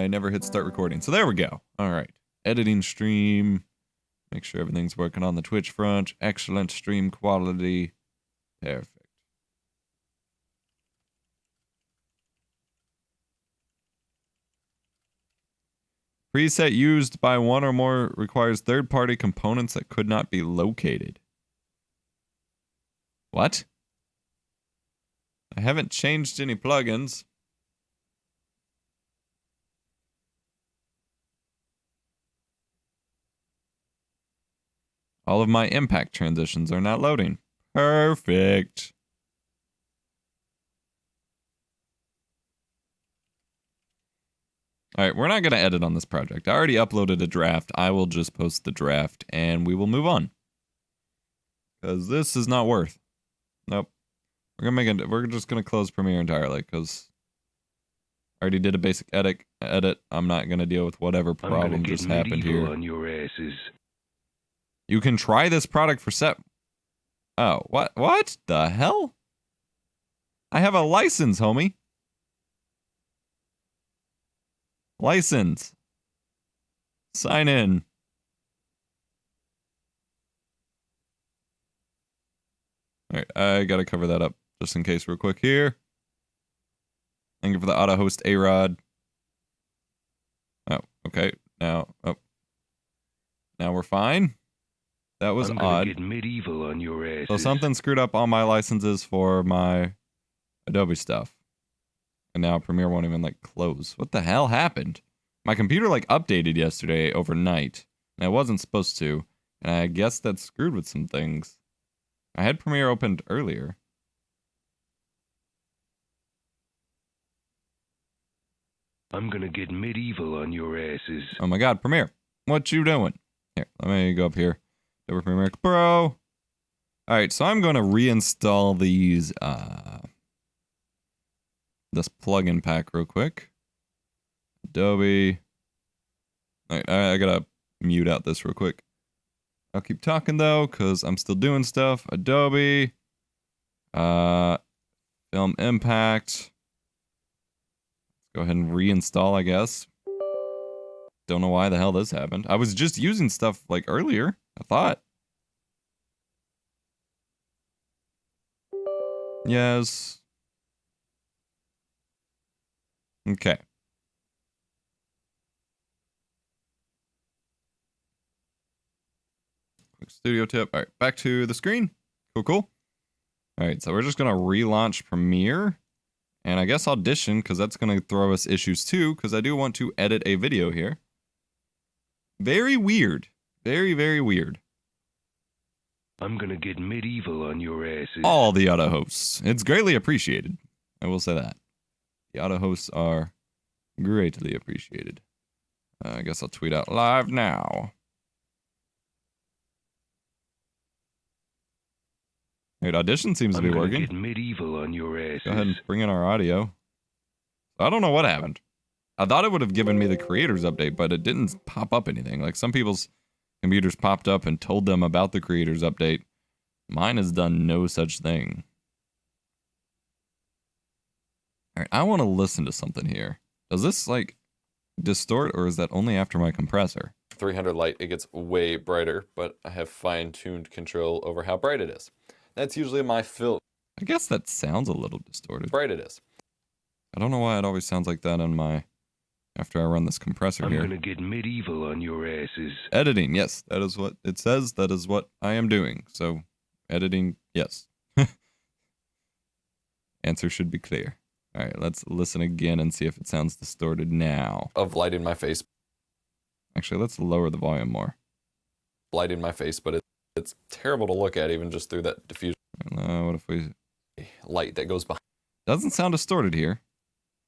I never hit start recording. So there we go. All right. Editing stream. Make sure everything's working on the Twitch front. Excellent stream quality. Perfect. Preset used by one or more requires third-party components that could not be located. What? I haven't changed any plugins. All of my impact transitions are not loading. Perfect. All right, we're not going to edit on this project. I already uploaded a draft. I will just post the draft and we will move on. Because this is not worth. Nope. We're just going to close Premiere entirely because I already did a basic edit. I'm not going to deal with whatever problem just happened here. On your asses. You can try this product for set. Oh, what the hell? I have a license, homie. License. Sign in. All right, I gotta cover that up just in case real quick here. Thank you for the auto host A-Rod. Oh, okay. Now we're fine. That was odd. Get medieval on your asses. So something screwed up all my licenses for my Adobe stuff. And now Premiere won't even like close. What the hell happened? My computer like updated yesterday overnight. And it wasn't supposed to. And I guess that screwed with some things. I had Premiere opened earlier. I'm gonna get medieval on your asses. Oh my god, Premiere. What you doing? Here, let me go up here. Over Premiere Pro. Alright, so I'm gonna reinstall these this plugin pack real quick. Adobe. Alright, I gotta mute out this real quick. I'll keep talking though, because I'm still doing stuff. Adobe. Film Impact. Let's go ahead and reinstall, I guess. Don't know why the hell this happened. I was just using stuff like earlier, I thought. Yes. Okay. Quick studio tip. All right, back to the screen. Cool. All right, so we're just going to relaunch Premiere. And I guess Audition, because that's going to throw us issues too, because I do want to edit a video here. Very weird. Very, very weird. I'm going to get medieval on your asses. All the auto hosts. It's greatly appreciated. I will say that. The auto hosts are greatly appreciated. I guess I'll tweet out live now. Right, Audition seems to be working. Get medieval on your asses. Go ahead and bring in our audio. I don't know what happened. I thought it would have given me the creators update, but it didn't pop up anything. Like some people's computers popped up and told them about the creators update. Mine has done no such thing. All right, I want to listen to something here. Does this like distort or is that only after my compressor? 300 light, it gets way brighter, but I have fine-tuned control over how bright it is. That's usually my filter. I guess that sounds a little distorted. Bright it is. I don't know why it always sounds like that on my, after I run this compressor here. I'm gonna get medieval on your asses. Editing, yes, that is what it says. That is what I am doing. So, editing, yes. Answer should be clear. All right, let's listen again and see if it sounds distorted now. Of light in my face. Actually, let's lower the volume more. Light in my face, but it's terrible to look at even just through that diffusion. What if we... Light that goes behind. Doesn't sound distorted here.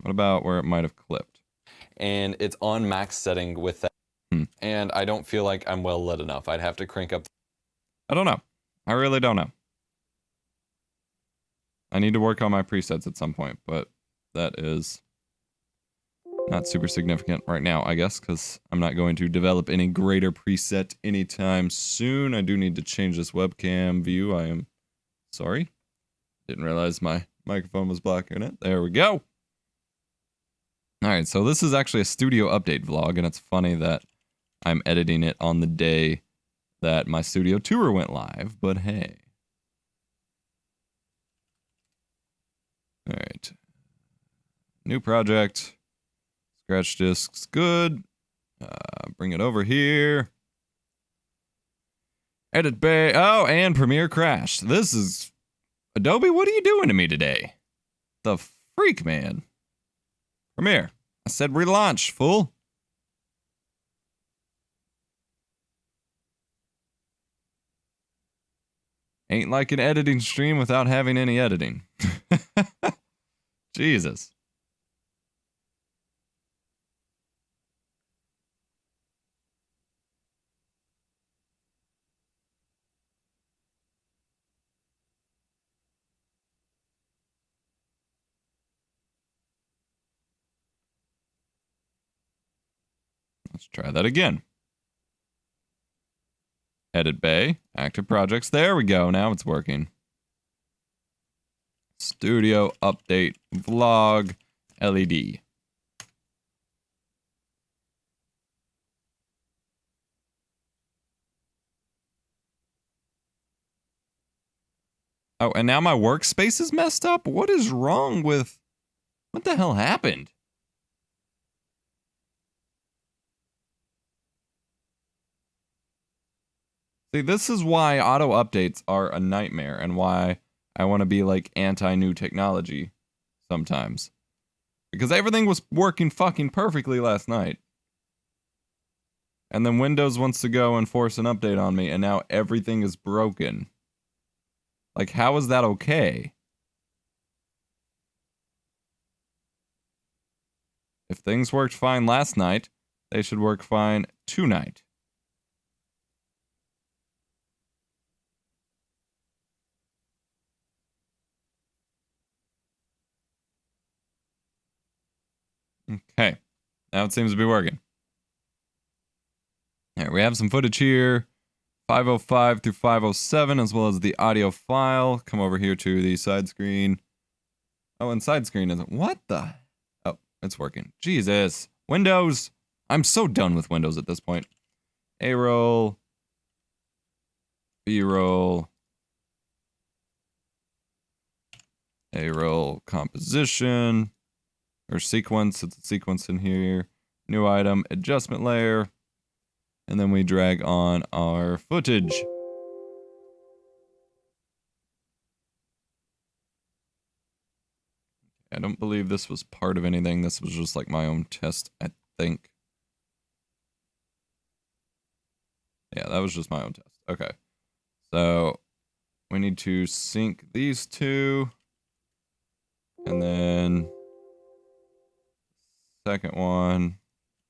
What about where it might have clipped? And it's on max setting with that. And I don't feel like I'm well lit enough. I'd have to crank up. I don't know. I really don't know. I need to work on my presets at some point, but that is not super significant right now, I guess, because I'm not going to develop any greater preset anytime soon. I do need to change this webcam view. I am sorry. Didn't realize my microphone was blocking it. There we go. All right, so this is actually a studio update vlog, and it's funny that I'm editing it on the day that my studio tour went live, but hey. All right. New project. Scratch disks, good. Bring it over here. Edit bay. Oh, and Premiere crashed. This is... Adobe, what are you doing to me today? The freak, man. Premiere. I said relaunch, fool. Ain't like an editing stream without having any editing. Jesus. Let's try that again. Edit bay, active projects. There we go. Now it's working. Studio update vlog LED. Oh, and now my workspace is messed up? What is wrong with... What the hell happened? See, this is why auto updates are a nightmare and why I want to be like anti-new technology sometimes. Because everything was working fucking perfectly last night. And then Windows wants to go and force an update on me and now everything is broken. Like, how is that okay? If things worked fine last night, they should work fine tonight. Okay, now it seems to be working. All right, we have some footage here, 505 through 507, as well as the audio file. Come over here to the side screen. Oh, and side screen isn't. What the? Oh, it's working. Jesus. Windows. I'm so done with Windows at this point. A-roll. B-roll. A-roll composition. Or sequence, it's a sequence in here. New item, adjustment layer. And then we drag on our footage. I don't believe this was part of anything. This was just like my own test, I think. Yeah, that was just my own test. Okay. So we need to sync these two. And then second one,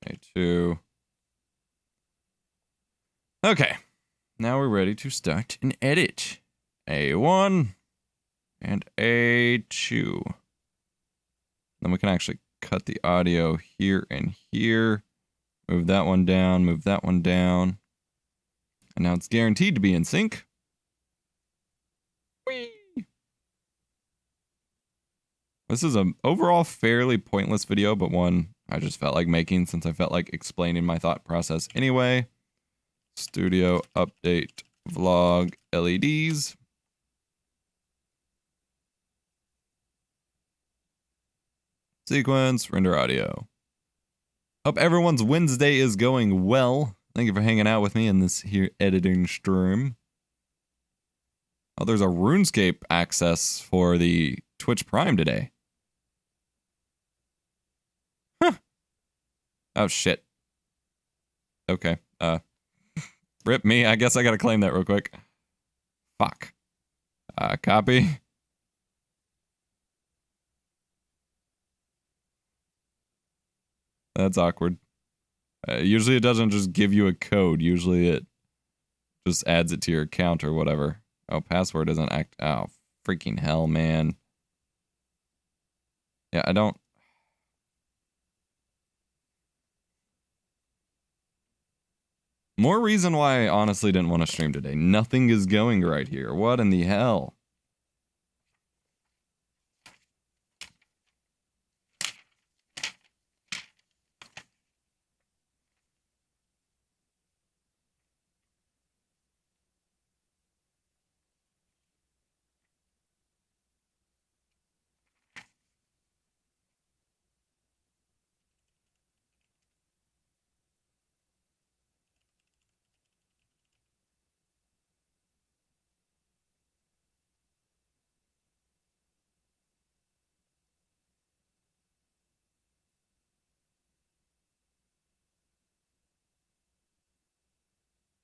A2. Okay, now we're ready to start an edit. A1 and A2. Then we can actually cut the audio here and here. Move that one down, move that one down. And now it's guaranteed to be in sync. Whee! This is an overall fairly pointless video, but one I just felt like making since I felt like explaining my thought process anyway. Studio update vlog LEDs. Sequence, render audio. Hope everyone's Wednesday is going well. Thank you for hanging out with me in this here editing stream. Oh, there's a RuneScape access for the Twitch Prime today. Huh. Oh, shit. Okay. Rip me. I guess I gotta claim that real quick. Fuck. Copy. That's awkward. Usually it doesn't just give you a code. Usually it just adds it to your account or whatever. Oh, password isn't act. Oh, freaking hell, man. Yeah, I don't. More reason why I honestly didn't want to stream today. Nothing is going right here. What in the hell?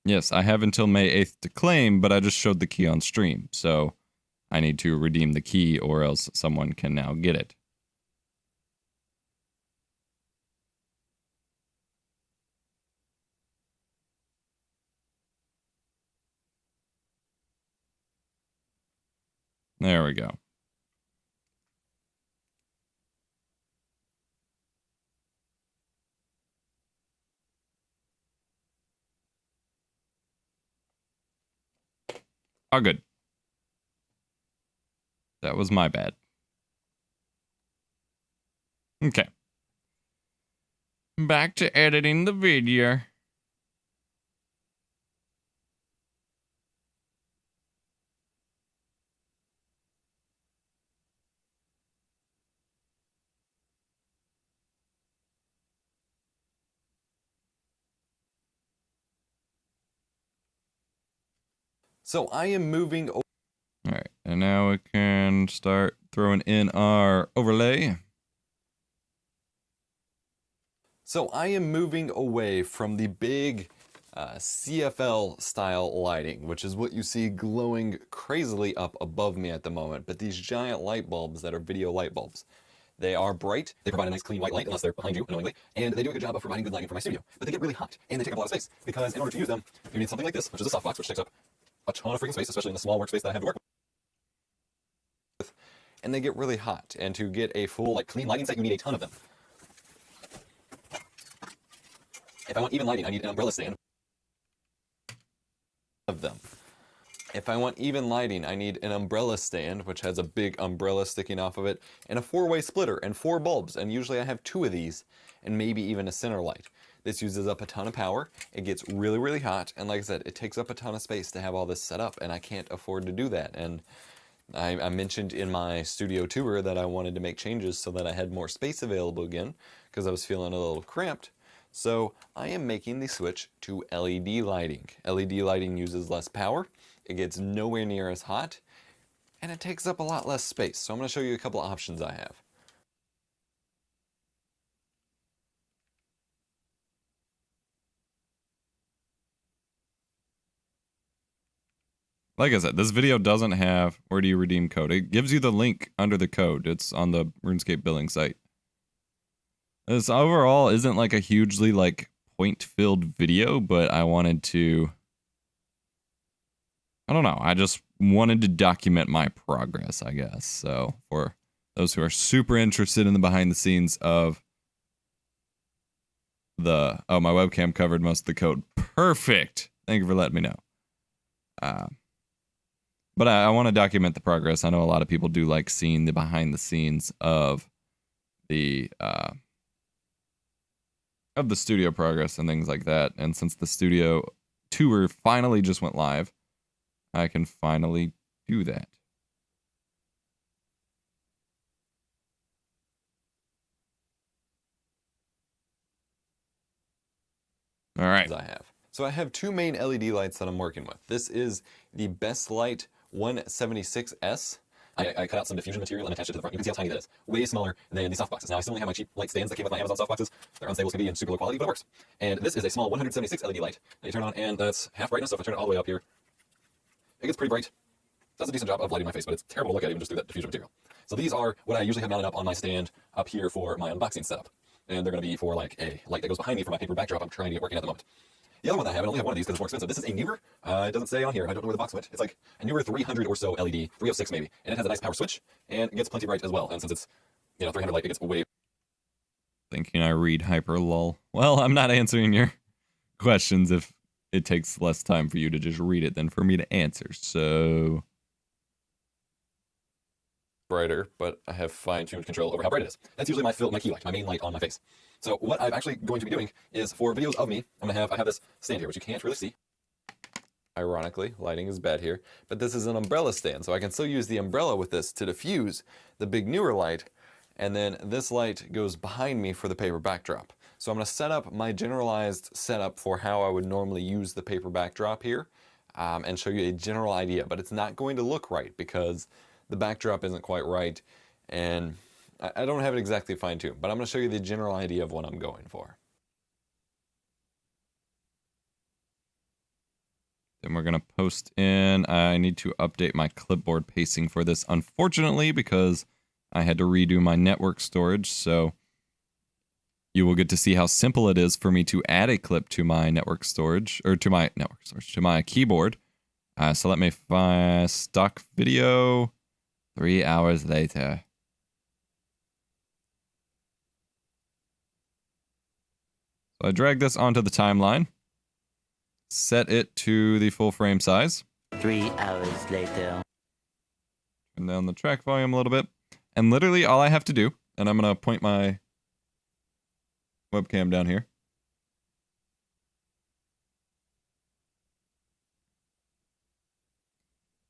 Yes, I have until May 8th to claim, but I just showed the key on stream, so I need to redeem the key or else someone can now get it. There we go. Oh, good. That was my bad. Okay. Back to editing the video. So I am moving. All right, and now we can start throwing in our overlay. So I am moving away from the big CFL style lighting, which is what you see glowing crazily up above me at the moment. But these giant light bulbs that are video light bulbs, they are bright, they provide a nice clean white light unless they're behind you annoyingly, and they do a good job of providing good lighting for my studio. But they get really hot, and they take up a lot of space, because in order to use them, you need something like this, which is a softbox, which takes up a ton of freaking space, especially in the small workspace that I have to work with. And they get really hot, and to get a full like clean lighting set, you need a ton of them. If I want even lighting, I need an umbrella stand of them. If I want even lighting, I need an umbrella stand, which has a big umbrella sticking off of it, and a 4-way splitter, and 4 bulbs, and usually I have 2 of these, and maybe even a center light. This uses up a ton of power, it gets really, really hot, and like I said, it takes up a ton of space to have all this set up, and I can't afford to do that. And I mentioned in my studio tour that I wanted to make changes so that I had more space available again, because I was feeling a little cramped. So I am making the switch to LED lighting. LED lighting uses less power, it gets nowhere near as hot, and it takes up a lot less space. So I'm going to show you a couple of options I have. Like I said, this video doesn't have where do you redeem code. It gives you the link under the code. It's on the RuneScape billing site. This overall isn't like a hugely like point-filled video, but I wanted to, I don't know, I just wanted to document my progress, I guess. So for those who are super interested in the behind the scenes of the, oh, my webcam covered most of the code. Perfect. Thank you for letting me know. But I want to document the progress. I know a lot of people do like seeing the behind the scenes of the studio progress and things like that. And since the studio tour finally just went live, I can finally do that. All right. I have. So I have 2 main LED lights that I'm working with. This is the Best Light 176S. I cut out some diffusion material and attached it to the front. You can see how tiny that is. Way smaller than the softboxes. Now I still only have my cheap light stands that came with my Amazon softboxes. They're unstable as can be and super low quality, but it works. And this is a small 176 LED light that you turn on, and that's half brightness. So if I turn it all the way up here, it gets pretty bright. Does a decent job of lighting my face, but it's terrible to look at even just through that diffusion material. So these are what I usually have mounted up on my stand up here for my unboxing setup. And they're going to be for like a light that goes behind me for my paper backdrop I'm trying to get working at the moment. The other one that I have, I only have one of these because it's more expensive. This is a newer, it doesn't say on here, I don't know where the box went. It's like a newer 300 or so LED, 306 maybe. And it has a nice power switch, and it gets plenty bright as well. And since it's, 300 light, it gets way... Thinking I read hyper lol. Well, I'm not answering your questions if it takes less time for you to just read it than for me to answer, so... brighter, but I have fine-tuned control over how bright it is. That's usually my key light, my main light on my face. So what I'm actually going to be doing is for videos of me, I have this stand here, which you can't really see. Ironically, lighting is bad here, but this is an umbrella stand, so I can still use the umbrella with this to diffuse the big newer light, and then this light goes behind me for the paper backdrop. So I'm going to set up my generalized setup for how I would normally use the paper backdrop here, and show you a general idea, but it's not going to look right because the backdrop isn't quite right, and I don't have it exactly fine-tuned, but I'm going to show you the general idea of what I'm going for. Then we're going to post in. I need to update my clipboard pacing for this, unfortunately, because I had to redo my network storage. So you will get to see how simple it is for me to add a clip to my network storage, or to my keyboard. So let me find stock video 3 hours later. So I drag this onto the timeline, set it to the full frame size. 3 hours later. Turn down the track volume a little bit. And literally all I have to do, and I'm going to point my webcam down here.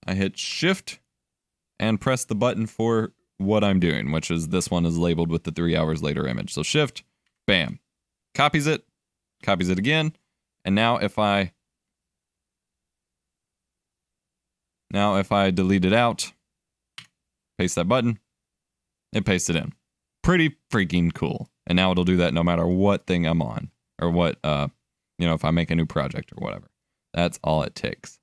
I hit shift and press the button for what I'm doing, which is this one is labeled with the 3 hours later image. So shift, bam, copies it again. And now if I delete it out, paste that button, it pastes it in. Pretty freaking cool. And now it'll do that no matter what thing I'm on, or what, if I make a new project or whatever. That's all it takes.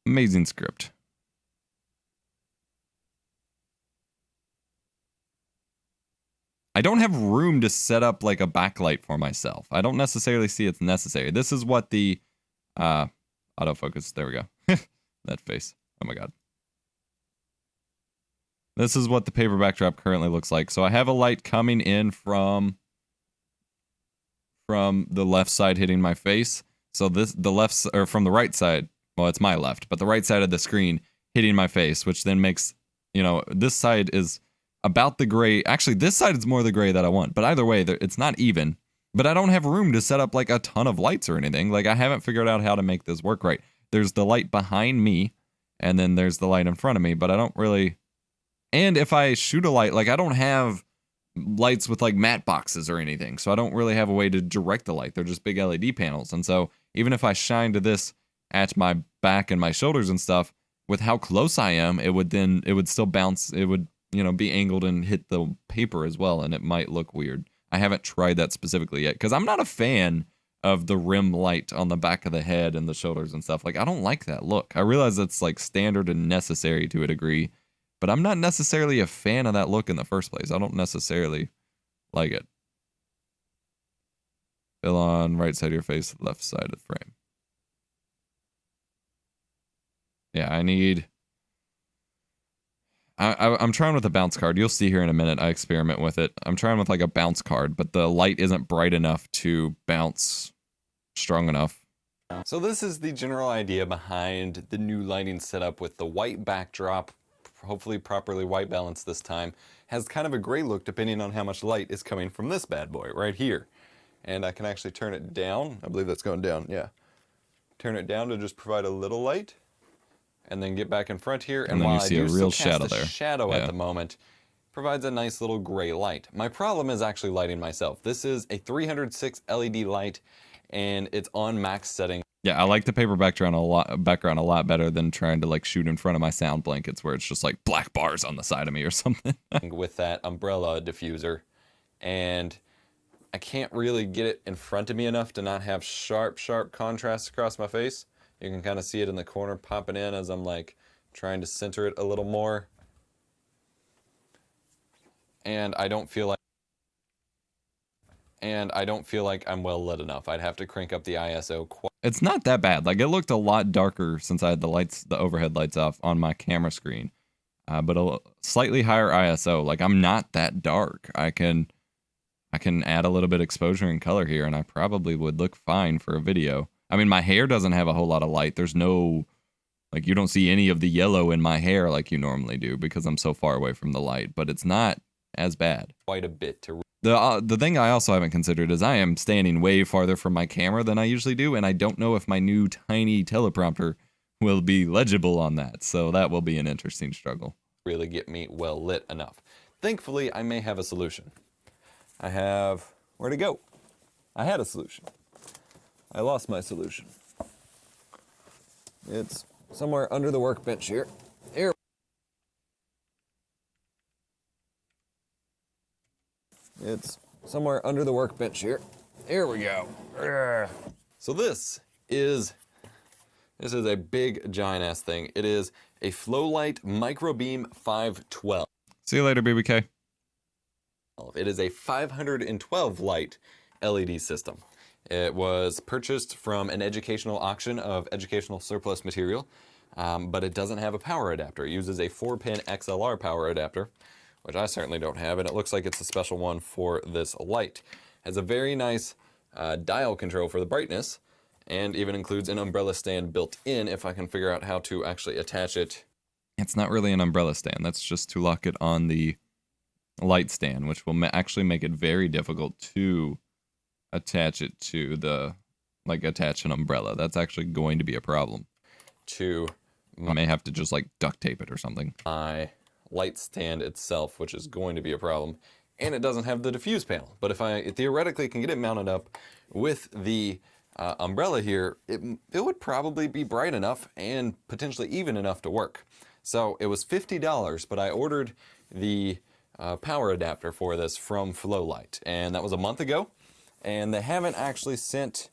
Amazing script. I don't have room to set up like a backlight for myself. I don't necessarily see it's necessary. This is what the autofocus, there we go. That face. Oh my god. This is what the paper backdrop currently looks like. So I have a light coming in from the left side hitting my face. So from the right side, well, it's my left, but the right side of the screen hitting my face, which then makes, this side is about the gray. Actually, this side is more the gray that I want, but either way, it's not even. But I don't have room to set up like a ton of lights or anything. Like, I haven't figured out how to make this work right. There's the light behind me, and then there's the light in front of me, but I don't really. And if I shoot a light, like, I don't have lights with like matte boxes or anything, so I don't really have a way to direct the light. They're just big LED panels, and so even if I shine to this at my back and my shoulders and stuff, with how close I am, it would still bounce. It would, be angled and hit the paper as well, and it might look weird. I haven't tried that specifically yet, because I'm not a fan of the rim light on the back of the head and the shoulders and stuff. Like, I don't like that look. I realize that's like standard and necessary to a degree, but I'm not necessarily a fan of that look in the first place. I don't necessarily like it. Fill on right side of your face, left side of the frame. Yeah, I'm trying with a bounce card. You'll see here in a minute. I experiment with it. I'm trying with like a bounce card, but the light isn't bright enough to bounce strong enough. So this is the general idea behind the new lighting setup with the white backdrop, hopefully properly white balanced this time. Has kind of a gray look depending on how much light is coming from this bad boy right here. And I can actually turn it down. I believe that's going down, yeah. Turn it down to just provide a little light. And then get back in front here, and while I do still cast a shadow at the moment, provides a nice little gray light. My problem is actually lighting myself. This is a 306 LED light, and it's on max setting. Yeah, I like the paper background a lot better than trying to like shoot in front of my sound blankets where it's just like black bars on the side of me or something. With that umbrella diffuser, and I can't really get it in front of me enough to not have sharp contrast across my face. You can kind of see it in the corner popping in as I'm like trying to center it a little more. And I don't feel like I'm well lit enough. I'd have to crank up the ISO quite. It's not that bad. Like, it looked a lot darker since I had the overhead lights off on my camera screen. But a slightly higher ISO. Like, I'm not that dark. I can add a little bit of exposure and color here, and I probably would look fine for a video. I mean, my hair doesn't have a whole lot of light. There's no, like, you don't see any of the yellow in my hair like you normally do because I'm so far away from the light, but it's not as bad. Quite a bit to. The thing I also haven't considered is I am standing way farther from my camera than I usually do, and I don't know if my new tiny teleprompter will be legible on that, so that will be an interesting struggle. Really get me well lit enough. Thankfully, I may have a solution. Where'd it go? I had a solution. I lost my solution. It's somewhere under the workbench here. Here. It's somewhere under the workbench here. Here we go. So this is This is a big, giant-ass thing. It is a Flowlight Microbeam 512. See you later, BBK. It is a 512 light LED system. It was purchased from an educational auction of educational surplus material, but it doesn't have a power adapter. It uses a 4-pin XLR power adapter, which I certainly don't have, and it looks like it's a special one for this light. It has a very nice dial control for the brightness, and even includes an umbrella stand built in if I can figure out how to actually attach it. It's not really an umbrella stand. That's just to lock it on the light stand, which will actually make it very difficult to attach it to the, like, attach an umbrella. That's actually going to be a problem. I may have to just, like, duct tape it or something. My light stand itself, which is going to be a problem. And it doesn't have the diffuse panel. But if I theoretically can get it mounted up with the umbrella here, it would probably be bright enough and potentially even enough to work. So it was $50, but I ordered the power adapter for this from Flowlight, and that was a month ago, and they haven't actually sent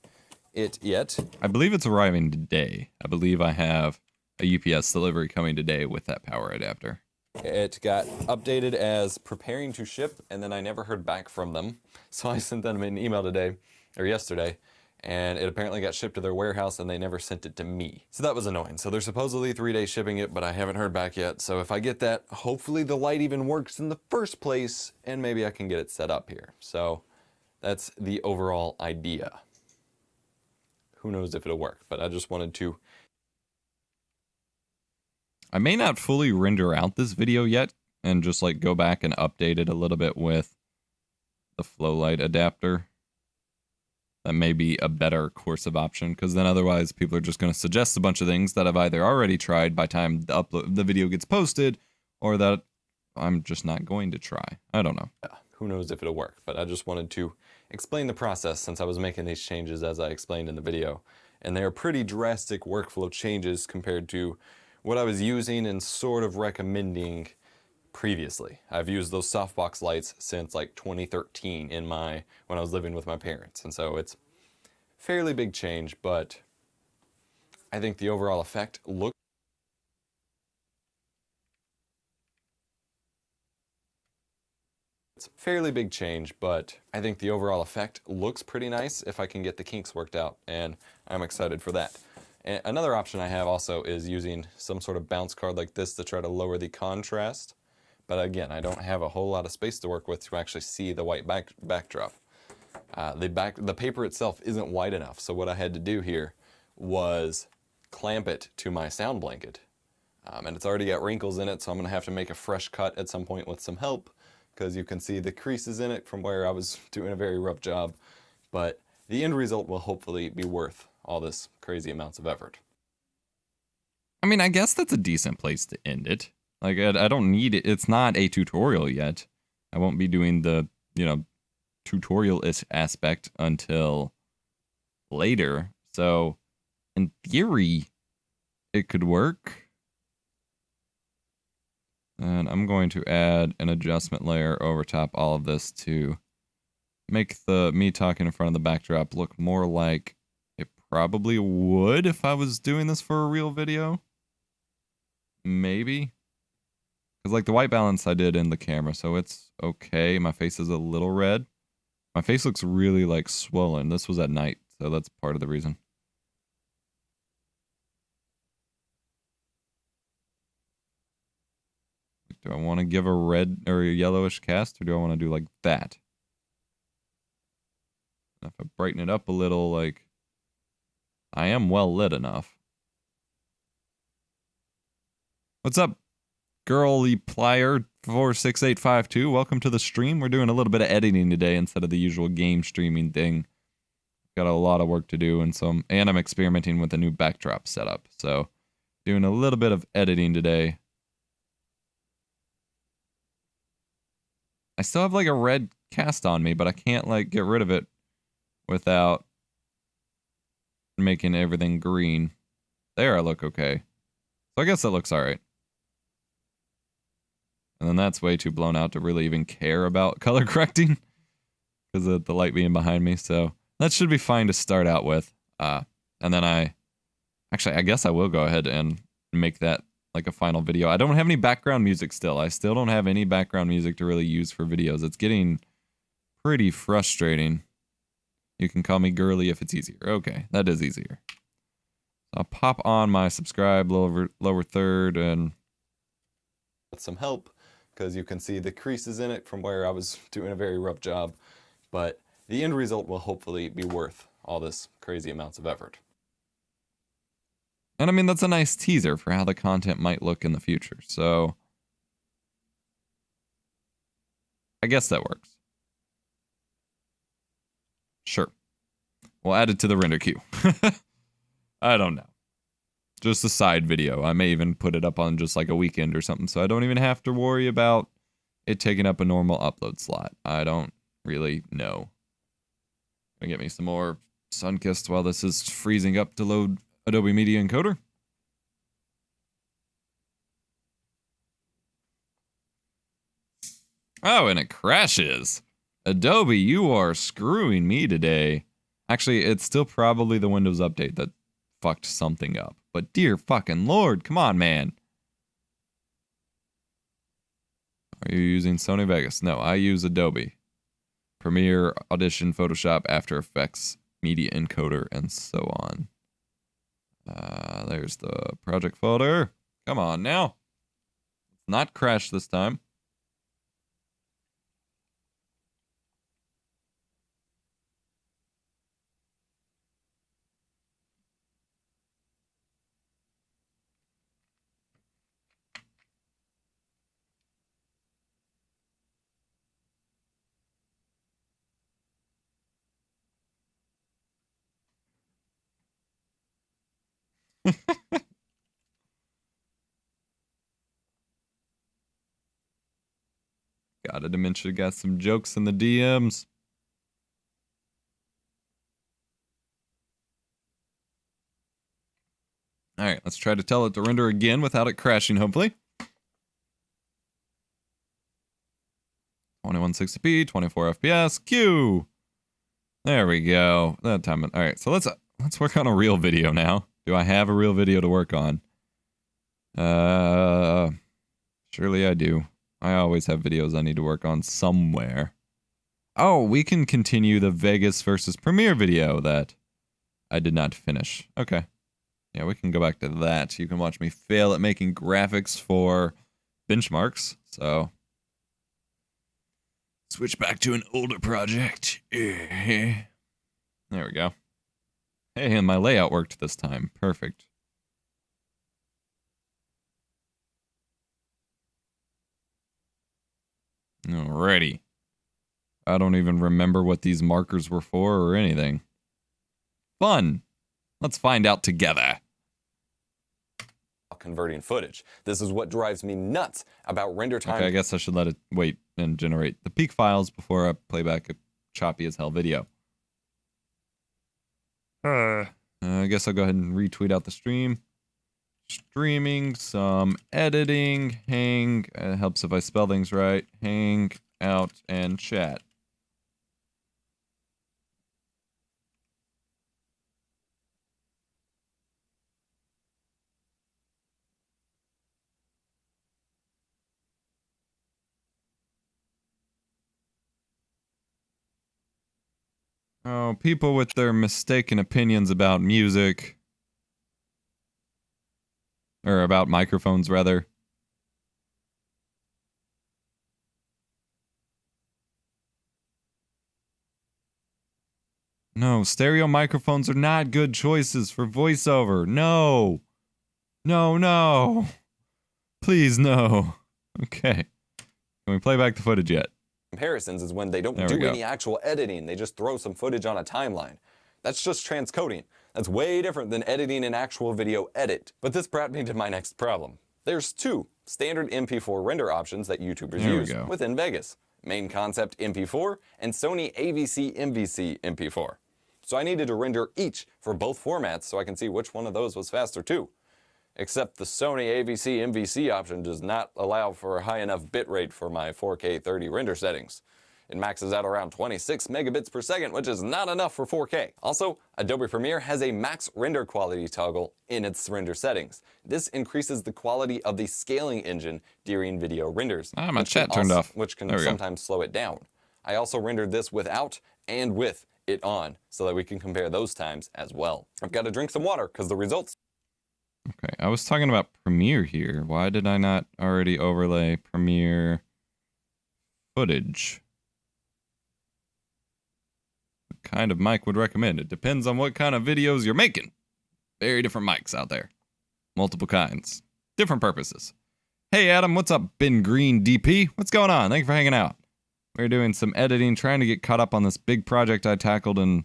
it yet. I believe it's arriving today. I believe I have a UPS delivery coming today with that power adapter. It got updated as preparing to ship, and then I never heard back from them. So I sent them an email today, or yesterday, and it apparently got shipped to their warehouse, and they never sent it to me. So that was annoying. So they're supposedly 3 days shipping it, but I haven't heard back yet. So if I get that, hopefully the light even works in the first place, and maybe I can get it set up here. So that's the overall idea. Who knows if it'll work, but I just wanted to... I may not fully render out this video yet and just like go back and update it a little bit with the Flowlight adapter. That may be a better course of option, because then otherwise people are just going to suggest a bunch of things that I've either already tried by the time the video gets posted, or that I'm just not going to try. I don't know. Yeah, who knows if it'll work, but I just wanted to explain the process since I was making these changes as I explained in the video. And they are pretty drastic workflow changes compared to what I was using and sort of recommending previously. I've used those softbox lights since like 2013 when I was living with my parents, and so it's fairly big change, but I think the overall effect looks pretty nice if I can get the kinks worked out, and I'm excited for that. And another option I have also is using some sort of bounce card like this to try to lower the contrast. But again, I don't have a whole lot of space to work with to actually see the white backdrop. The paper itself isn't wide enough, so what I had to do here was clamp it to my sound blanket. And it's already got wrinkles in it, so I'm going to have to make a fresh cut at some point with some help, because you can see the creases in it from where I was doing a very rough job. But the end result will hopefully be worth all this crazy amounts of effort. I mean, I guess that's a decent place to end it. Like, I don't need it. It's not a tutorial yet. I won't be doing the, tutorial-ish aspect until later. So, in theory, it could work. And I'm going to add an adjustment layer over top all of this to make me talking in front of the backdrop look more like it probably would if I was doing this for a real video. Maybe. Because, like, the white balance I did in the camera, so it's okay. My face is a little red. My face looks really, like, swollen. This was at night, so that's part of the reason. Do I want to give a red or a yellowish cast, or do I want to do like that? If I brighten it up a little, like, I am well lit enough. What's up, Girly Plier 46852? Welcome to the stream. We're doing a little bit of editing today instead of the usual game streaming thing. Got a lot of work to do, and I'm experimenting with a new backdrop setup. So, doing a little bit of editing today. I still have like a red cast on me, but I can't like get rid of it without making everything green. There, I look okay. So I guess that looks alright. And then that's way too blown out to really even care about color correcting because of the light being behind me. So that should be fine to start out with. And then I Actually, I guess I will go ahead and make that like a final video. I don't have any background music still. I still don't have any background music to really use for videos. It's getting pretty frustrating. You can call me girly if it's easier. Okay, that is easier. I'll pop on my subscribe lower third and some help, because you can see the creases in it from where I was doing a very rough job. But the end result will hopefully be worth all this crazy amounts of effort. And I mean, that's a nice teaser for how the content might look in the future. So I guess that works. Sure. We'll add it to the render queue. I don't know. Just a side video. I may even put it up on just like a weekend or something, so I don't even have to worry about it taking up a normal upload slot. I don't really know. Gonna get me some more Sunkist while this is freezing up to load Adobe Media Encoder. Oh, and it crashes. Adobe, you are screwing me today. Actually, it's still probably the Windows update that fucked something up. But dear fucking Lord, come on, man. Are you using Sony Vegas? No, I use Adobe. Premiere, Audition, Photoshop, After Effects, Media Encoder, and so on. There's the project folder. Come on now. It's not crash this time. Got a dementia, got some jokes in the DMs. Alright, let's try to tell it to render again without it crashing, hopefully. 2160p, 24 FPS, Q. There we go. That time. Alright, so let's work on a real video now. Do I have a real video to work on? Surely I do. I always have videos I need to work on somewhere. Oh, we can continue the Vegas versus Premiere video that I did not finish. Okay. Yeah, we can go back to that. You can watch me fail at making graphics for benchmarks. So, switch back to an older project. There we go. Hey, and my layout worked this time. Perfect. Alrighty. I don't even remember what these markers were for or anything. Fun. Let's find out together. Converting footage. This is what drives me nuts about render time. Okay, I guess I should let it wait and generate the peak files before I play back a choppy as hell video. I guess I'll go ahead and retweet out the stream. Streaming, some editing, hang, helps if I spell things right, hang out and chat. Oh, people with their mistaken opinions about music. Or about microphones, rather. No, stereo microphones are not good choices for voiceover. No. No, no. Please, no. Okay. Can we play back the footage yet? Comparisons is when they don't do any actual editing. They just throw some footage on a timeline. That's just transcoding. That's way different than editing an actual video edit. But this brought me to my next problem. There's two standard MP4 render options that YouTubers use within Vegas. Main Concept MP4 and Sony AVC MVC MP4. So I needed to render each for both formats so I can see which one of those was faster too. Except the Sony AVC MVC option does not allow for a high enough bitrate for my 4K 30 render settings. It maxes out around 26 megabits per second, which is not enough for 4K. Also, Adobe Premiere has a max render quality toggle in its render settings. This increases the quality of the scaling engine during video renders. My chat turned off. Which can There we go. sometimes slow it down. I also rendered this without and with it on, so that we can compare those times as well. I've got to drink some water, because the results... Okay, I was talking about Premiere here. Why did I not already overlay Premiere footage? What kind of mic would recommend? It depends on what kind of videos you're making. Very different mics out there. Multiple kinds. Different purposes. Hey Adam, what's up, Ben Green DP? What's going on? Thank you for hanging out. We're doing some editing, trying to get caught up on this big project I tackled and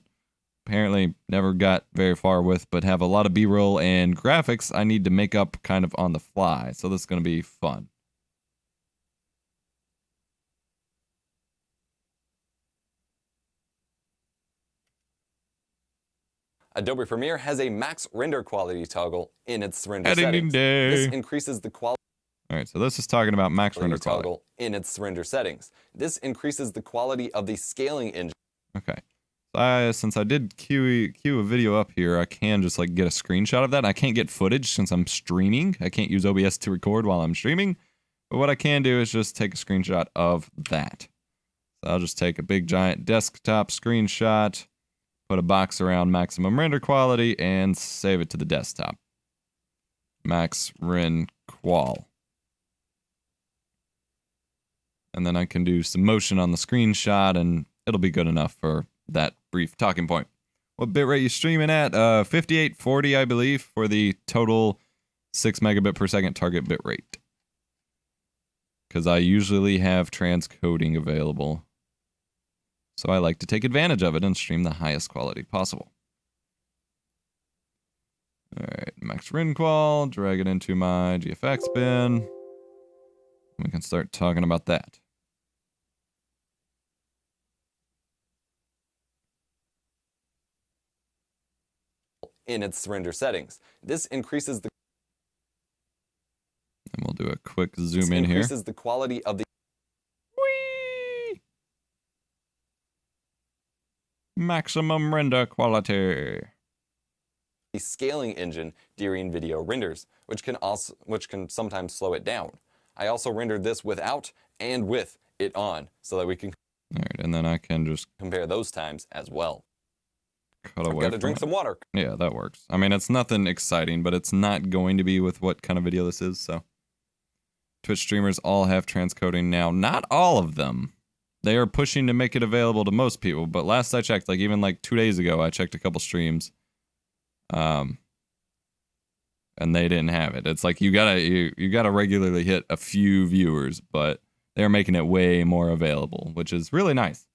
apparently never got very far with, but have a lot of B-roll and graphics I need to make up kind of on the fly. So this is going to be fun. Adobe Premiere has a max render quality toggle in its render Editing settings. day. This increases the quality All right, so this is talking about max render quality. toggle in its render settings. This increases the quality of the scaling engine. Okay. Since I did queue a video up here, I can just like get a screenshot of that. I can't get footage since I'm streaming. I can't use OBS to record while I'm streaming. But what I can do is just take a screenshot of that. So I'll just take a big giant desktop screenshot, put a box around maximum render quality, and save it to the desktop. Max Ren Qual. And then I can do some motion on the screenshot, and it'll be good enough for that brief talking point. What bitrate you streaming at? 5840, I believe, for the total 6 megabit per second target bitrate. Because I usually have transcoding available. So I like to take advantage of it and stream the highest quality possible. Alright, max RenQual, drag it into my GFX bin. We can start talking about that. In its render settings. This increases the And we'll do a quick zoom in here. increases the quality of the Whee! Maximum render quality. scaling engine during video renders, which can sometimes slow it down. I also rendered this without and with it on, so that we can Alright, and then I can just compare those times as well. cut away I've got to from drink it. some water. Yeah, that works. I mean, it's nothing exciting, but it's not going to be with what kind of video this is, so. Twitch streamers all have transcoding now. Not all of them. They are pushing to make it available to most people, but last I checked, like even like 2 days ago, I checked a couple streams. And they didn't have it. It's like you gotta regularly hit a few viewers, but they're making it way more available, which is really nice.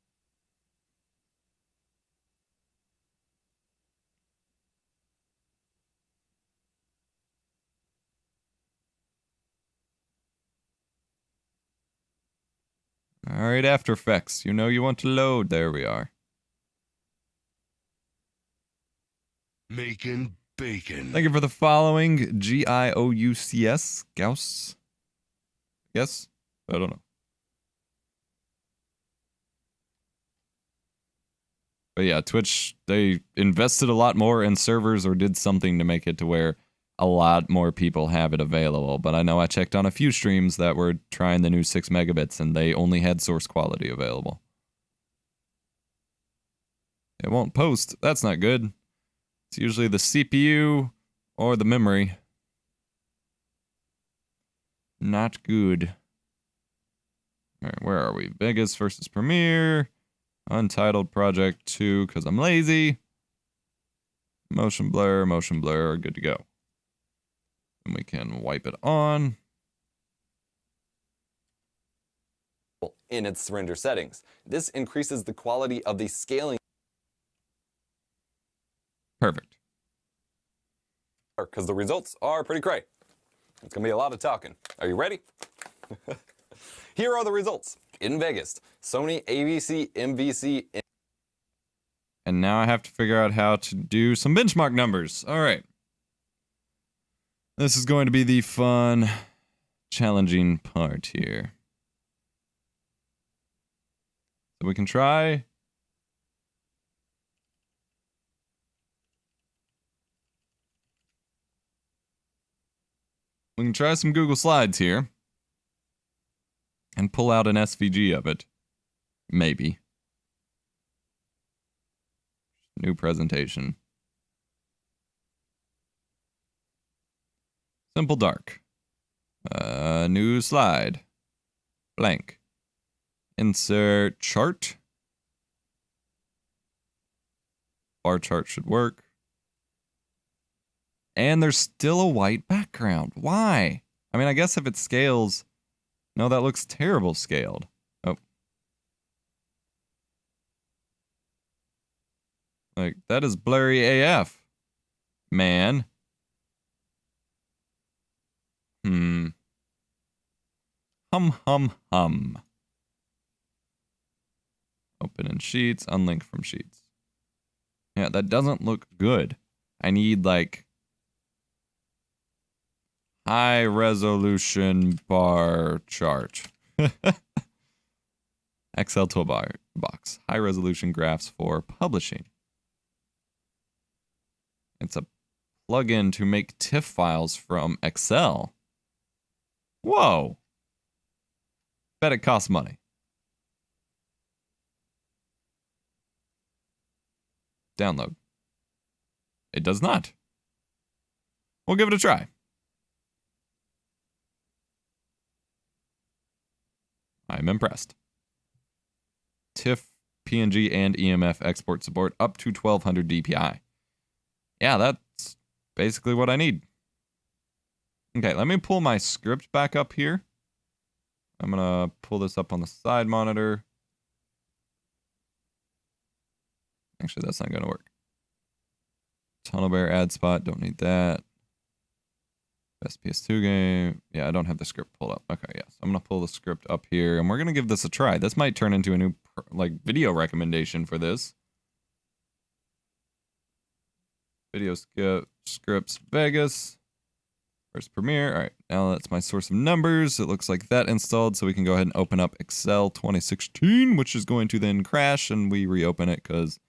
All right, After Effects. You know you want to load. There we are. Making bacon. Thank you for the following. Gioucs. Gauss? Yes? I don't know. But yeah, Twitch, they invested a lot more in servers or did something to make it to where a lot more people have it available. But I know I checked on a few streams that were trying the new 6 megabits and they only had source quality available. It won't post. That's not good. It's usually the CPU or the memory. Not good. Alright, where are we? Vegas versus Premiere. Untitled Project 2, because I'm lazy. Motion blur, good to go. And we can wipe it on. In its render settings. This increases the quality of the scaling Perfect. because the results are pretty great. It's going to be a lot of talking. Are you ready? Here are the results. In Vegas, Sony AVC MVC. And now I have to figure out how to do some benchmark numbers. All right. This is going to be the fun, challenging part here. that we can try. We can try some Google Slides here and pull out an SVG of it. Maybe. New presentation. Simple dark. New slide. Blank. Insert chart. Bar chart should work. And there's still a white background. Why? I mean, I guess if it scales... No, that looks terrible scaled. Oh. Like, that is blurry AF. Man. Hum, hum. Open in Sheets, unlink from Sheets. Yeah, that doesn't look good. I need, like... high resolution bar chart. Excel toolbox. High resolution graphs for publishing. It's a plugin to make TIFF files from Excel. Whoa. Bet it costs money. Download. It does not. We'll give it a try. I'm impressed. TIFF, PNG, and EMF export support up to 1200 DPI. Yeah, that's basically what I need. Okay, let me pull my script back up here. I'm gonna pull this up on the side monitor. Actually, that's not gonna work. Tunnel Bear ad spot, don't need that. Best PS2 game. Yeah, I don't have the script pulled up. Okay, yes. I'm gonna pull the script up here, and we're gonna give this a try. This might turn into a new like video recommendation for this. Video scripts Vegas. First Premiere. All right, now that's my source of numbers. It looks like that installed, so we can go ahead and open up Excel 2016, which is going to then crash, and we reopen it because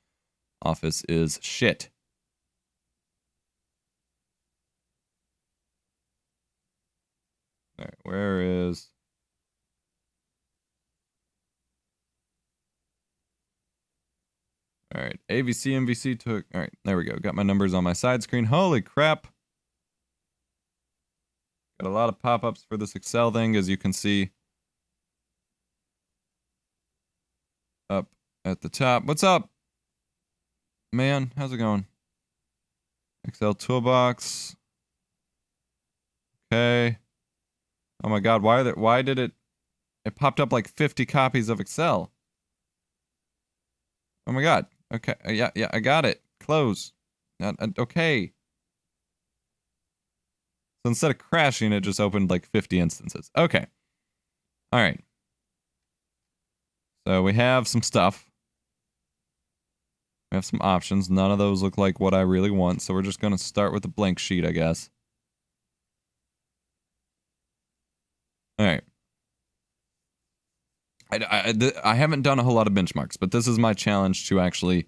Office is shit. All right, where is... All right, AVC, MVC took... All right, there we go. Got my numbers on my side screen. Holy crap. Got a lot of pop-ups for this Excel thing, as you can see. Up at the top. What's up? Man, how's it going? Excel toolbox. Okay. Oh my god, why did it popped up like 50 copies of Excel. Oh my god. Okay, yeah, I got it. Close. Okay. So instead of crashing, it just opened like 50 instances. Okay. All right. So we have some stuff. We have some options. None of those look like what I really want, so we're just going to start with a blank sheet, I guess. All right. I haven't done a whole lot of benchmarks, but this is my challenge to actually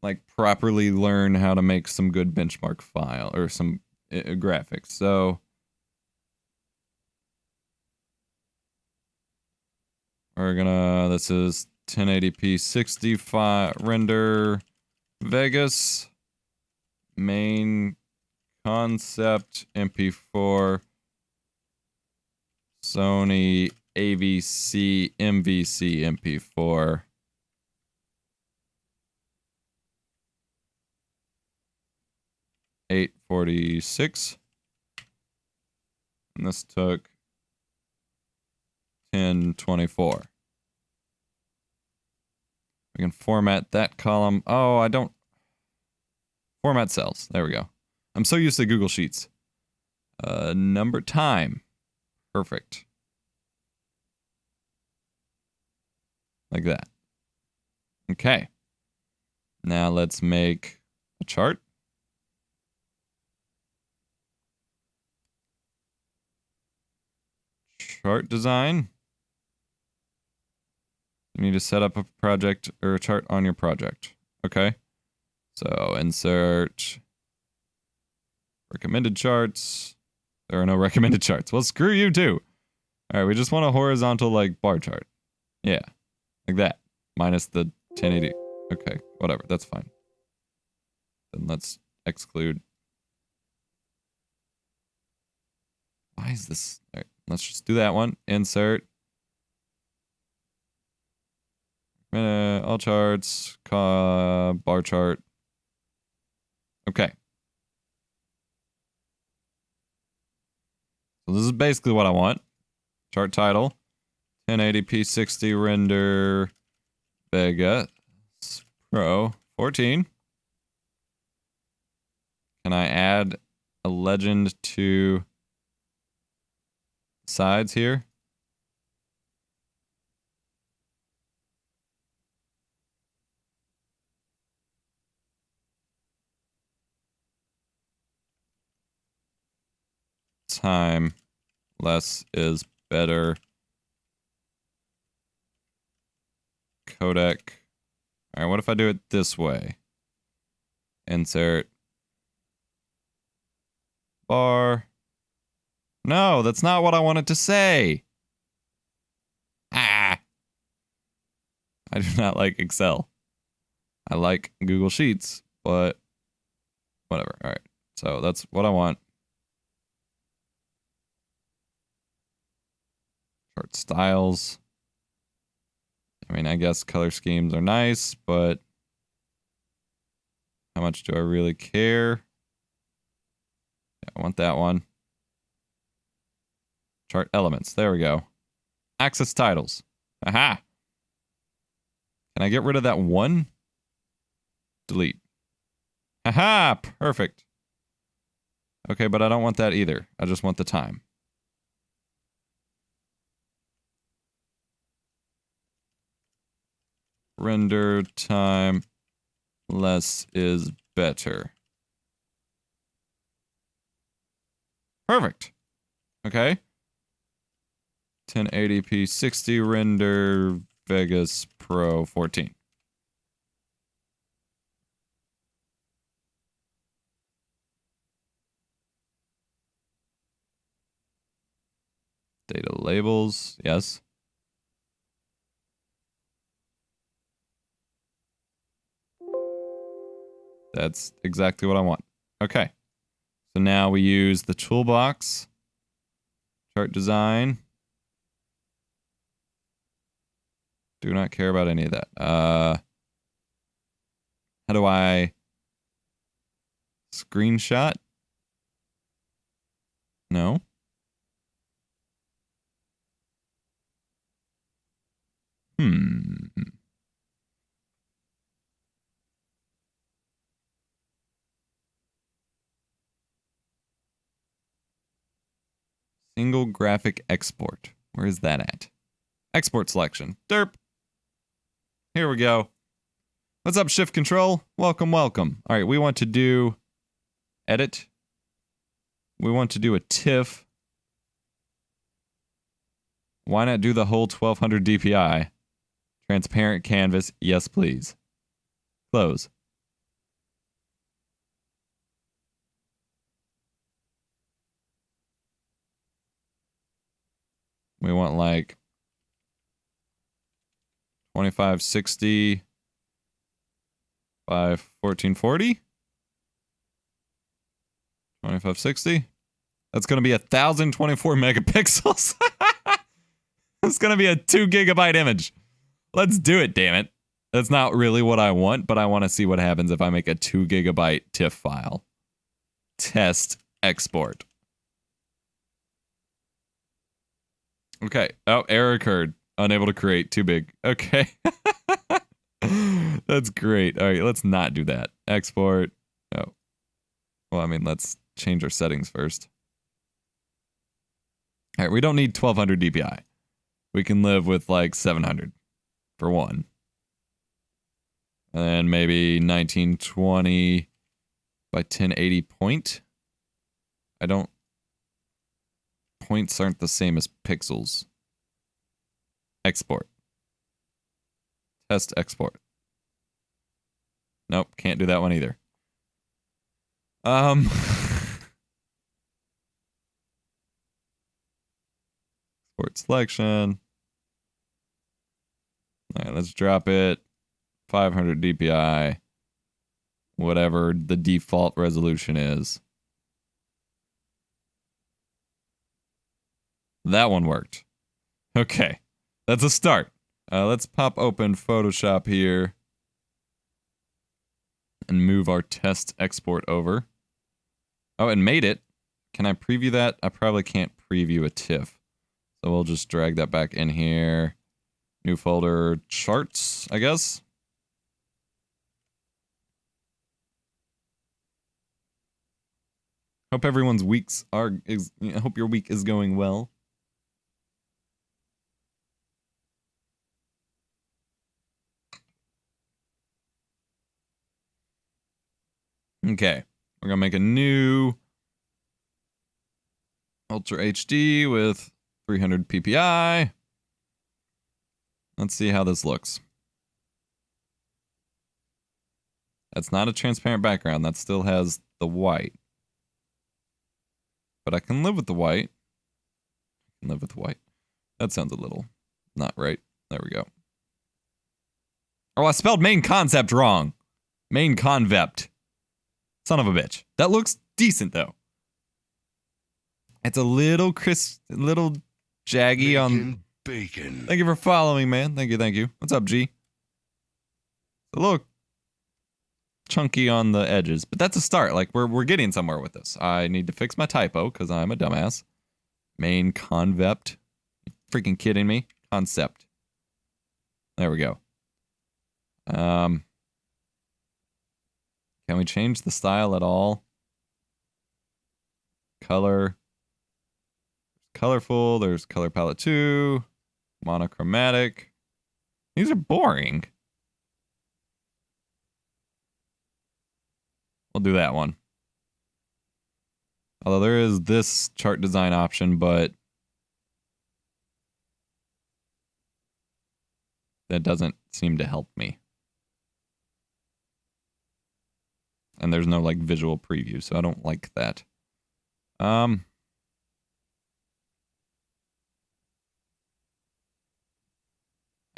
like properly learn how to make some good benchmark file or some graphics. So we're gonna, this is 1080p 65 render Vegas main concept MP4 Sony AVC MVC MP4 846, and this took 1024. We can format that column. Oh, I don't format cells. There we go. I'm so used to Google Sheets. Number time. Perfect. Like that. Okay. Now let's make a chart. Chart design. You need to set up a project or a chart on your project. Okay. So insert recommended charts. There are no recommended charts. Well, screw you too. All right, we just want a horizontal like bar chart. Yeah, like that. Minus the 1080. Okay, whatever. That's fine. Then let's exclude. Why is this? All right, let's just do that one. Insert. All charts. Bar chart. Okay. So this is basically what I want. Chart title. 1080p 60 render. Vega. Pro. 14. Can I add a legend to sides here? Time less is better. Codec. All right, what if I do it this way? Insert bar. No, that's not what I wanted to say. Ah. I do not like Excel. I like Google Sheets, but whatever. All right, so that's what I want. Chart styles. I mean, I guess color schemes are nice, but how much do I really care? Yeah, I want that one. Chart elements. There we go. Access titles. Aha! Can I get rid of that one? Delete. Aha! Perfect. Okay, but I don't want that either. I just want the time. Render time less is better. Perfect. Okay. 1080p 60 render Vegas Pro 14. Data labels, yes. That's exactly what I want. Okay. So now we use the toolbox. Chart design. Do not care about any of that. How do I screenshot? No. Single graphic export. Where is that at? Export selection. Derp. Here we go. What's up, Shift Control? Welcome, welcome. All right, we want to do edit. We want to do a TIFF. Why not do the whole 1200 DPI? Transparent canvas. Yes, please. Close. We want like 2560 by 1440. 2560. That's going to be 1024 megapixels. It's going to be a 2 gigabyte image. Let's do it, damn it. That's not really what I want, but I want to see what happens if I make a 2 gigabyte TIFF file. Test export. Okay. Oh, error occurred. Unable to create. Too big. Okay. That's great. All right, let's not do that. Export. Oh. Well, I mean, let's change our settings first. All right, we don't need 1200 DPI. We can live with like 700 for one. And then maybe 1920 by 1080 point. I don't... Points aren't the same as pixels. Export. Test export. Nope, can't do that one either. Export selection. All right, let's drop it. 500 DPI. Whatever the default resolution is. That one worked. Okay, that's a start. Let's pop open Photoshop here and move our test export over. Oh, it made it. Can I preview that? I probably can't preview a TIFF. So we'll just drag that back in here. New folder, charts, I guess. Hope everyone's weeks are. I hope your week is going well. Okay, we're gonna make a new Ultra HD with 300 PPI. Let's see how this looks. That's not a transparent background. That still has the white. But I can live with the white. I can live with the white. That sounds a little not right. There we go. Oh, I spelled main concept wrong. Main convept. Son of a bitch. That looks decent, though. It's a little crisp, a little jaggy on... Bacon. Thank you for following, man. Thank you, thank you. What's up, G? A little chunky on the edges, but that's a start. Like, we're getting somewhere with this. I need to fix my typo, because I'm a dumbass. Main convept. Freaking kidding me? Concept. There we go. Can we change the style at all? Color. Colorful. There's color palette 2. Monochromatic. These are boring. We'll do that one. Although there is this chart design option, but that doesn't seem to help me. And there's no like visual preview, so I don't like that. I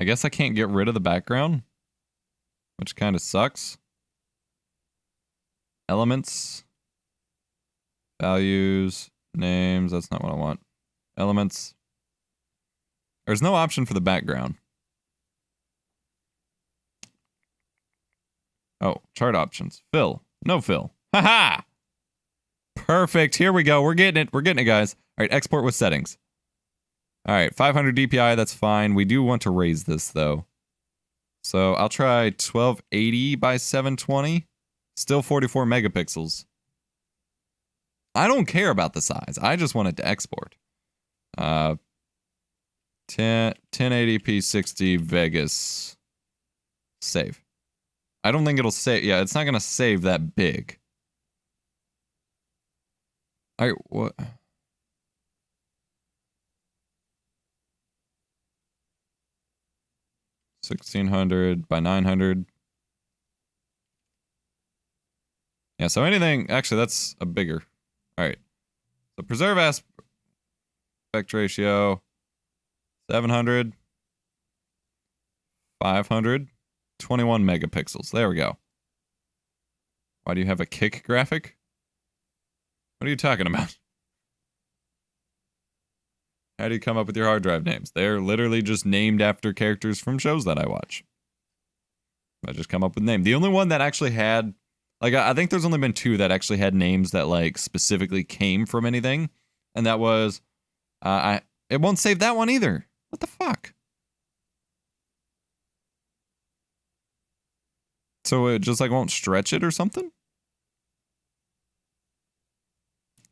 guess I can't get rid of the background, which kind of sucks. Elements, values, names, that's not what I want. Elements. There's no option for the background. Oh, chart options. Fill. No fill. Haha! Perfect. Here we go. We're getting it. We're getting it, guys. All right, export with settings. All right, 500 DPI, that's fine. We do want to raise this, though. So I'll try 1280 by 720. Still 44 megapixels. I don't care about the size. I just want it to export. 1080p 60 Vegas. Save. I don't think it'll save. Yeah, it's not going to save that big. All right, what? 1600 by 900. Yeah, so anything, actually that's a bigger. All right. So preserve aspect ratio 700, 500, 21 megapixels. There we go. Why do you have a kick graphic? What are you talking about? How do you come up with your hard drive names? They're literally just named after characters from shows that I watch. I just come up with names. The only one that actually had, like, I think there's only been 2 that actually had names that, like, specifically came from anything. And that was, it won't save that one either. What the fuck? So it just, like, won't stretch it or something?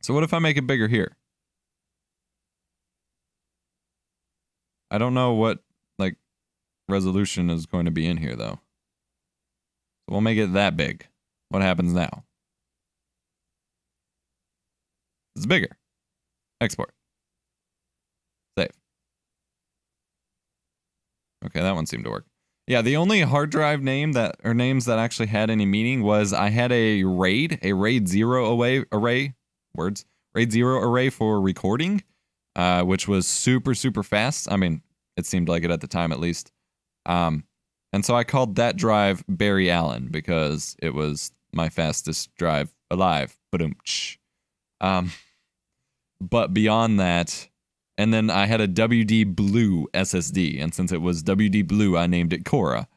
So what if I make it bigger here? I don't know what, like, resolution is going to be in here, though. So we'll make it that big. What happens now? It's bigger. Export. Save. Okay, that one seemed to work. Yeah, the only hard drive name that or names that actually had any meaning was I had a RAID 0 array words, RAID 0 array for recording, which was super, super fast. I mean, it seemed like it at the time at least. And so I called that drive Barry Allen because it was my fastest drive alive. But beyond that, and then I had a WD Blue SSD, and since it was WD Blue, I named it Cora.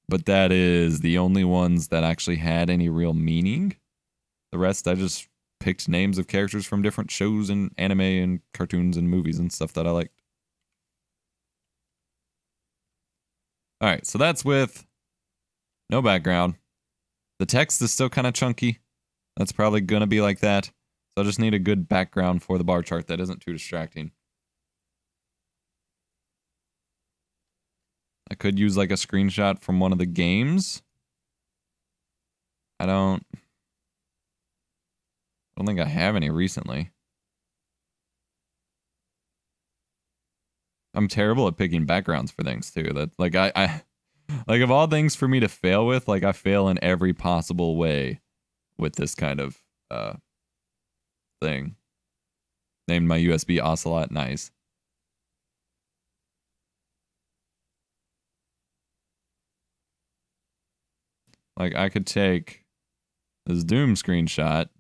But that is the only ones that actually had any real meaning. The rest, I just picked names of characters from different shows and anime and cartoons and movies and stuff that I liked. All right, so that's with no background. The text is still kind of chunky. That's probably going to be like that. So I just need a good background for the bar chart that isn't too distracting. I could use like a screenshot from one of the games. I don't think I have any recently. I'm terrible at picking backgrounds for things too. That like I like of all things for me to fail with, like I fail in every possible way with this kind of thing. Named my USB Ocelot nice. Like I could take this Doom screenshot.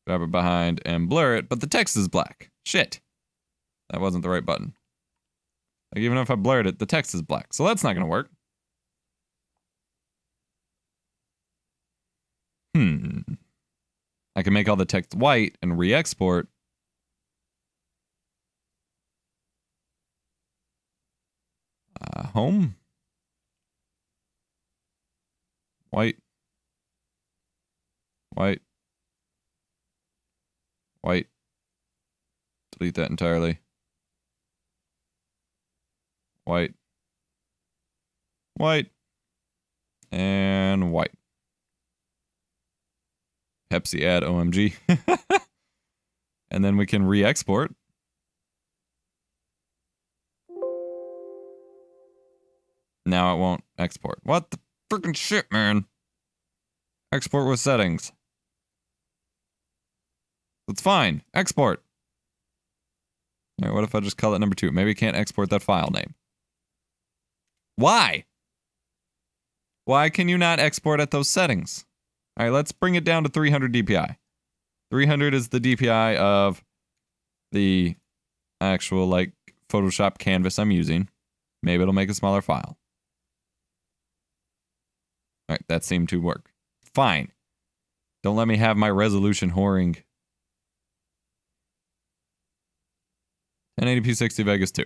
Grab it behind and blur it, but the text is black. Shit. That wasn't the right button. Like even if I blurred it, the text is black. So that's not gonna work. I can make all the text white and re-export. Home. White. White. White. Delete that entirely. White. White. And white. Pepsi ad OMG. And then we can re-export. Now it won't export. What the freaking shit, man? Export with settings. It's fine. Export. All right, what if I just call it number 2? Maybe it can't export that file name. Why? Why can you not export at those settings? All right, let's bring it down to 300 DPI. 300 is the DPI of the actual, like, Photoshop canvas I'm using. Maybe it'll make a smaller file. All right, that seemed to work. Fine. Don't let me have my resolution whoring. 1080p 60 Vegas 2.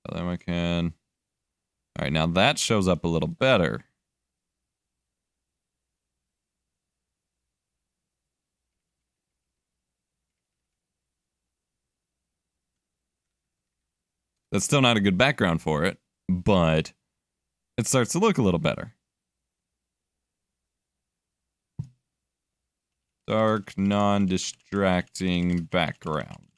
So then we can... All right, now that shows up a little better. That's still not a good background for it, but it starts to look a little better. Dark, non-distracting backgrounds.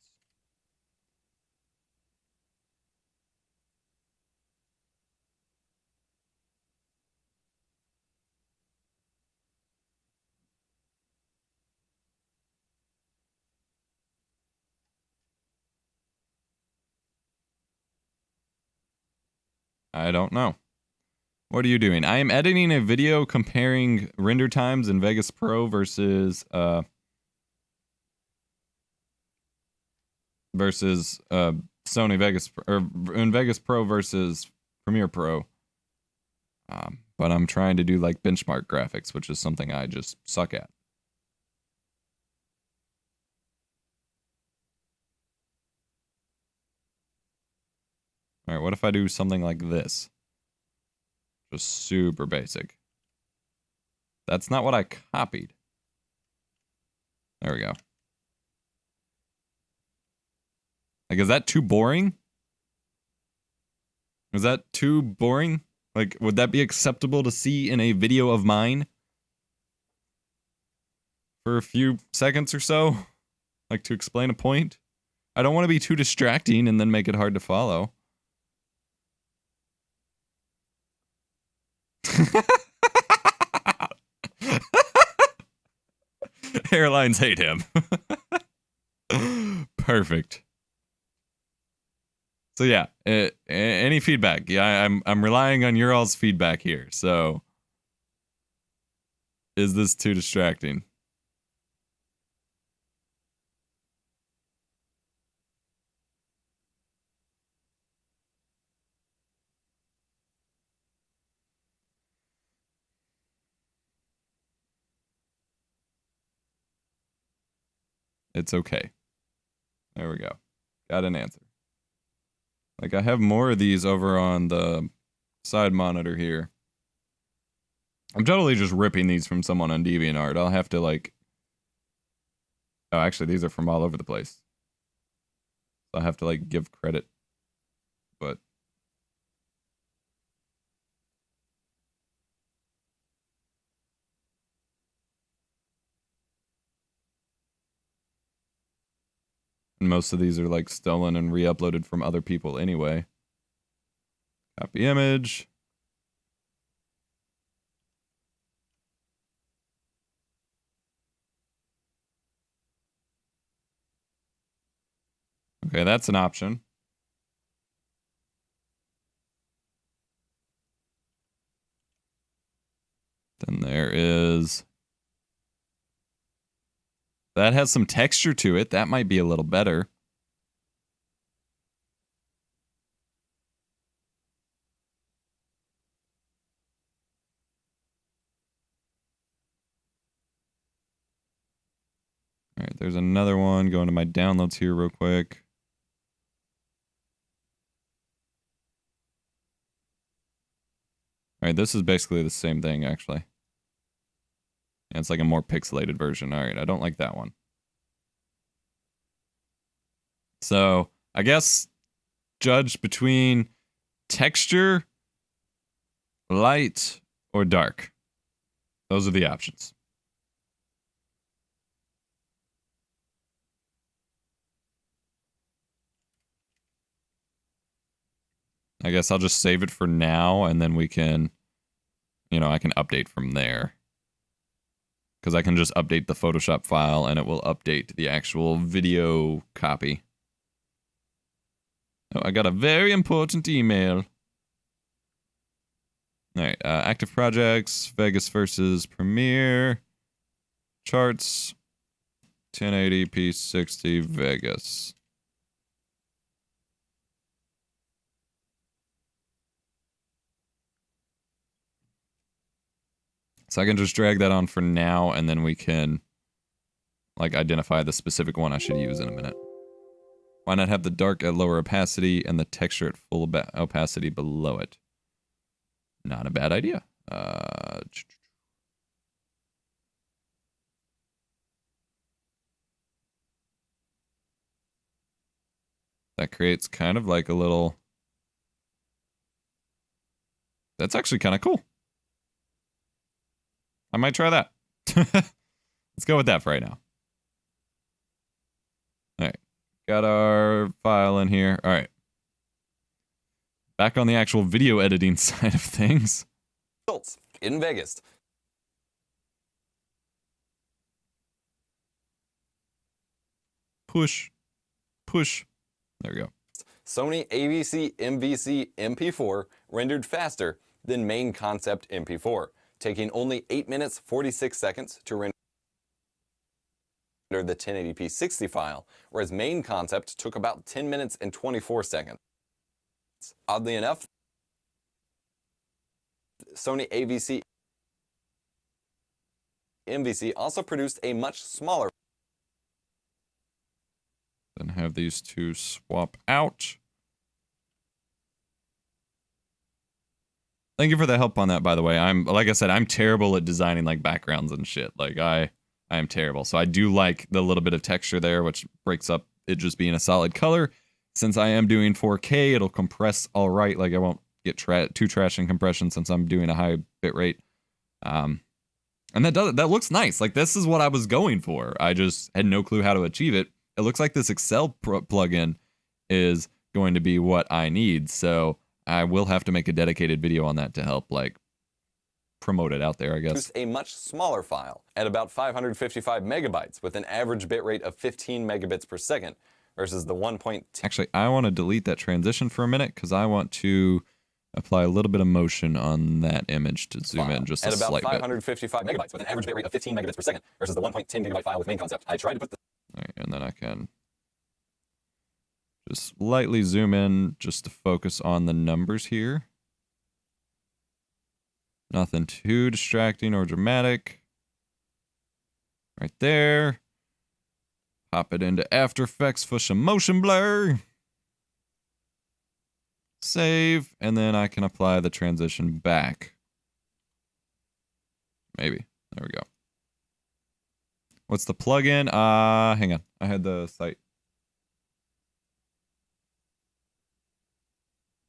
I don't know. What are you doing? I am editing a video comparing render times in Vegas Pro versus Sony Vegas, or in Vegas Pro versus Premiere Pro. But I'm trying to do like benchmark graphics, which is something I just suck at. All right, what if I do something like this? Just super basic. That's not what I copied. There we go. Like, is that too boring? Is that too boring? Like, would that be acceptable to see in a video of mine? For a few seconds or so? Like, to explain a point? I don't want to be too distracting and then make it hard to follow. Airlines hate him. Perfect. So yeah, any feedback? Yeah, I'm relying on your all's feedback here. So, is this too distracting? It's okay. There we go. Got an answer. Like, I have more of these over on the side monitor here. I'm totally just ripping these from someone on DeviantArt. I'll have to, like... Oh, actually, these are from all over the place. So I'll have to, like, give credit. But... And most of these are, like, stolen and re-uploaded from other people anyway. Copy image. Okay, that's an option. Then there is... That has some texture to it. That might be a little better. All right, there's another one. Going to my downloads here real quick. All right, this is basically the same thing, actually. And it's like a more pixelated version. All right, I don't like that one. So, I guess judge between texture, light, or dark. Those are the options. I guess I'll just save it for now, and then we can, you know, I can update from there. Because I can just update the Photoshop file, and it will update the actual video copy. Oh, I got a very important email. Alright, active projects, Vegas versus Premiere, charts, 1080p 60 Vegas. So I can just drag that on for now, and then we can, like, identify the specific one I should use in a minute. Why not have the dark at lower opacity and the texture at full opacity below it? Not a bad idea. That creates kind of like a little... That's actually kind of cool. I might try that. Let's go with that for right now. Alright. Got our file in here. Alright. Back on the actual video editing side of things. Results in Vegas. Push. Push. There we go. Sony AVC MVC MP4 rendered faster than main concept MP4, taking only 8 minutes 46 seconds to render the 1080p 60 file, whereas main concept took about 10 minutes and 24 seconds. Oddly enough, Sony AVC MVC also produced a much smaller. Then have these two swap out. Thank you for the help on that, by the way. Like I said, I'm terrible at designing like backgrounds and shit. Like I am terrible. So I do like the little bit of texture there, which breaks up it just being a solid color. Since I am doing 4K, it'll compress all right. Like I won't get two trashing compression since I'm doing a high bit rate. And that looks nice. Like, this is what I was going for. I just had no clue how to achieve it. It looks like this Excel plugin is going to be what I need. So I will have to make a dedicated video on that to help, like, promote it out there, I guess. A much smaller file at about 555 megabytes with an average bitrate of 15 megabits per second versus the 1.2. Actually, I want to delete that transition for a minute because I want to apply a little bit of motion on that image to zoom in just a slight bit. At about 555 megabytes with an average bitrate of 15 megabits per second versus the 1.10 gigabyte file with main concept. I tried to put the... All right, and then I can just lightly zoom in just to focus on the numbers here. Nothing too distracting or dramatic. Right there. Pop it into After Effects for some motion blur. Save, and then I can apply the transition back. Maybe. There we go. What's the plugin? Hang on. I had the site.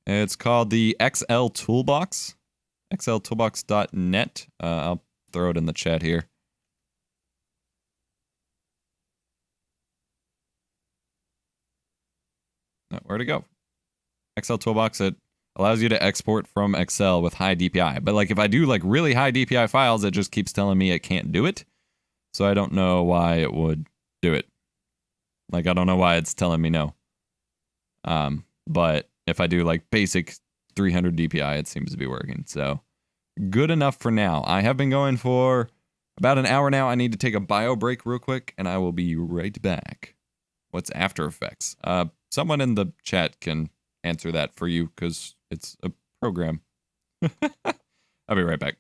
It's called the XL Toolbox. xltoolbox.net. I'll throw it in the chat here. Where'd it go? XL Toolbox, it allows you to export from Excel with high DPI. But like if I do like really high DPI files, it just keeps telling me it can't do it. So I don't know why it would do it. Like I don't know why it's telling me no. But if I do like basic 300 DPI, it seems to be working. So good enough for now. I have been going for about an hour now. I need to take a bio break real quick and I will be right back. What's After Effects? Someone in the chat can answer that for you because it's a program. I'll be right back.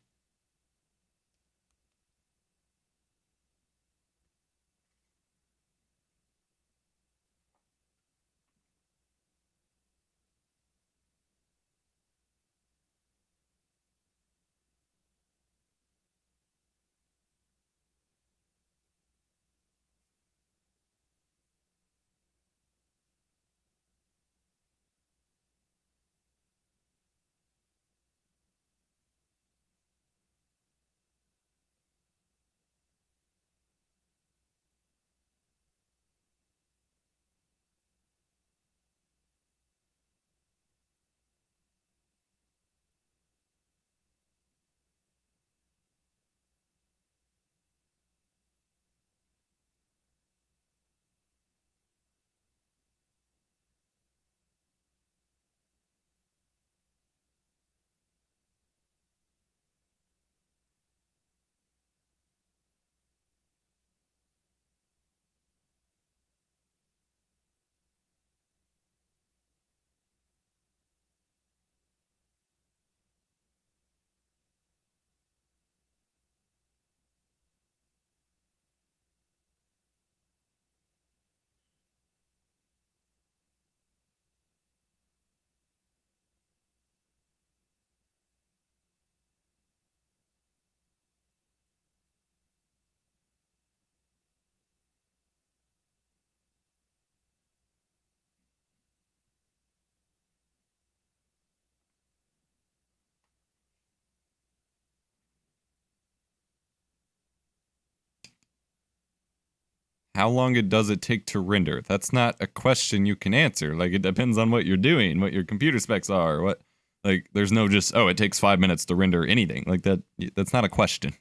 How long does it take to render? That's not a question you can answer. Like, it depends on what you're doing, what your computer specs are, what, like, there's no just, oh, it takes 5 minutes to render anything. Like, that's not a question.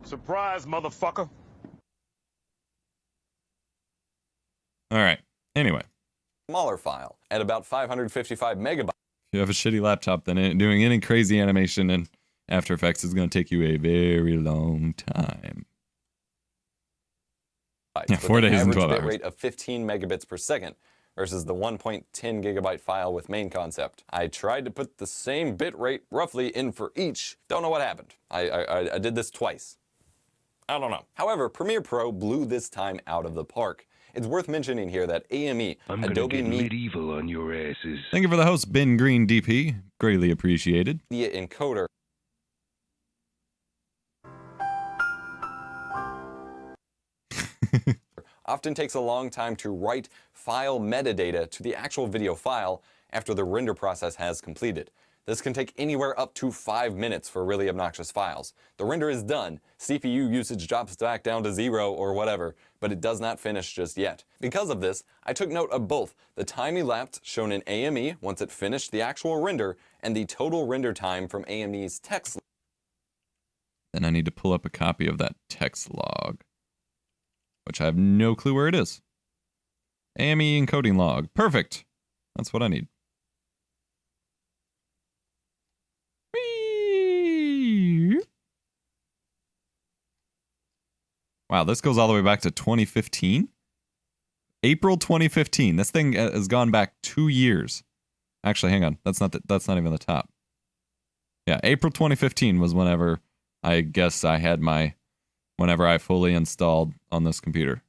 Surprise, motherfucker. All right. Anyway. Smaller file at about 555 megabytes. If you have a shitty laptop, then doing any crazy animation in After Effects is going to take you a very long time. Yeah, 4 days and 12 hours. Rate of 15 megabits per second versus the 1.10 gigabyte file with main concept. I tried to put the same bit rate roughly in for each. Don't know what happened. I did this twice. I don't know. However, Premiere Pro blew this time out of the park. It's worth mentioning here that AME, I'm Adobe gonna get Media medieval on your asses. Thank you for the host, Ben Green DP. Greatly appreciated. Encoder often takes a long time to write file metadata to the actual video file after the render process has completed. This can take anywhere up to 5 minutes for really obnoxious files. The render is done, CPU usage drops back down to 0 or whatever, but it does not finish just yet. Because of this, I took note of both the time elapsed shown in AME once it finished the actual render, and the total render time from AME's text. Then I need to pull up a copy of that text log, which I have no clue where it is. AME encoding log. Perfect. That's what I need. Whee! Wow, this goes all the way back to 2015? April 2015. This thing has gone back 2 years. Actually, hang on. That's not even the top. Yeah, April 2015 was whenever I guess I had whenever I fully installed on this computer.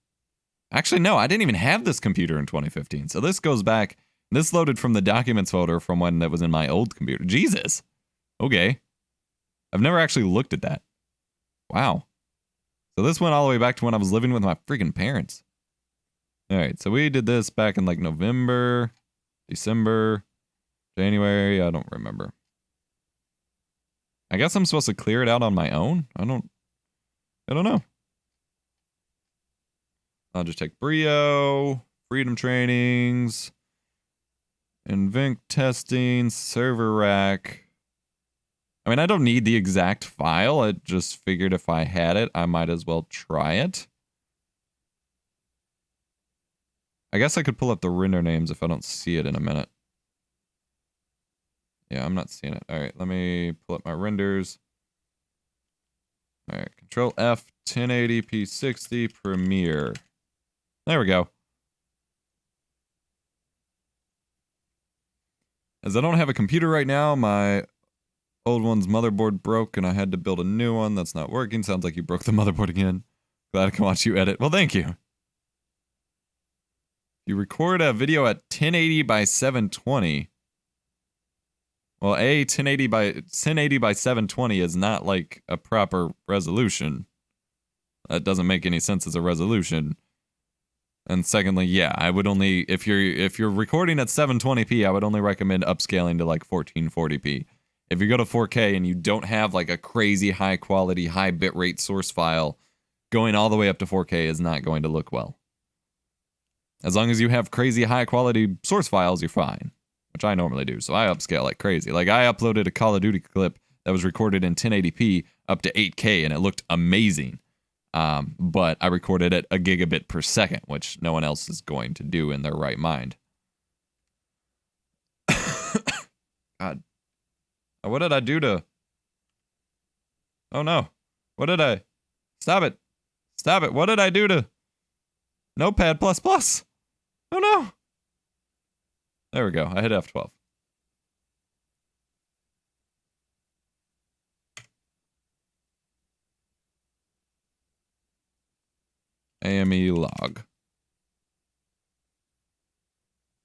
Actually, no, I didn't even have this computer in 2015. So this goes back, this loaded from the documents folder from when that was in my old computer. Jesus. Okay. I've never actually looked at that. Wow. So this went all the way back to when I was living with my freaking parents. All right, so we did this back in like November, December, January, I don't remember. I guess I'm supposed to clear it out on my own? I don't know. I'll just take Brio, Freedom Trainings, Invent Testing, Server Rack. I mean, I don't need the exact file. I just figured if I had it, I might as well try it. I guess I could pull up the render names if I don't see it in a minute. Yeah, I'm not seeing it. All right, let me pull up my renders. All right, Control F, 1080p 60 Premiere. There we go. As I don't have a computer right now, my old one's motherboard broke and I had to build a new one that's not working. Sounds like you broke the motherboard again. Glad I can watch you edit. Well, thank you. You record a video at 1080 by 720. Well, 1080 by 720 is not like a proper resolution. That doesn't make any sense as a resolution. And secondly, yeah, I would only if you're recording at 720p, I would only recommend upscaling to like 1440p. If you go to 4K and you don't have like a crazy high quality, high bitrate source file, going all the way up to 4K is not going to look well. As long as you have crazy high quality source files, you're fine, which I normally do. So I upscale like crazy. Like I uploaded a Call of Duty clip that was recorded in 1080p up to 8K and it looked amazing. But I recorded at a gigabit per second, which no one else is going to do in their right mind. God. What did I do to... Oh no. What did I... Stop it. Stop it. What did I do to... Notepad++? Oh no. There we go. I hit F12. AME log.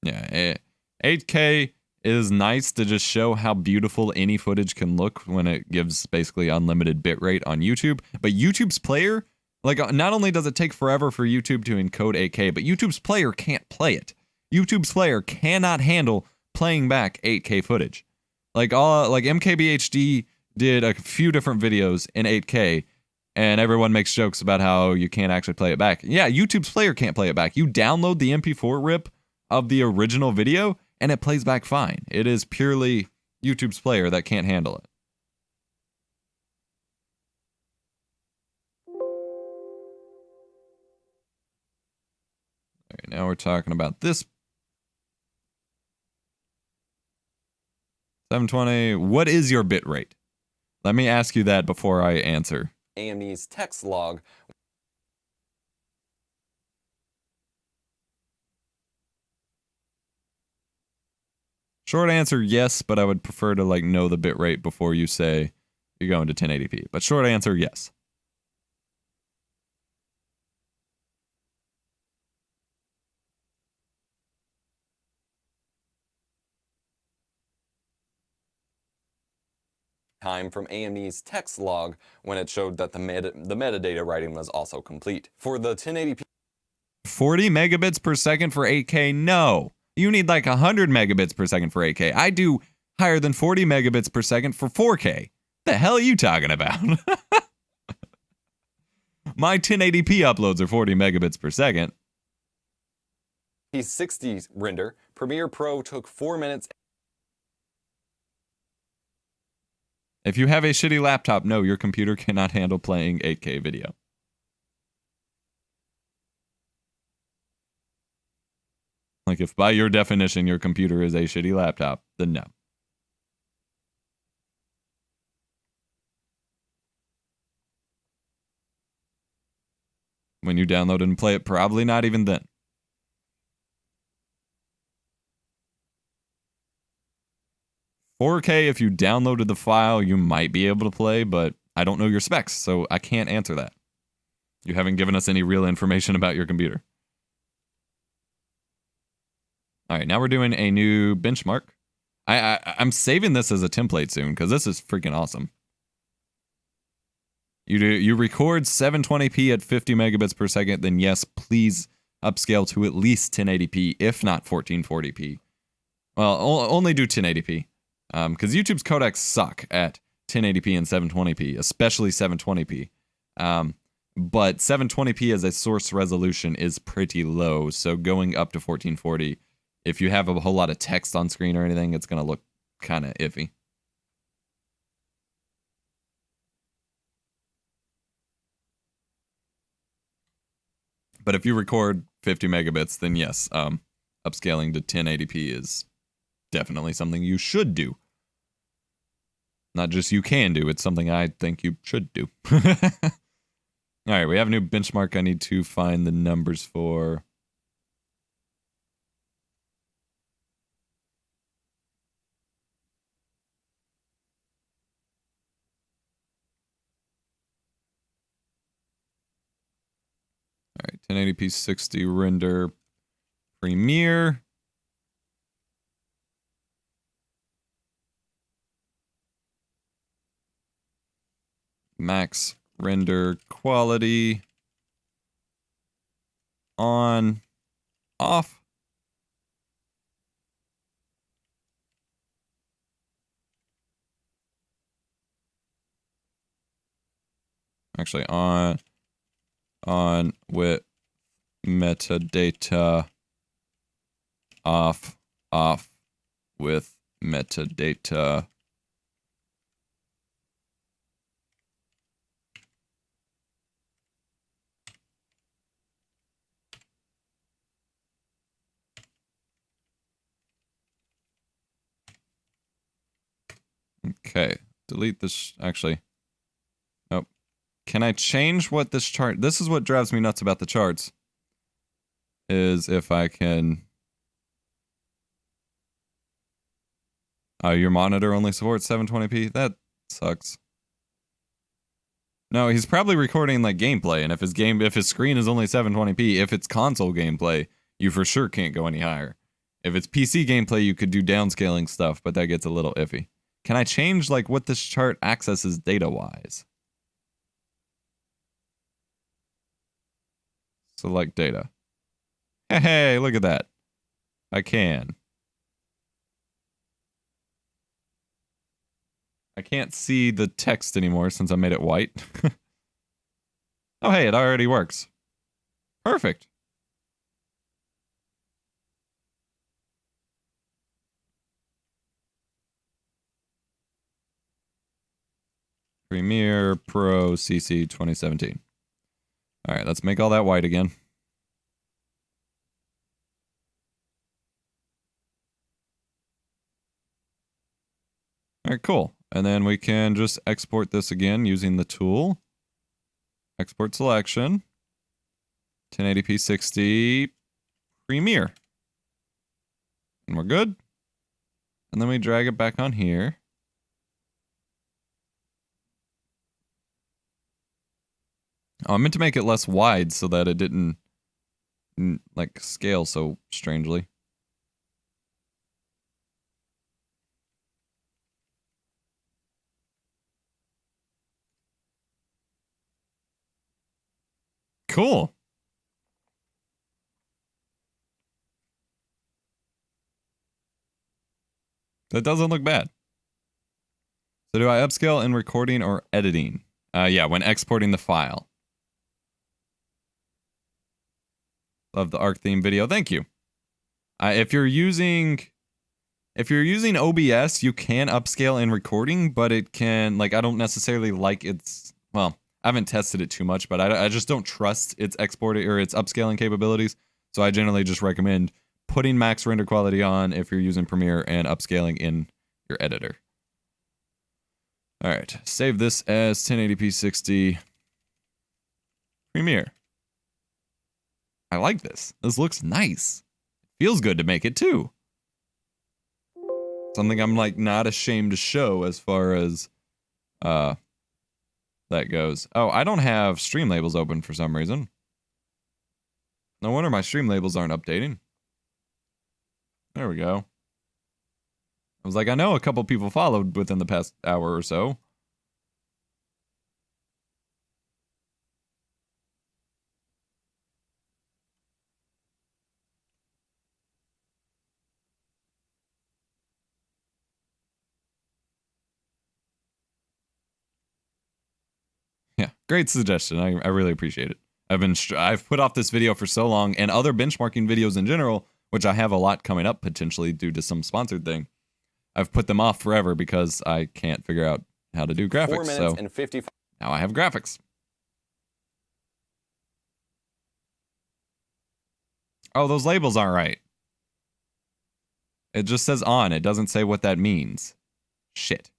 Yeah, 8K is nice to just show how beautiful any footage can look when it gives basically unlimited bitrate on YouTube. But YouTube's player, like, not only does it take forever for YouTube to encode 8K, but YouTube's player can't play it. YouTube's player cannot handle playing back 8K footage. Like MKBHD did a few different videos in 8K, and everyone makes jokes about how you can't actually play it back. Yeah, YouTube's player can't play it back. You download the MP4 rip of the original video, and it plays back fine. It is purely YouTube's player that can't handle it. All right, now we're talking about this. 720, what is your bit rate? Let me ask you that before I answer. AME's text log. Short answer, yes, but I would prefer to like know the bit rate before you say you're going to 1080p. But short answer, yes. time from AMD's text log when it showed that the metadata writing was also complete. For the 1080p 40 megabits per second for 8K? No. You need like 100 megabits per second for 8K. I do higher than 40 megabits per second for 4K. The hell are you talking about? My 1080p uploads are 40 megabits per second. 60 render, Premiere Pro took 4 minutes. If you have a shitty laptop, no, your computer cannot handle playing 8K video. Like, if by your definition your computer is a shitty laptop, then no. When you download it and play it, probably not even then. "4K, if you downloaded the file, you might be able to play, but I don't know your specs, so I can't answer that. You haven't given us any real information about your computer." All right, now we're doing a new benchmark. I'm saving this as a template soon because this is freaking awesome. You record 720p at 50 megabits per second, then yes, please upscale to at least 1080p, if not 1440p. Well, only do 1080p, because YouTube's codecs suck at 1080p and 720p, especially 720p. But 720p as a source resolution is pretty low, so going up to 1440, if you have a whole lot of text on screen or anything, it's going to look kind of iffy. But if you record 50 megabits, then yes, upscaling to 1080p is definitely something you should do. Not just you can do, it's something I think you should do. All right, we have a new benchmark I need to find the numbers for. All right, 1080p 60 render Premiere. Max render quality on, off. Actually, on with metadata, off with metadata. Okay, delete this. Actually, nope. Can I change what this chart? This is what drives me nuts about the charts. Is if I can. Your monitor only supports 720p? That sucks. No, he's probably recording like gameplay, and if his screen is only 720p, if it's console gameplay, you for sure can't go any higher. If it's PC gameplay, you could do downscaling stuff, but that gets a little iffy. Can I change like what this chart accesses data-wise? Select data. Hey, look at that. I can. I can't see the text anymore since I made it white. Oh, hey, it already works. Perfect. Premiere Pro CC 2017. All right, let's make all that white again. All right, cool. And then we can just export this again using the tool. Export selection. 1080p 60 Premiere. And we're good. And then we drag it back on here. Oh, I meant to make it less wide so that it didn't like scale so strangely. Cool. That doesn't look bad. So do I upscale in recording or editing? Yeah, when exporting the file. Love the ARC theme video. Thank you. If you're using OBS, you can upscale in recording, but it can, like, I don't necessarily like its, well, I haven't tested it too much, but I just don't trust its exporting or its upscaling capabilities. So I generally just recommend putting max render quality on if you're using Premiere and upscaling in your editor. All right, save this as 1080p 60 Premiere. I like this. This looks nice. Feels good to make it too. Something I'm like not ashamed to show as far as that goes. Oh, I don't have stream labels open for some reason. No wonder my stream labels aren't updating. There we go. I was like, I know a couple people followed within the past hour or so. Yeah, great suggestion. I really appreciate it. I've put off this video for so long, and other benchmarking videos in general, which I have a lot coming up potentially due to some sponsored thing. I've put them off forever because I can't figure out how to do graphics. 4 minutes so and 55. now I have graphics. Oh, those labels aren't right. It just says on. It doesn't say what that means. Shit.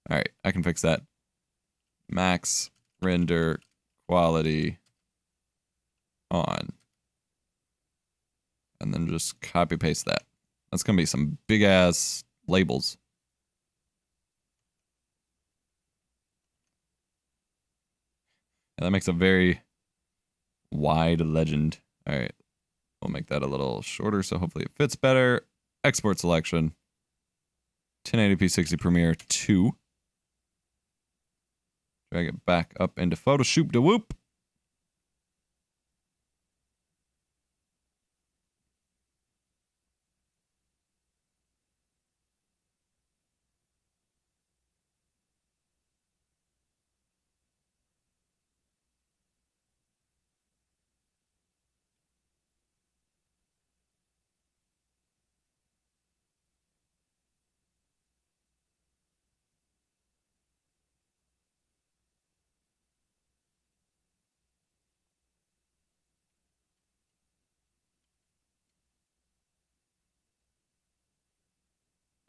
All right, I can fix that. Max render quality on. And then just copy paste that. That's going to be some big ass labels. And that makes a very wide legend. All right. We'll make that a little shorter so hopefully it fits better. Export selection. 1080p 60 Premiere 2. Drag it back up into Photoshop to whoop.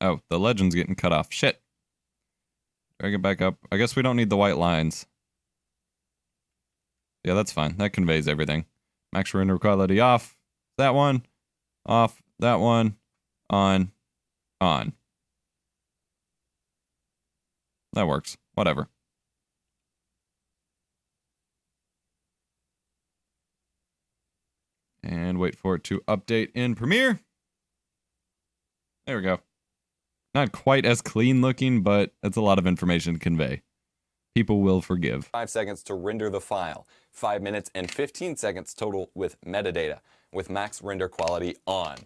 Oh, the legend's getting cut off. Shit. Drag it back up. I guess we don't need the white lines. Yeah, that's fine. That conveys everything. Max render quality off. That one. Off. That one. On. On. That works. Whatever. And wait for it to update in Premiere. There we go. Not quite as clean looking, but it's a lot of information to convey. People will forgive. 5 seconds to render the file. 5 minutes and 15 seconds total with metadata, with max render quality on.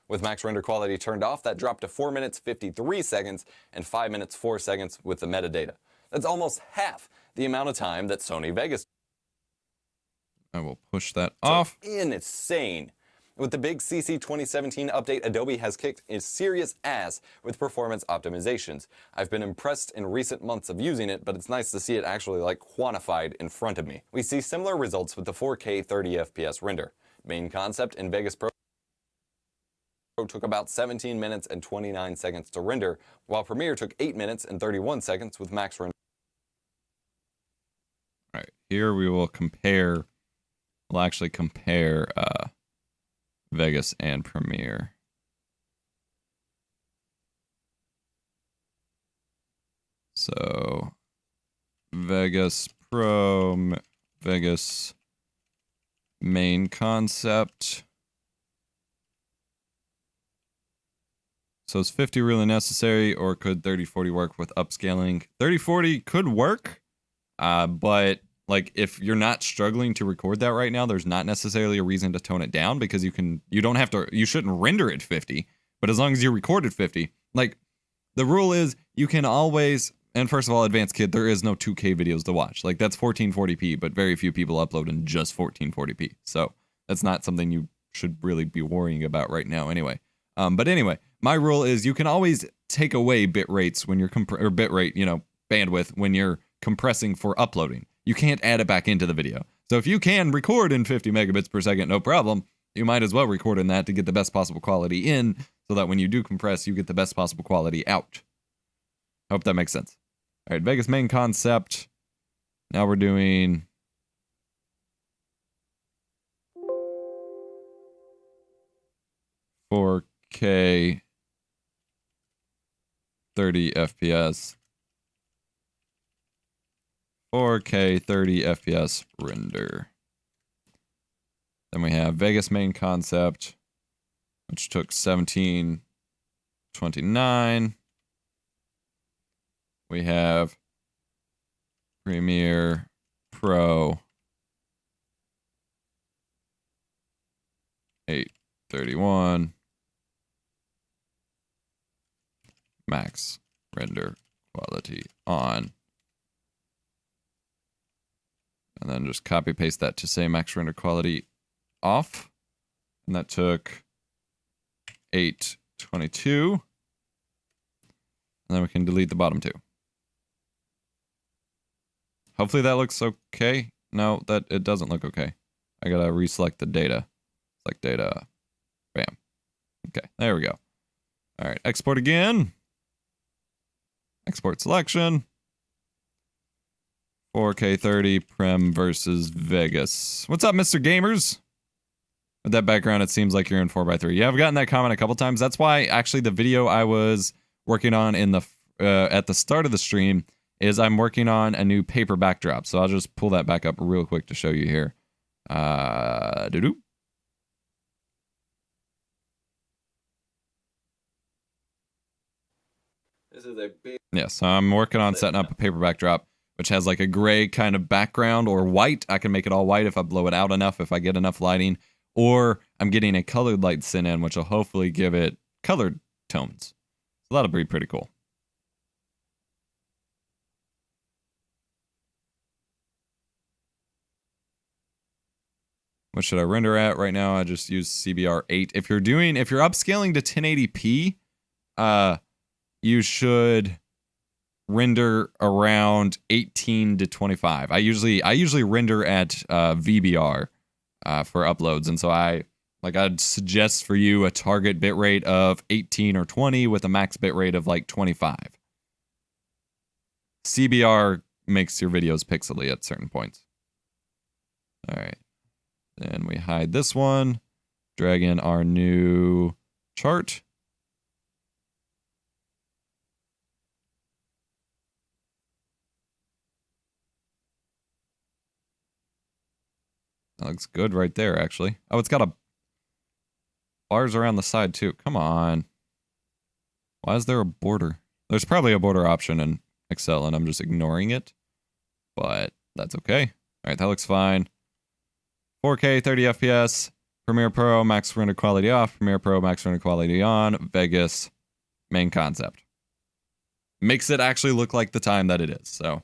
With max render quality turned off, that dropped to 4 minutes 53 seconds and 5 minutes 4 seconds with the metadata. That's almost half the amount of time that Sony Vegas. I will push that off. Insane. With the big CC 2017 update, Adobe has kicked its serious ass with performance optimizations. I've been impressed in recent months of using it, but it's nice to see it actually like quantified in front of me. We see similar results with the 4K 30 FPS render. Main concept in Vegas Pro took about 17 minutes and 29 seconds to render, while Premiere took 8 minutes and 31 seconds with max render. All right, here we will compare. We'll actually compare Vegas and Premiere. So Vegas Pro, Vegas main concept. So is 50 really necessary, or could 3040 work with upscaling? 3040 could work, but like if you're not struggling to record that right now, there's not necessarily a reason to tone it down, because you don't have to, you shouldn't render at 50, but as long as you record at 50, like the rule is you can always, and first of all, advanced kid, there is no 2K videos to watch. Like that's 1440p, but very few people upload in just 1440p. So that's not something you should really be worrying about right now anyway. But anyway, my rule is you can always take away bit rates when you're or bit rate, bandwidth when you're compressing for uploading. You can't add it back into the video. So if you can record in 50 megabits per second, no problem. You might as well record in that to get the best possible quality in, so that when you do compress, you get the best possible quality out. Hope that makes sense. All right, Vegas main concept. Now we're doing .4K 30 FPS. 4K 30 FPS render. Then we have Vegas main concept, which took 1729. We have Premiere Pro 831. Max render quality on. And then just copy paste that to say max render quality off. And that took 822. And then we can delete the bottom two. Hopefully that looks okay. No, that it doesn't look okay. I gotta reselect the data. Select data. Bam. Okay, there we go. All right, export again. Export selection. 4K 30 Prem versus Vegas. What's up, Mr. Gamers? With that background, it seems like you're in 4x3. Yeah, I've gotten that comment a couple times. That's why actually the video I was working on in the at the start of the stream is I'm working on a new paper backdrop. So I'll just pull that back up real quick to show you here. Doo-doo. This is a big... Yeah, so I'm working on setting up a paper backdrop, which has like a gray kind of background, or white. I can make it all white if I blow it out enough, if I get enough lighting. Or I'm getting a colored light sent in, which will hopefully give it colored tones. So that'll be pretty cool. What should I render at right now? I just use CBR 8. If you're upscaling to 1080p, you should render around 18 to 25. I usually render at VBR for uploads, and so I'd suggest for you a target bitrate of 18 or 20 with a max bitrate of like 25. CBR makes your videos pixely at certain points. All right. Then we hide this one, drag in our new chart. That looks good right there, actually. Oh, it's got bars around the side, too. Come on. Why is there a border? There's probably a border option in Excel, and I'm just ignoring it. But that's okay. All right, that looks fine. 4K, 30 FPS. Premiere Pro, max render quality off. Premiere Pro, max render quality on. Vegas, main concept. Makes it actually look like the time that it is, so...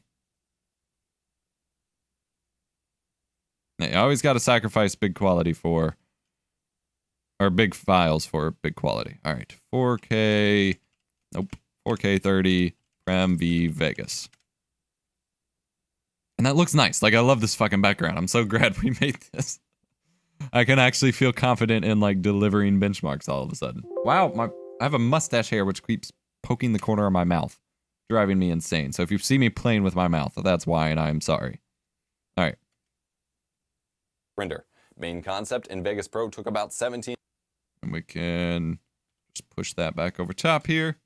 You always got to sacrifice big quality or big files for big quality. All right, 4K, nope, 4K 30, Prem v Vegas. And that looks nice. Like, I love this fucking background. I'm so glad we made this. I can actually feel confident in, like, delivering benchmarks all of a sudden. Wow, I have a mustache hair which keeps poking the corner of my mouth, driving me insane. So if you see me playing with my mouth, that's why, and I'm sorry. All right. Render. Main concept in Vegas Pro took about 17. And we can just push that back over top here.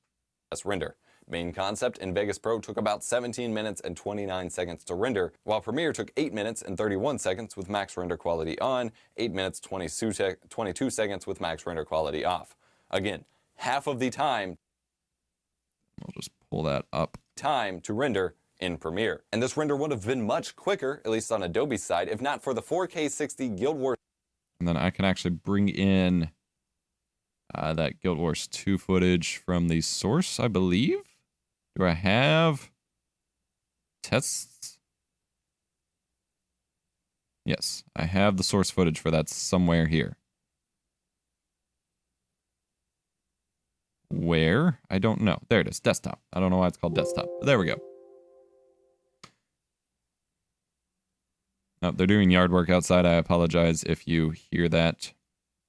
That's render. Main concept in Vegas Pro took about 17 minutes and 29 seconds to render, while Premiere took 8 minutes and 31 seconds with max render quality on, 8 minutes 22 seconds with max render quality off. Again, half of the time I'll just pull that up. to render in Premiere. And this render would have been much quicker, at least on Adobe's side, if not for the 4K 60 Guild Wars. And then I can actually bring in that Guild Wars 2 footage from the source, I believe. Do I have tests? Yes, I have the source footage for that somewhere here. Where? I don't know. There it is. Desktop. I don't know why it's called desktop. But there we go. No, they're doing yard work outside. I apologize if you hear that.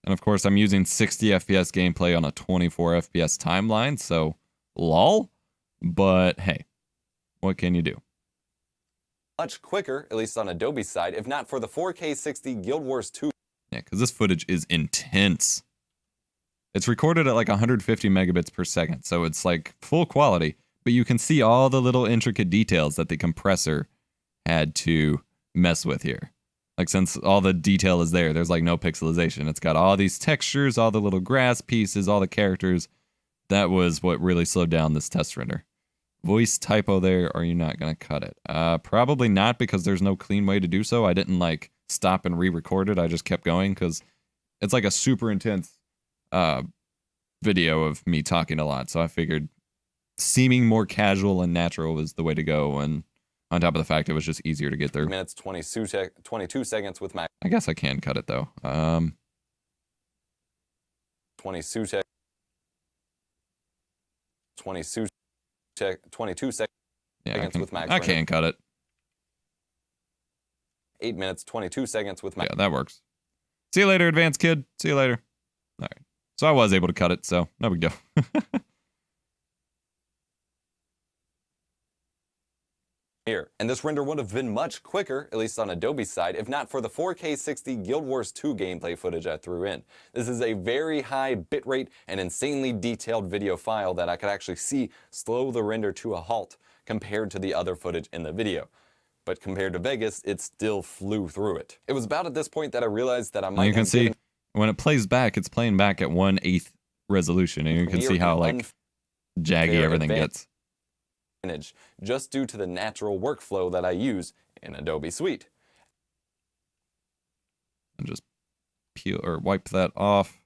And of course, I'm using 60 FPS gameplay on a 24 FPS timeline, so lol. But hey, what can you do? Much quicker, at least on Adobe's side, if not for the 4K 60 Guild Wars 2. Yeah, because this footage is intense. It's recorded at like 150 megabits per second, so it's like full quality, but you can see all the little intricate details that the compressor had to mess with here. Like, since all the detail is there, there's like no pixelization. It's got all these textures, all the little grass pieces, all the characters. That was what really slowed down this test render. Voice typo there, are you not going to cut it? Probably not, because there's no clean way to do so. I didn't like stop and re-record it. I just kept going because it's like a super intense video of me talking a lot. So I figured seeming more casual and natural was the way to go. And on top of the fact, it was just easier to get through. Minutes 22 seconds with max. I guess I can cut it though. 22 seconds. 22 seconds Yeah, with max. I can cut it. 8 minutes, 22 seconds with max. Yeah, that works. See you later, advanced kid. See you later. All right. So I was able to cut it, so no big deal. Here. And this render would have been much quicker, at least on Adobe's side, if not for the 4K 60 Guild Wars 2 gameplay footage I threw in. This is a very high bitrate and insanely detailed video file that I could actually see slow the render to a halt compared to the other footage in the video. But compared to Vegas, it still flew through it. It was about at this point that I realized that I might you can see when it plays back, it's playing back at 1/8 resolution, and you can see how like jaggy everything gets. Just due to the natural workflow that I use in Adobe Suite. And just peel or wipe that off.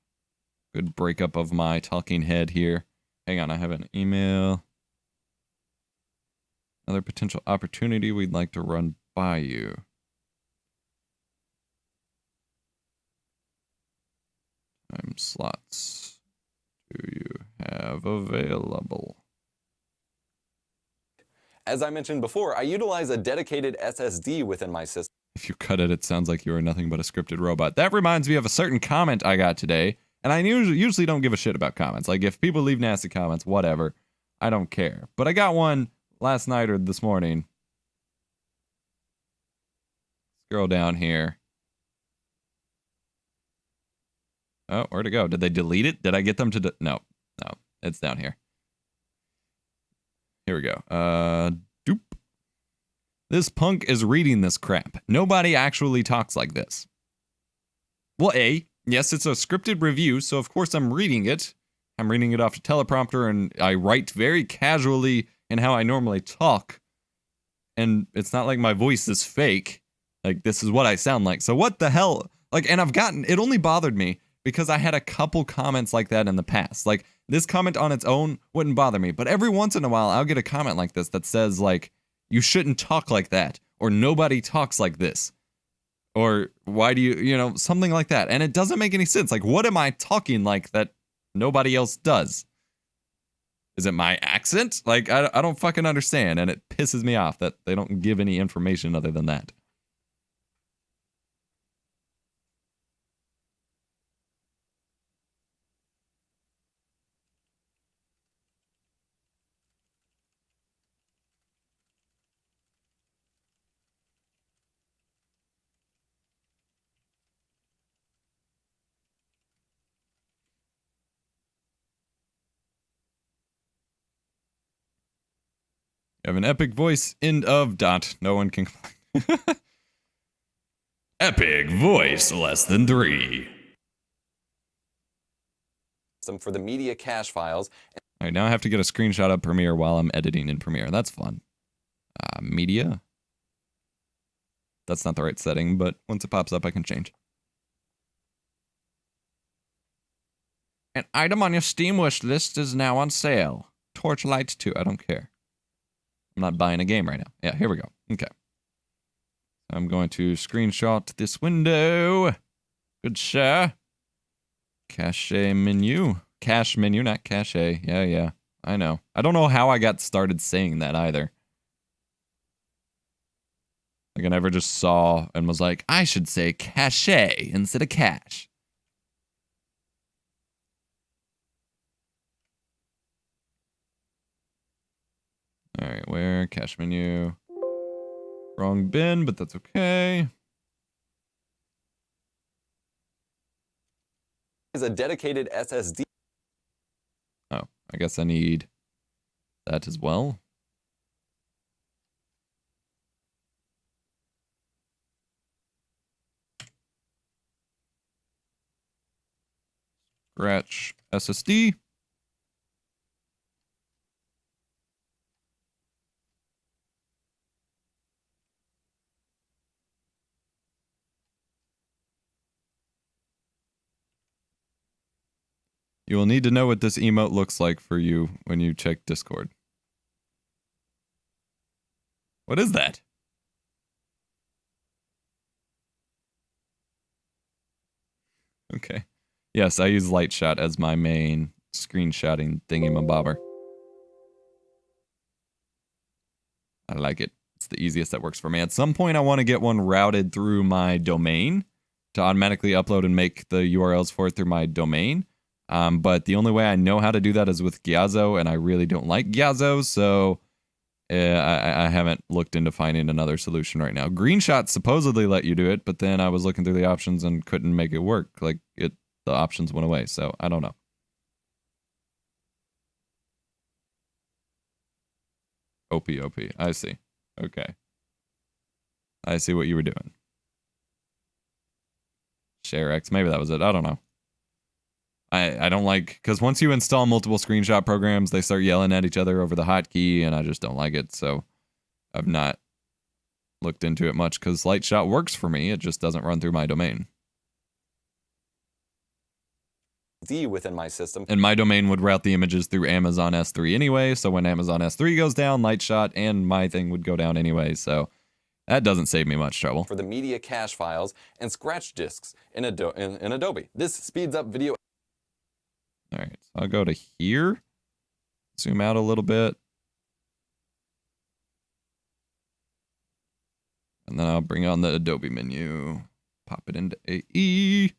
Good breakup of my talking head here. Hang on, I have an email. Another potential opportunity we'd like to run by you. Time slots do you have available? As I mentioned before, I utilize a dedicated SSD within my system. If you cut it, it sounds like you are nothing but a scripted robot. That reminds me of a certain comment I got today, and I usually don't give a shit about comments. Like, if people leave nasty comments, whatever, I don't care. But I got one last night or this morning. Scroll down here. Oh, where'd it go? Did they delete it? Did I get them to... No, it's down here. Here we go. Doop. This punk is reading this crap. Nobody actually talks like this. Well, yes, it's a scripted review, so of course I'm reading it. I'm reading it off a teleprompter, and I write very casually in how I normally talk. And it's not like my voice is fake. Like, this is what I sound like. So what the hell? Like, and it only bothered me because I had a couple comments like that in the past. Like, this comment on its own wouldn't bother me, but every once in a while I'll get a comment like this that says, like, you shouldn't talk like that, or nobody talks like this, or why do you, something like that. And it doesn't make any sense. Like, what am I talking like that nobody else does? Is it my accent? Like, I don't fucking understand, and it pisses me off that they don't give any information other than that. You have an epic voice, end of dot. No one can complain. Epic voice, less than 3. For the media cache files. All right, now I have to get a screenshot of Premiere while I'm editing in Premiere. That's fun. Media. That's not the right setting, but once it pops up, I can change. An item on your Steam wish list is now on sale. Torchlight 2. I don't care. I'm not buying a game right now. Yeah, here we go. Okay. I'm going to screenshot this window. Good sir. Cache menu. Cache menu, not cache. Yeah. I know. I don't know how I got started saying that either. Like I never just saw and was like, I should say cache instead of cache. All right, where? Cache menu. Wrong bin, but that's okay. Is a dedicated SSD. Oh, I guess I need that as well. Scratch SSD. You will need to know what this emote looks like for you when you check Discord. What is that? Okay. Yes, I use Lightshot as my main screenshotting thingy-mabobber. I like it. It's the easiest that works for me. At some point, I want to get one routed through my domain to automatically upload and make the URLs for it through my domain. But the only way I know how to do that is with Gyazo, and I really don't like Gyazo, so I haven't looked into finding another solution right now. Greenshot supposedly let you do it, but then I was looking through the options and couldn't make it work. Like, the options went away, so I don't know. OP. I see. Okay. I see what you were doing. ShareX, maybe that was it. I don't know. I don't like, because once you install multiple screenshot programs, they start yelling at each other over the hotkey, and I just don't like it, so I've not looked into it much, because Lightshot works for me, it just doesn't run through my domain. Within my system. And my domain would route the images through Amazon S3 anyway, so when Amazon S3 goes down, Lightshot and my thing would go down anyway, so that doesn't save me much trouble. For the media cache files and scratch disks in Adobe. This speeds up video. All right, so I'll go to here, zoom out a little bit, and then I'll bring on the Adobe menu, pop it into AE.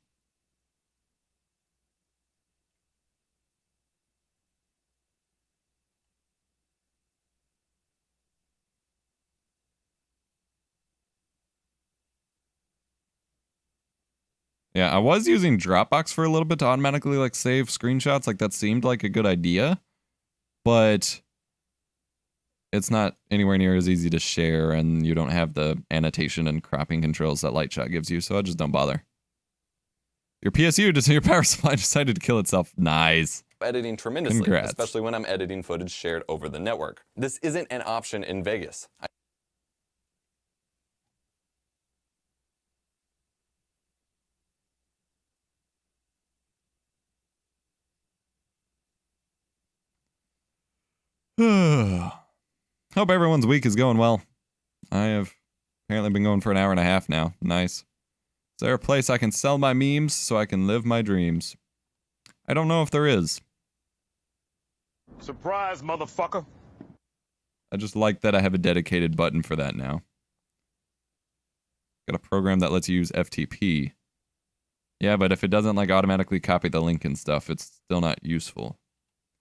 Yeah, I was using Dropbox for a little bit to automatically like save screenshots. Like that seemed like a good idea, but it's not anywhere near as easy to share, and you don't have the annotation and cropping controls that Lightshot gives you, so I just don't bother. Your PSU, your power supply decided to kill itself. Nice. Editing tremendously, Congrats. especially when I'm editing footage shared over the network. This isn't an option in Vegas. Hope everyone's week is going well. I have apparently been going for an hour and a half now. Nice. Is there a place I can sell my memes so I can live my dreams? I don't know if there is. Surprise, motherfucker. I just like that I have a dedicated button for that now. Got a program that lets you use FTP. Yeah, but if it doesn't like automatically copy the link and stuff, it's still not useful.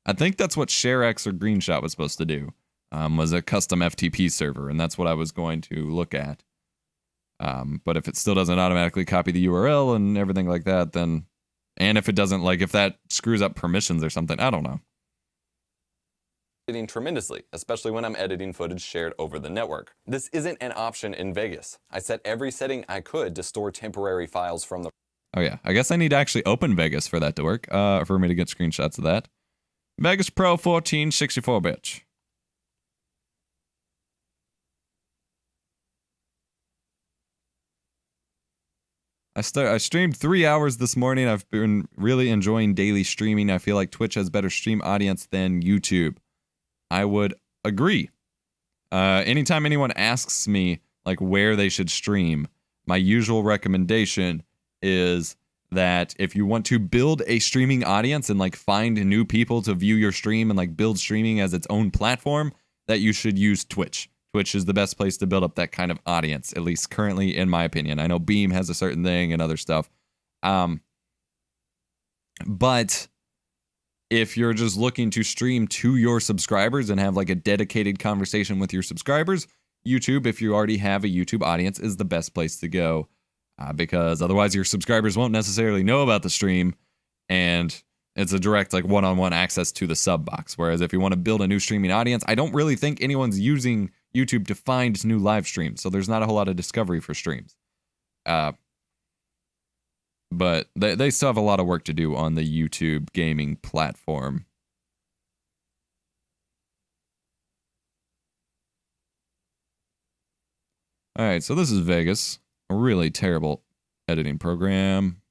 I think that's what ShareX or Greenshot was supposed to do, was a custom FTP server, and that's what I was going to look at. But if it still doesn't automatically copy the URL and everything like that, then, and if it doesn't, like, if that screws up permissions or something, I don't know. Editing tremendously, especially when I'm editing footage shared over the network. This isn't an option in Vegas. I set every setting I could to store temporary files from the... Oh yeah, I guess I need to actually open Vegas for that to work, for me to get screenshots of that. Vegas Pro 14 64-bit. I streamed 3 hours this morning. I've been really enjoying daily streaming. I feel like Twitch has better stream audience than YouTube. I would agree. Anytime anyone asks me like where they should stream, my usual recommendation is that if you want to build a streaming audience and like find new people to view your stream and like build streaming as its own platform, that you should use Twitch. Twitch is the best place to build up that kind of audience, at least currently, in my opinion. I know Beam has a certain thing and other stuff. But if you're just looking to stream to your subscribers and have like a dedicated conversation with your subscribers, YouTube, if you already have a YouTube audience, is the best place to go. Because otherwise your subscribers won't necessarily know about the stream, and it's a direct like one-on-one access to the sub box. Whereas if you want to build a new streaming audience, I don't really think anyone's using YouTube to find new live streams, so there's not a whole lot of discovery for streams. But they still have a lot of work to do on the YouTube gaming platform. All right, so this is Vegas, a really terrible editing program.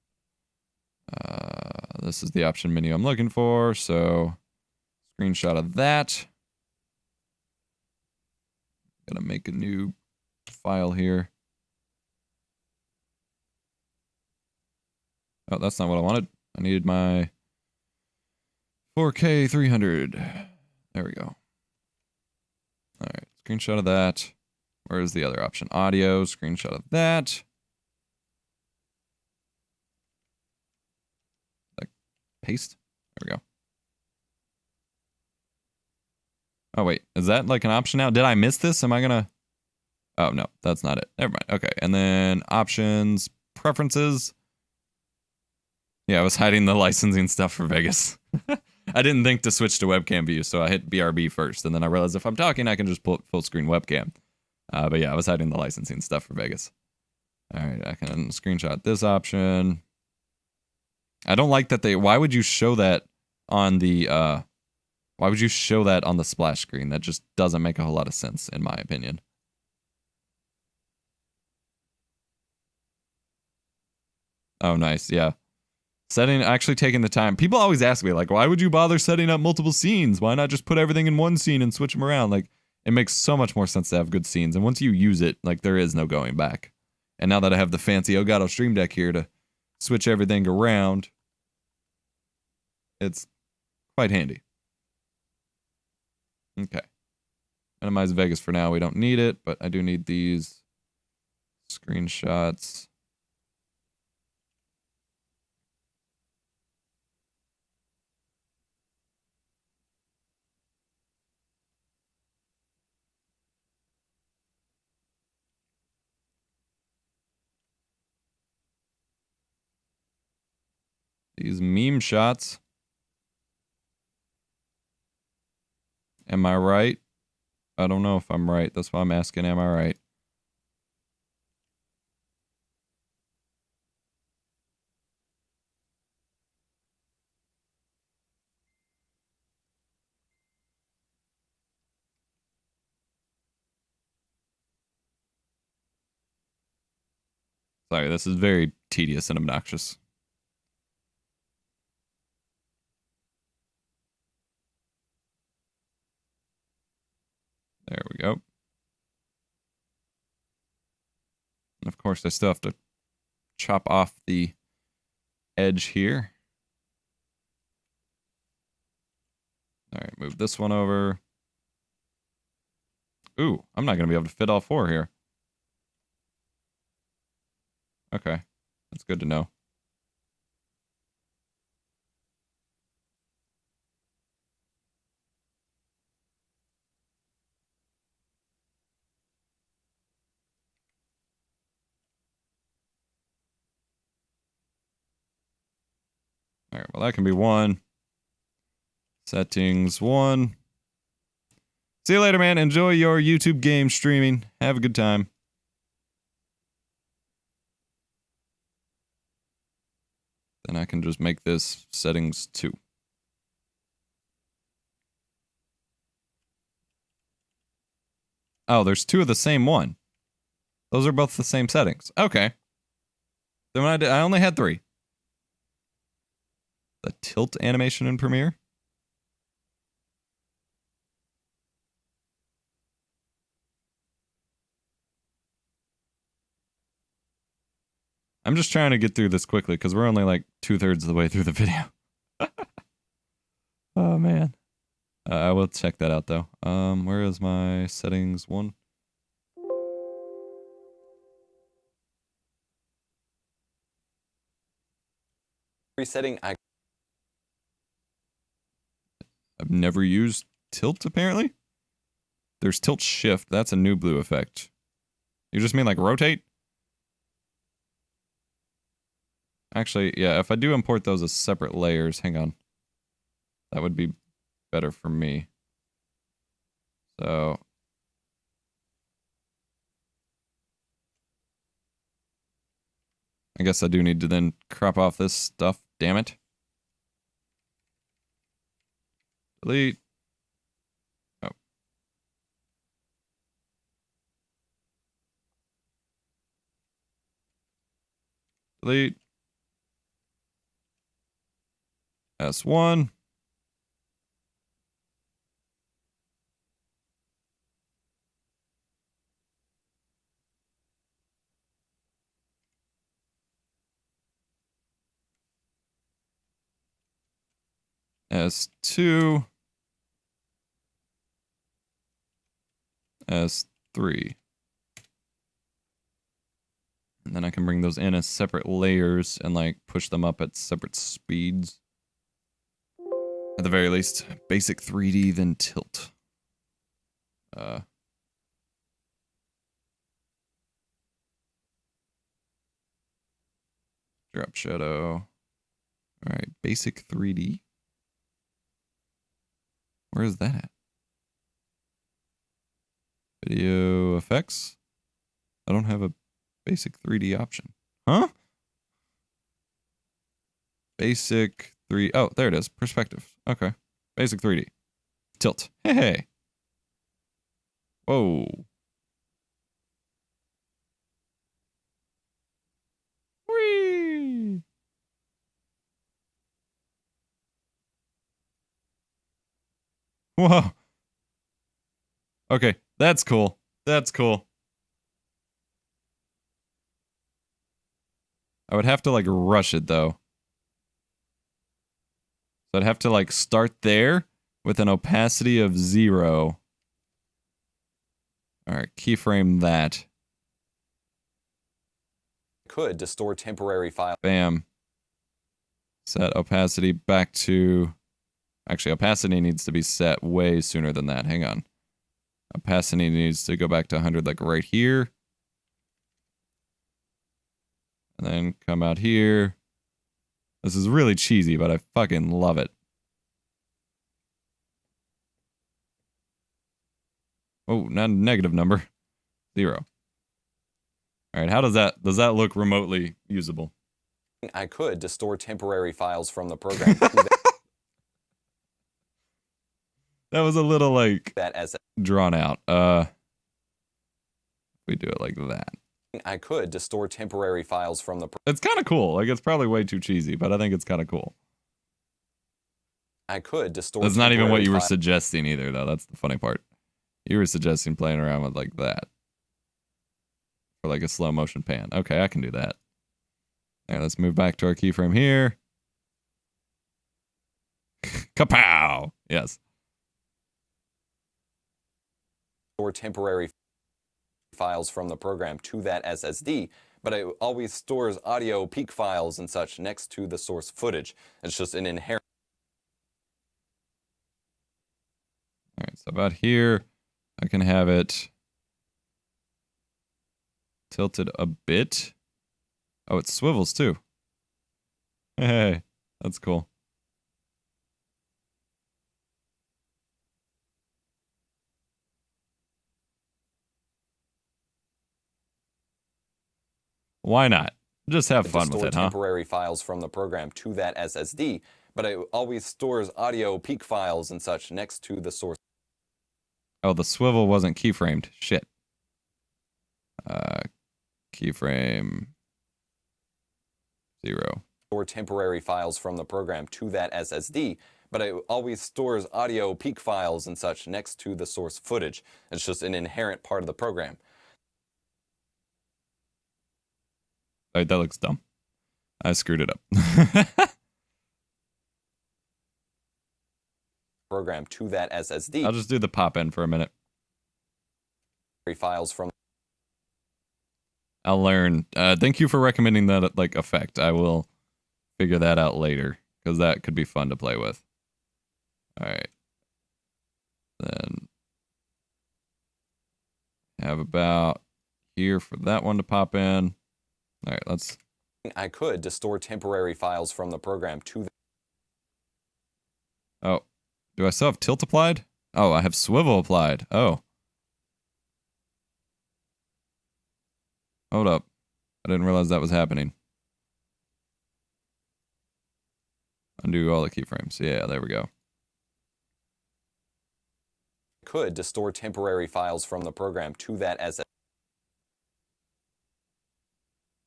This is the option menu I'm looking for, so screenshot of that. Gotta make a new file here. Oh, that's not what I wanted. I needed my 4K 300. There we go. All right, screenshot of that. Where's the other option? Audio, screenshot of that. Like, paste. There we go. Oh, wait. Is that like an option now? Did I miss this? Am I gonna... Oh, no. That's not it. Never mind. Okay. And then options, preferences. Yeah, I was hiding the licensing stuff for Vegas. I didn't think to switch to webcam view, so I hit BRB first. And then I realized if I'm talking, I can just pull full screen webcam. But yeah, I was hiding the licensing stuff for Vegas. All right, I can screenshot this option. I don't like that they... Why would you show that on the... Why would you show that on the splash screen? That just doesn't make a whole lot of sense, in my opinion. Oh, nice. Yeah. Actually taking the time. People always ask me, like, why would you bother setting up multiple scenes? Why not just put everything in one scene and switch them around? Like, it makes so much more sense to have good scenes. And once you use it, like, there is no going back. And now that I have the fancy Elgato Stream Deck here to switch everything around, it's quite handy. Okay. Minimize Vegas for now. We don't need it, but I do need these screenshots. These meme shots. Am I right? I don't know if I'm right. That's why I'm asking, am I right? Sorry, this is very tedious and obnoxious. There we go. And of course, I still have to chop off the edge here. All right, move this one over. Ooh, I'm not going to be able to fit all four here. Okay, that's good to know. All right, well, that can be one. Settings 1. See you later, man. Enjoy your YouTube game streaming. Have a good time. Then I can just make this settings 2. Oh, there's two of the same one. Those are both the same settings. Okay. Then when I only had 3. The tilt animation in Premiere. I'm just trying to get through this quickly because we're only like 2/3 of the way through the video. Oh man. I will check that out though. Where is my settings one? Resetting. I've never used tilt apparently. There's tilt shift. That's a new blue effect. You just mean like rotate? Actually, yeah, if I do import those as separate layers, hang on. That would be better for me. So I guess I do need to then crop off this stuff, damn it. Delete. Oh. Delete. S1. S2. S3. And then I can bring those in as separate layers and like push them up at separate speeds. At the very least, basic 3D, then tilt. Drop shadow. All right, basic 3D. Where is that? Video effects. I don't have a basic 3D option. Huh? Basic 3. Oh, there it is. Perspective. Okay. Basic 3D. Tilt. Hey, hey. Whoa. Whee. Whoa. Okay, that's cool. That's cool. I would have to like rush it though. So I'd have to like start there with an opacity of 0. All right, keyframe that. Could to store temporary file. Bam. Set opacity back to... Actually, opacity needs to be set way sooner than that. Hang on. Opacity needs to go back to 100 like right here. And then come out here. This is really cheesy, but I fucking love it. Oh, not a negative number. 0. All right, how does that look remotely usable? I could to store temporary files from the program. That was a little like that as drawn out. We do it like that. I could to store temporary files from the. It's kind of cool. Like it's probably way too cheesy, but I think it's kind of cool. I could to store. That's not even what you were suggesting either, though. That's the funny part. You were suggesting playing around with like that. For like a slow motion pan. Okay, I can do that. All right, let's move back to our keyframe here. Kapow! Yes. Store temporary files from the program to that SSD, but it always stores audio peak files and such next to the source footage. It's just an inherent. All right, so about here, I can have it tilted a bit. Oh, it swivels too. Hey, that's cool. Why not? Just have fun with it, huh? Temporary files from the program to that SSD, but it always stores audio peak files and such next to the source. Oh, the swivel wasn't keyframed. Shit. Keyframe. 0. Store temporary files from the program to that SSD, but it always stores audio peak files and such next to the source footage. It's just an inherent part of the program. Alright, that looks dumb. I screwed it up. Program to that SSD. I'll just do the pop in for a minute. Files from. I'll learn. Thank you for recommending that like effect. I will figure that out later because that could be fun to play with. All right. Then have about here for that one to pop in. All right, let's. I could to store temporary files from the program to. Oh, do I still have tilt applied? Oh, I have swivel applied. Oh. Hold up. I didn't realize that was happening. Undo all the keyframes. Yeah, there we go. Could to store temporary files from the program to that SSD.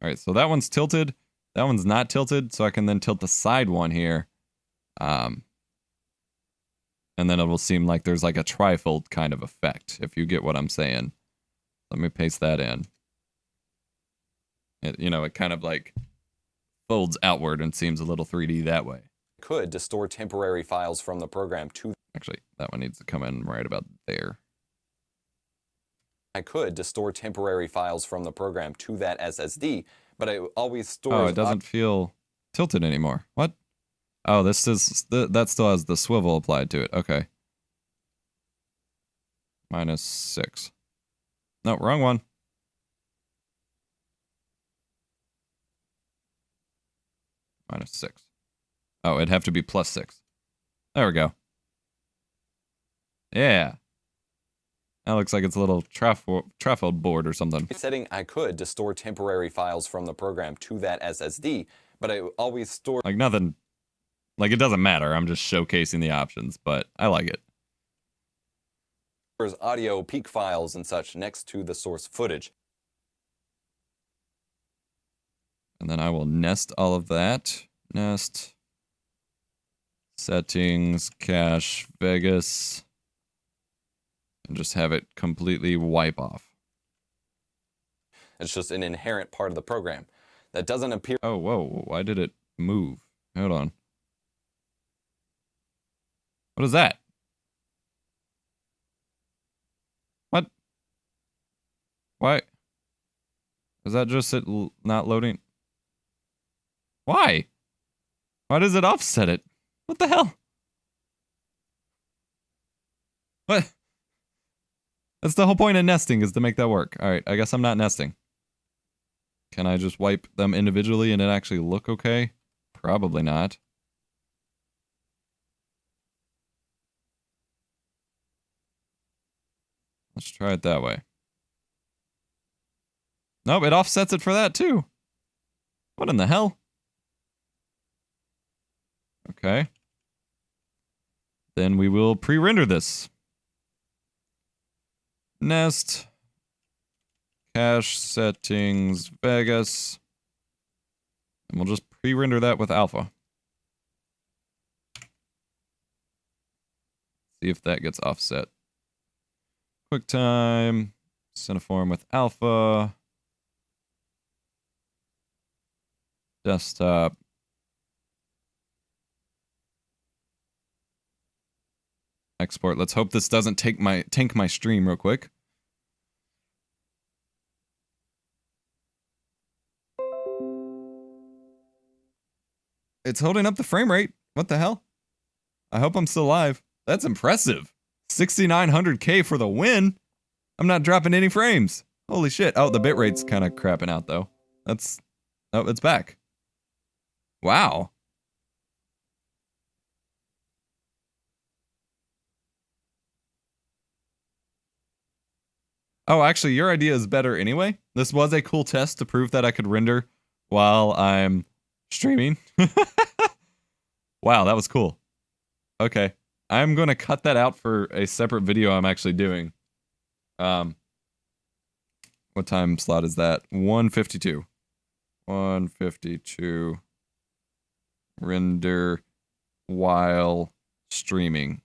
All right, so that one's tilted. That one's not tilted, so I can then tilt the side one here. And then it will seem like there's like a trifold kind of effect, if you get what I'm saying. Let me paste that in. It, you know, it kind of like folds outward and seems a little 3D that way. Could to store temporary files from the program to. Actually, that one needs to come in right about there. I could to store temporary files from the program to that SSD, but it always stores. Oh, it doesn't feel tilted anymore. What? Oh, this is that still has the swivel applied to it. Okay. -6. No, wrong one. -6. Oh, it'd have to be +6. There we go. Yeah. That looks like it's a little trifold board or something. Setting I could to store temporary files from the program to that SSD, but it always stores. Like nothing. Like it doesn't matter. I'm just showcasing the options, but I like it. Stores audio peak files and such next to the source footage. And then I will nest all of that. Nest. Settings, cache, Vegas. And just have it completely wipe off. It's just an inherent part of the program that doesn't appear. Oh, whoa. Why did it move? Hold on. What is that? What? Why? Is that just it not loading? Why? Why does it offset it? What the hell? What? That's the whole point of nesting, is to make that work. Alright, I guess I'm not nesting. Can I just wipe them individually and it actually look okay? Probably not. Let's try it that way. Nope, it offsets it for that too. What in the hell? Okay. Then we will pre-render this. Nest. Cache settings, Vegas. And we'll just pre-render that with alpha. See if that gets offset. QuickTime. Cineform with alpha. Desktop. Export. Let's hope this doesn't tank my stream real quick. It's holding up the frame rate. What the hell? I hope I'm still live. That's impressive. 6900K for the win. I'm not dropping any frames. Holy shit. Oh, the bitrate's kind of crapping out though. That's... Oh, it's back. Wow. Oh, actually, your idea is better anyway. This was a cool test to prove that I could render while I'm streaming. Wow, that was cool. Okay. I'm going to cut that out for a separate video I'm actually doing. What time slot is that? 1:52. 1:52. render while streaming.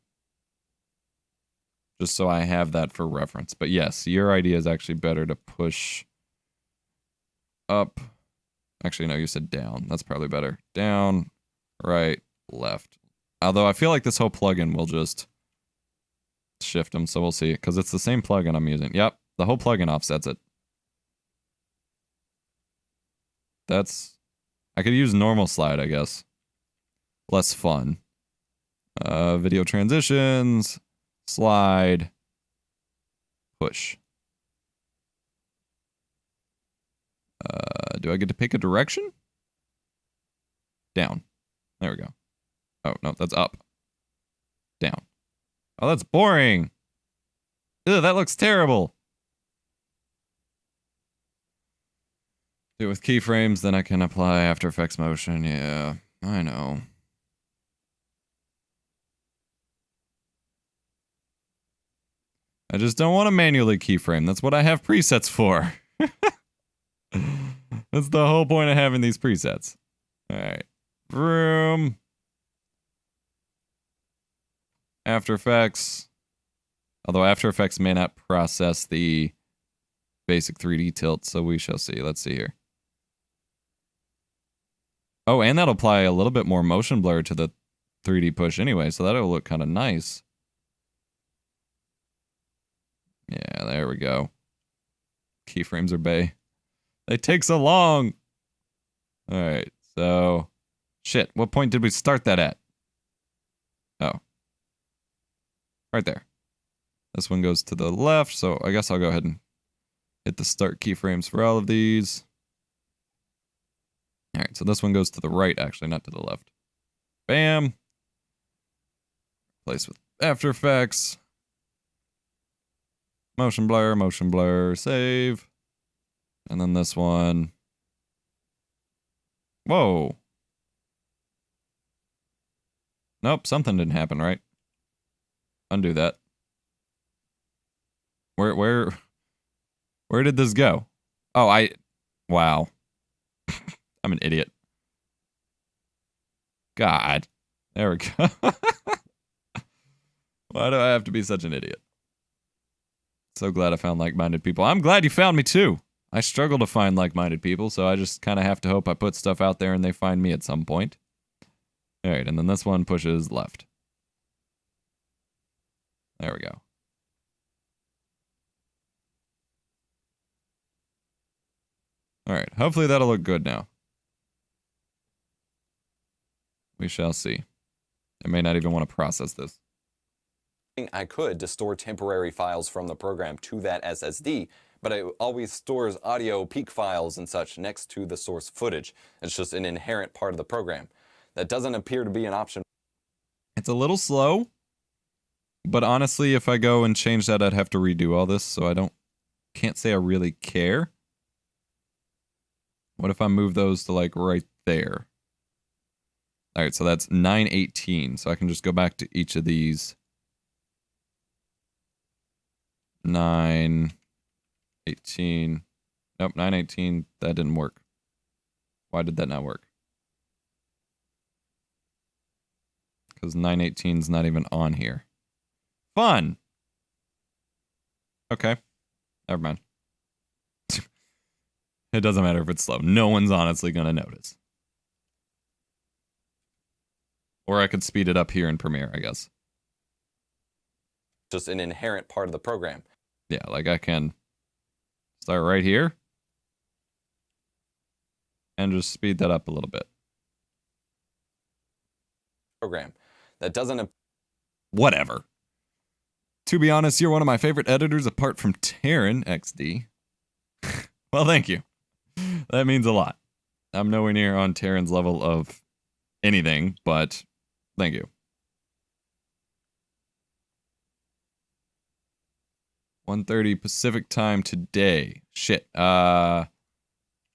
Just so I have that for reference. But yes, your idea is actually better to push up. Actually, no, you said down. That's probably better. Down, right, left. Although I feel like this whole plugin will just shift them, so we'll see. Because it's the same plugin I'm using. Yep, the whole plugin offsets it. That's... I could use normal slide, I guess. Less fun. Video transitions, slide, push. Do I get to pick a direction? Down. There we go. Oh, no, that's up. Down. Oh, that's boring. Ew, that looks terrible. Do it with keyframes, then I can apply After Effects motion. Yeah, I know. I just don't want to manually keyframe. That's what I have presets for. That's the whole point of having these presets. Alright. Vroom. After Effects. Although After Effects may not process the basic 3D tilt, so we shall see. Let's see here. Oh, and that'll apply a little bit more motion blur to the 3D push anyway, so that'll look kind of nice. Yeah, there we go. Keyframes are bae. They take so long! Alright, so... Shit, what point did we start that at? Oh. Right there. This one goes to the left, so I guess I'll go ahead and hit the start keyframes for all of these. Alright, so this one goes to the right, actually, not to the left. Bam! Replace with After Effects. Motion blur, save. And then this one. Whoa. Nope, something didn't happen, right? Undo that. Where did this go? Oh, wow. I'm an idiot. God. There we go. Why do I have to be such an idiot? So glad I found like-minded people. I'm glad you found me too. I struggle to find like-minded people, so I just kind of have to hope I put stuff out there and they find me at some point. Alright, and then this one pushes left. There we go. Alright, hopefully that'll look good now. We shall see. I may not even want to process this. I could to store temporary files from the program to that SSD, but it always stores audio peak files and such next to the source footage. It's just an inherent part of the program. That doesn't appear to be an option. It's a little slow, but honestly, if I go and change that, I'd have to redo all this, so can't say I really care. What if I move those to like right there? Alright, so that's 918, so I can just go back to each of these. 918. Nope, 918. That didn't work. Why did that not work? Because 918's not even on here. Fun! Okay. Never mind. It doesn't matter if it's slow. No one's honestly gonna notice. Or I could speed it up here in Premiere, I guess. Just an inherent part of the program. Yeah, like I can start right here and just speed that up a little bit. Program that doesn't. Whatever. To be honest, you're one of my favorite editors apart from Terran XD. Well, thank you. That means a lot. I'm nowhere near on Terran's level of anything, but thank you. 1:30 Pacific time today. Shit.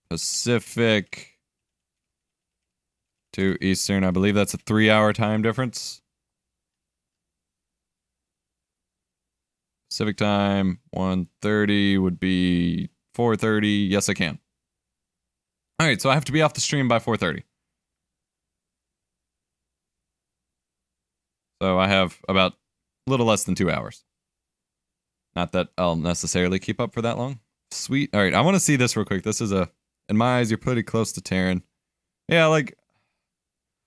Pacific to Eastern. I believe that's a 3-hour time difference. Pacific time, 1:30 would be 4:30. Yes, I can. All right, so I have to be off the stream by 4:30. So I have about a little less than 2 hours. Not that I'll necessarily keep up for that long. Sweet. All right, I want to see this real quick. This is in my eyes, you're pretty close to Terran. Yeah, like,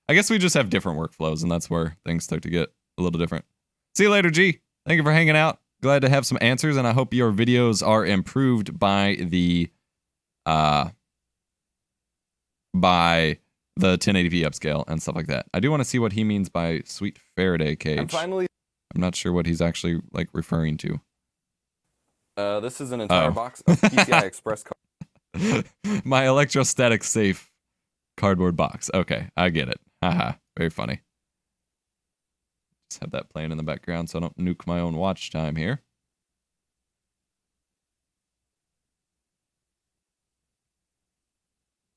I guess we just have different workflows, and that's where things start to get a little different. See you later, G. Thank you for hanging out. Glad to have some answers, and I hope your videos are improved by the 1080p upscale and stuff like that. I do want to see what he means by sweet Faraday cage. And finally, I'm not sure what he's actually like referring to. this is an entire box of PCI Express cards. My electrostatic safe cardboard box. Okay, I get it. Haha, very funny. Just have that playing in the background so I don't nuke my own watch time here.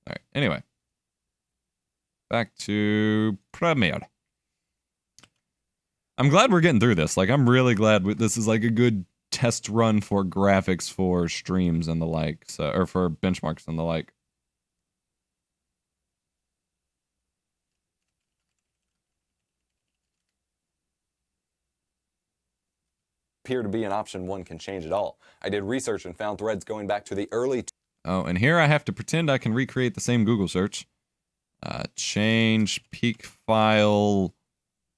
All right, anyway. Back to Premiere. I'm glad we're getting through this. Like, I'm really glad this is like a good test run for graphics for streams and the like, so, or for benchmarks and the like. Appear to be an option one can change at all. I did research and found threads going back to the early. Oh, and here I have to pretend I can recreate the same Google search. Change peak file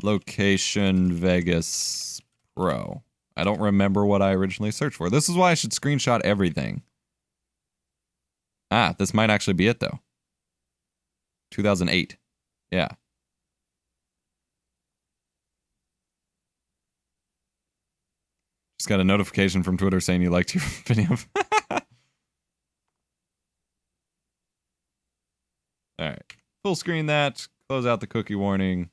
location Vegas Pro. I don't remember what I originally searched for. This is why I should screenshot everything. Ah, this might actually be it though. 2008. Yeah. Just got a notification from Twitter saying you liked your video. Alright. Full screen that. Close out the cookie warning.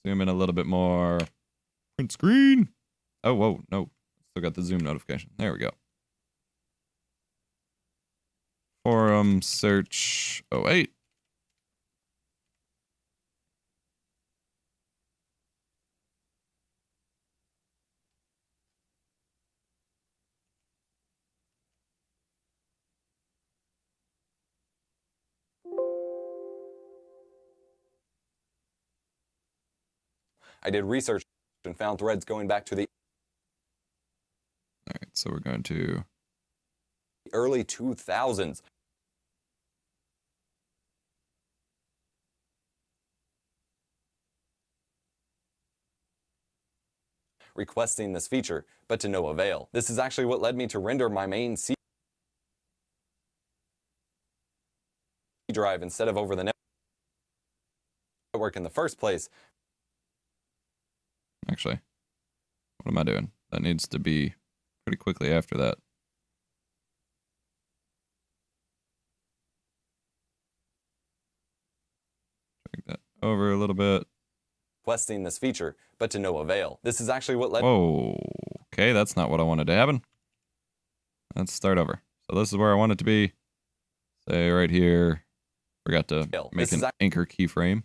Zoom in a little bit more. Print screen. Oh, whoa. No. Still got the zoom notification. There we go. Forum search 08. I did research and found threads going back to the Alright, so we're going to early 2000s. Requesting this feature, but to no avail. This is actually what led me to render my main C drive instead of over the network in the first place. Actually, what am I doing? That needs to be pretty quickly after that. Drag that over a little bit. Requesting this feature, but to no avail. This is actually what led. Whoa. Okay, that's not what I wanted to happen. Let's start over. So this is where I want it to be. Say right here. Forgot to make an anchor keyframe.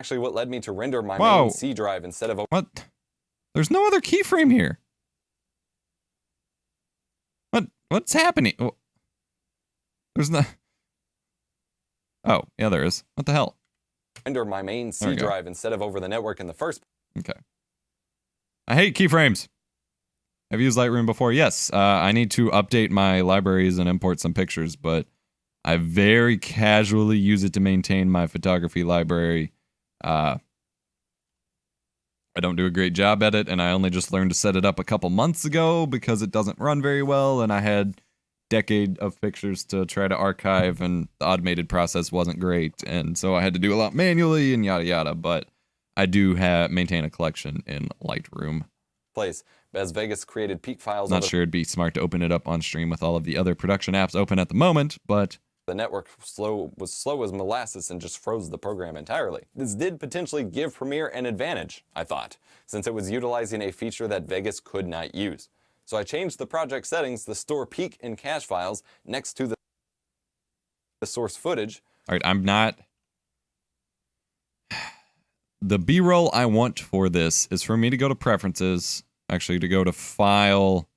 Actually what led me to render my main C drive instead of what? There's no other keyframe here. What's happening? There's no. Oh, yeah, there is. What the hell? Render my main C drive instead of over the network in the first. Okay. I hate keyframes. Have you used Lightroom before? Yes. I need to update my libraries and import some pictures, but I very casually use it to maintain my photography library. I don't do a great job at it, and I only just learned to set it up a couple months ago because it doesn't run very well, and I had a decade of pictures to try to archive, and the automated process wasn't great, and so I had to do a lot manually and yada yada, but I do maintain a collection in Lightroom. Place, as Vegas created peak files. Not sure it'd be smart to open it up on stream with all of the other production apps open at the moment, but the network was slow as molasses and just froze the program entirely. This did potentially give Premiere an advantage, I thought, since it was utilizing a feature that Vegas could not use. So I changed the project settings to store peak and cache files next to the source footage. All right, I'm not. The B-roll I want for this is for me to go to preferences, actually to go to file,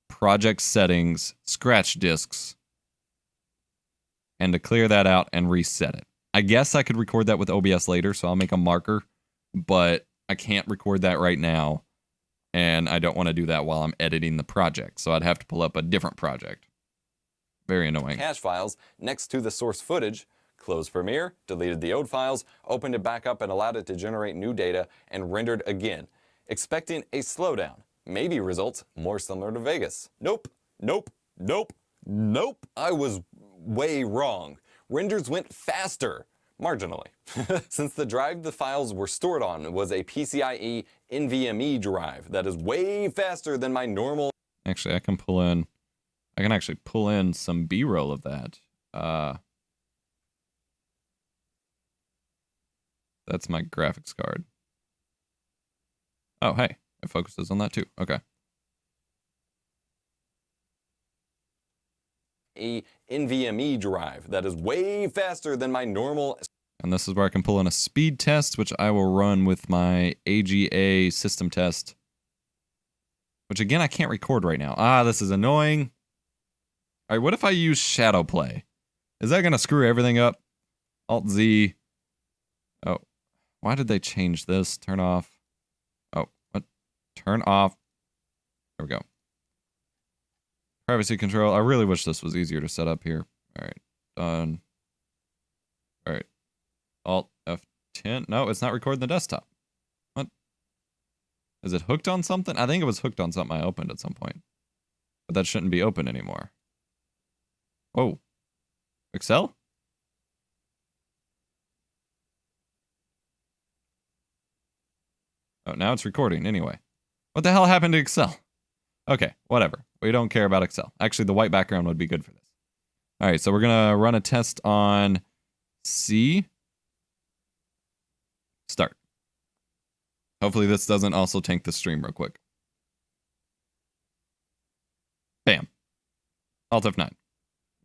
project settings, scratch disks, and to clear that out and reset it. I guess I could record that with OBS later, so I'll make a marker but I can't record that right now, and I don't want to do that while I'm editing the project, so I'd have to pull up a different project. Very annoying. Cache files next to the source footage, closed Premiere, deleted the old files, opened it back up and allowed it to generate new data, and rendered again, expecting a slowdown. Maybe results more similar to Vegas. Nope, nope, nope, nope. I was way wrong. Renders went faster, marginally. Since the drive the files were stored on was a PCIe NVMe drive that is way faster than my normal. Actually, I can actually pull in some B-roll of that. That's my graphics card. Oh, hey, it focuses on that too. Okay. A NVMe drive that is way faster than my normal. And this is where I can pull in a speed test, which I will run with my AGA system test. Which again, I can't record right now. Ah, this is annoying. All right, what if I use shadow play? Is that going to screw everything up? Alt-Z. Oh, why did they change this? Turn off. Oh, what? Turn off. There we go. Privacy control. I really wish this was easier to set up here. All right, done. All right. Alt F10. No, it's not recording the desktop. What? Is it hooked on something? I think it was hooked on something I opened at some point. But that shouldn't be open anymore. Oh. Excel? Oh, now it's recording anyway. What the hell happened to Excel? Okay, whatever. We don't care about Excel. Actually, the white background would be good for this. All right, so we're going to run a test on C. Start. Hopefully this doesn't also tank the stream real quick. Bam. Alt F9.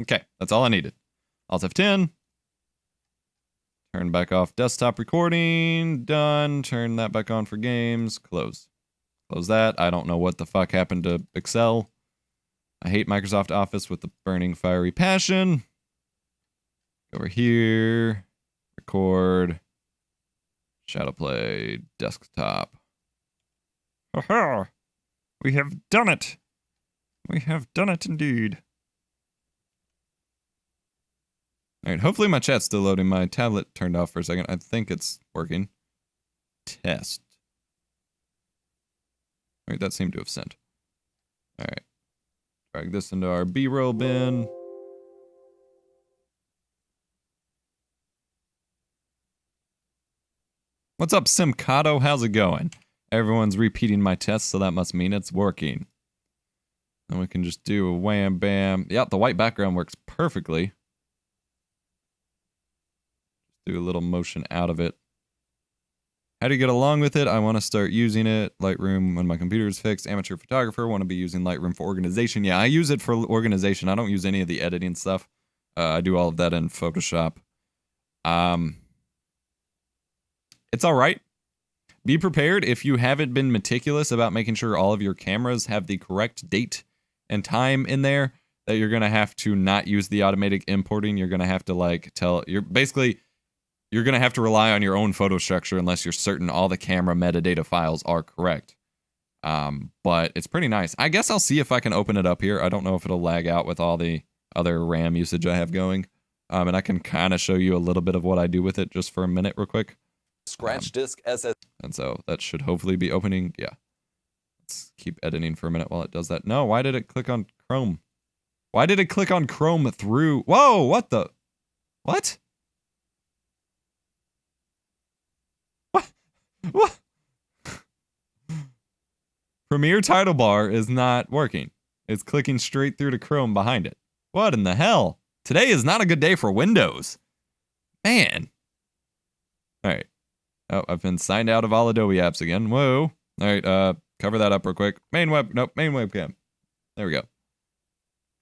Okay, that's all I needed. Alt F10. Turn back off desktop recording. Done. Turn that back on for games. Close. Close that. I don't know what the fuck happened to Excel. I hate Microsoft Office with the burning fiery passion. Over here. Record. Shadow play. Desktop. Haha! We have done it! We have done it indeed. Alright, hopefully my chat's still loading. My tablet turned off for a second. I think it's working. Test. Alright, that seemed to have sent. Alright. Drag this into our B-roll bin. What's up, Simcato? How's it going? Everyone's repeating my test, so that must mean it's working. Then we can just do a wham bam. Yep, the white background works perfectly. Do a little motion out of it. How do you get along with it? I want to start using it. Lightroom when my computer is fixed. Amateur photographer. Want to be using Lightroom for organization. Yeah, I use it for organization. I don't use any of the editing stuff. I do all of that in Photoshop. It's all right. Be prepared if you haven't been meticulous about making sure all of your cameras have the correct date and time in there, that you're going to have to not use the automatic importing. You're going to have to like you're going to have to rely on your own photo structure unless you're certain all the camera metadata files are correct. But it's pretty nice. I guess I'll see if I can open it up here. I don't know if it'll lag out with all the other RAM usage I have going. And I can kind of show you a little bit of what I do with it just for a minute real quick. Scratch disk SS. And so that should hopefully be opening. Yeah. Let's keep editing for a minute while it does that. No, why did it click on Chrome? Why did it click on Chrome through? Whoa, what the? What? What? Premiere title bar is not working. It's clicking straight through to Chrome behind it. What in the hell? Today is not a good day for Windows. Man. All right. Oh, I've been signed out of all Adobe apps again. Whoa. All right, cover that up real quick. Main webcam. There we go.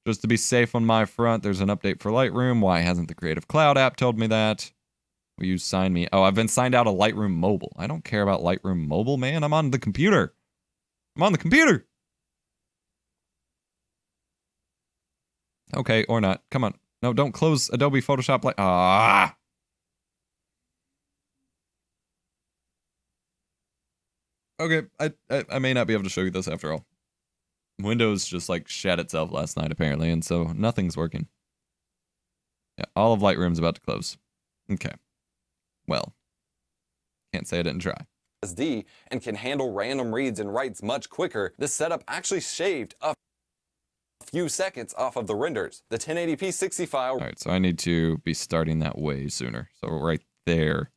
Just to be safe on my front, there's an update for Lightroom. Why hasn't the Creative Cloud app told me that? Will you sign me? Oh, I've been signed out of Lightroom Mobile. I don't care about Lightroom Mobile, man. I'm on the computer. I'm on the computer. Okay, or not. Come on. No, don't close Adobe Photoshop. Okay, I may not be able to show you this after all. Windows just like shat itself last night apparently, and so nothing's working. Yeah, all of Lightroom's about to close. Okay. Well, can't say I didn't try. SD and can handle random reads and writes much quicker. This setup actually shaved a few seconds off of the renders. The 1080p 60 file. All right, so I need to be starting that way sooner. So right there.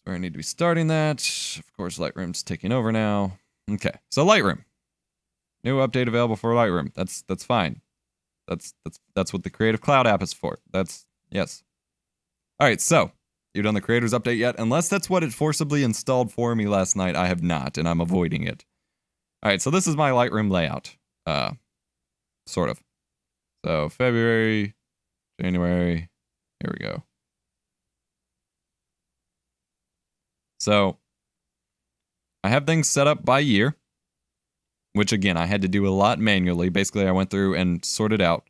Where I need to be starting that. Of course, Lightroom's taking over now. Okay, so Lightroom. New update available for Lightroom. That's fine. That's what the Creative Cloud app is for. Yes. All right, so you've done the Creators Update yet? Unless that's what it forcibly installed for me last night, I have not, and I'm avoiding it. All right, so this is my Lightroom layout. Sort of. So February, January, here we go. So I have things set up by year, which again, I had to do a lot manually. Basically, I went through and sorted out.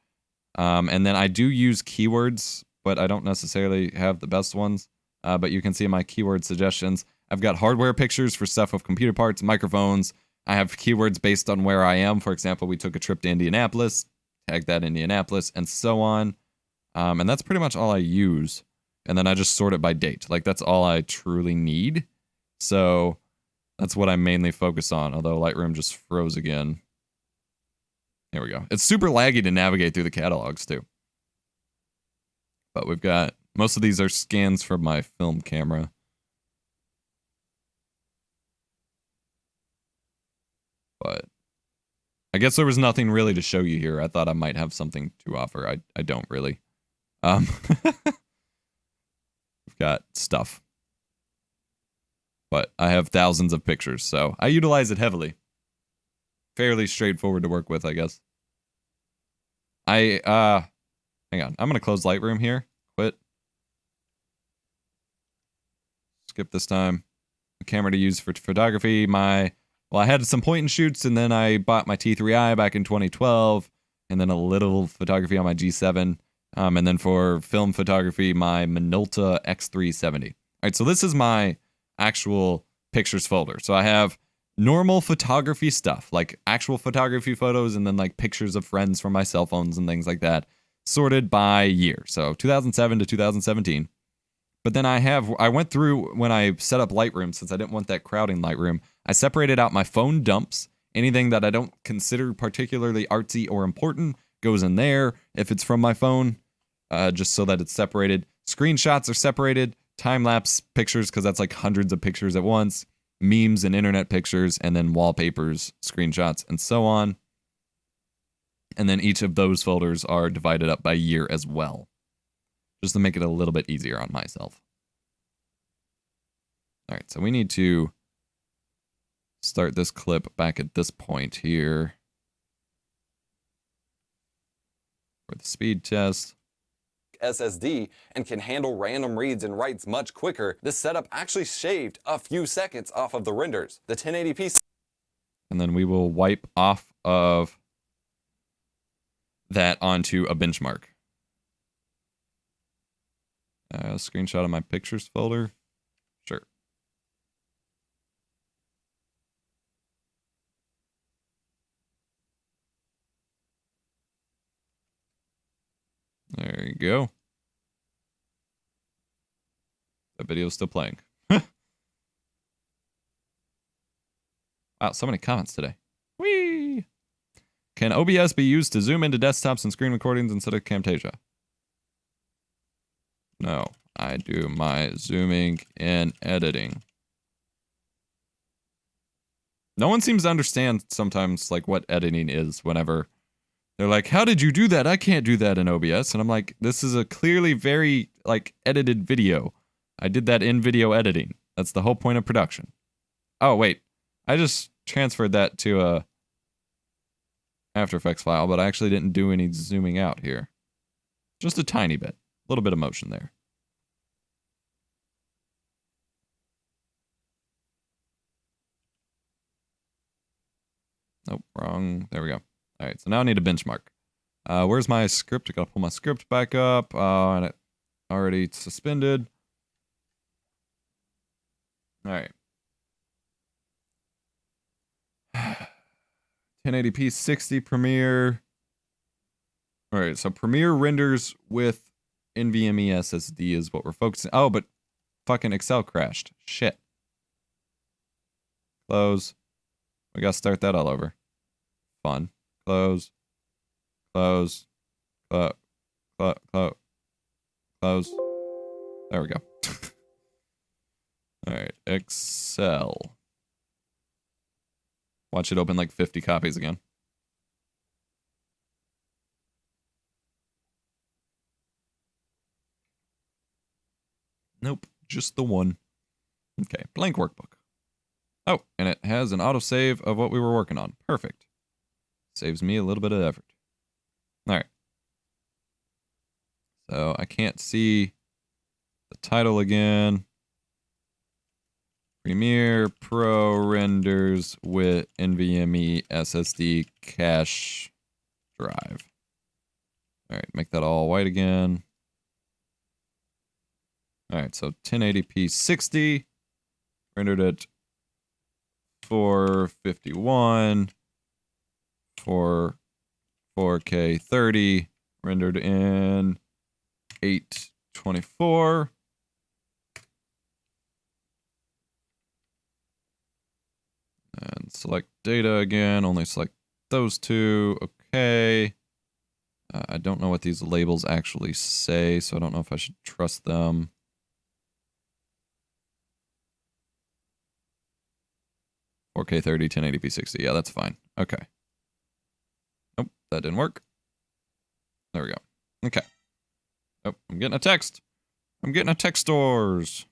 And then I do use keywords, but I don't necessarily have the best ones. But you can see my keyword suggestions. I've got hardware pictures for stuff with computer parts, microphones. I have keywords based on where I am. For example, we took a trip to Indianapolis, tag that Indianapolis, and so on. And that's pretty much all I use. And then I just sort it by date. Like, that's all I truly need. So that's what I mainly focus on, although Lightroom just froze again. Here we go. It's super laggy to navigate through the catalogs, too. But we've got... most of these are scans from my film camera. But I guess there was nothing really to show you here. I thought I might have something to offer. I don't really. We've got stuff. But I have thousands of pictures, so I utilize it heavily. Fairly straightforward to work with, I guess. Hang on. I'm going to close Lightroom here. Quit. Skip this time. The camera to use for photography. Well, I had some point and shoots, and then I bought my T3i back in 2012, and then a little photography on my G7. And then for film photography, my Minolta X370. All right, so this is my actual pictures folder. So I have normal photography stuff, like actual photography photos, and then like pictures of friends from my cell phones and things like that, sorted by year. So 2007 to 2017. But then I went through when I set up Lightroom, since I didn't want that crowding Lightroom, I separated out my phone dumps. Anything that I don't consider particularly artsy or important goes in there if it's from my phone. Just so that it's separated. Screenshots are separated. Time-lapse pictures, because that's like hundreds of pictures at once. Memes and internet pictures, and then wallpapers, screenshots, and so on. And then each of those folders are divided up by year as well. Just to make it a little bit easier on myself. Alright, so we need to start this clip back at this point here. For the speed test. SSD and can handle random reads and writes much quicker. This setup actually shaved a few seconds off of the renders. The 1080p. And then we will wipe off of that onto a benchmark. Screenshot of my pictures folder. Sure. There you go. That video's still playing. Wow, so many comments today. Whee! Can OBS be used to zoom into desktops and screen recordings instead of Camtasia? No, I do my zooming in editing. No one seems to understand sometimes like what editing is whenever they're like, how did you do that? I can't do that in OBS. And I'm like, this is a clearly very like edited video. I did that in video editing. That's the whole point of production. Oh, wait. I just transferred that to a After Effects file, but I actually didn't do any zooming out here. Just a tiny bit. A little bit of motion there. Nope, wrong. There we go. All right, so now I need a benchmark. Where's my script? I gotta pull my script back up. And it already suspended. All right. 1080p 60 Premiere. All right, so Premiere renders with NVMe SSD is what we're focusing. Oh, but fucking Excel crashed. Shit. Close. We gotta start that all over. Fun. Close. Close. Close. Close. Close. There we go. All right, Excel. Watch it open like 50 copies again. Nope, just the one. Okay, blank workbook. Oh, and it has an autosave of what we were working on. Perfect. Saves me a little bit of effort. All right. So I can't see the title again. Premiere Pro renders with NVMe SSD cache drive. All right, make that all white again. All right, so 1080p 60 rendered at 451 for 4K 30 rendered in 824. And select data again, only select those two. Okay. I don't know what these labels actually say, so I don't know if I should trust them. "4K 30, 1080p 60. Yeah, that's fine. Okay. Nope, that didn't work. There we go. Okay. Oh, I'm getting a text. I'm getting a text stores.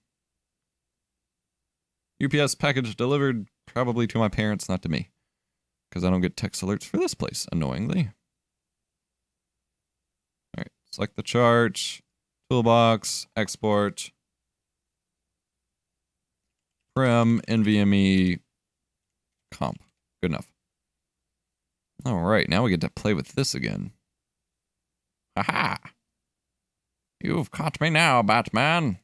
UPS package delivered, probably to my parents, not to me. Because I don't get text alerts for this place, annoyingly. Alright, select the chart, toolbox, export, prem, NVMe, comp. Good enough. Alright, now we get to play with this again. Haha! You've caught me now, Batman!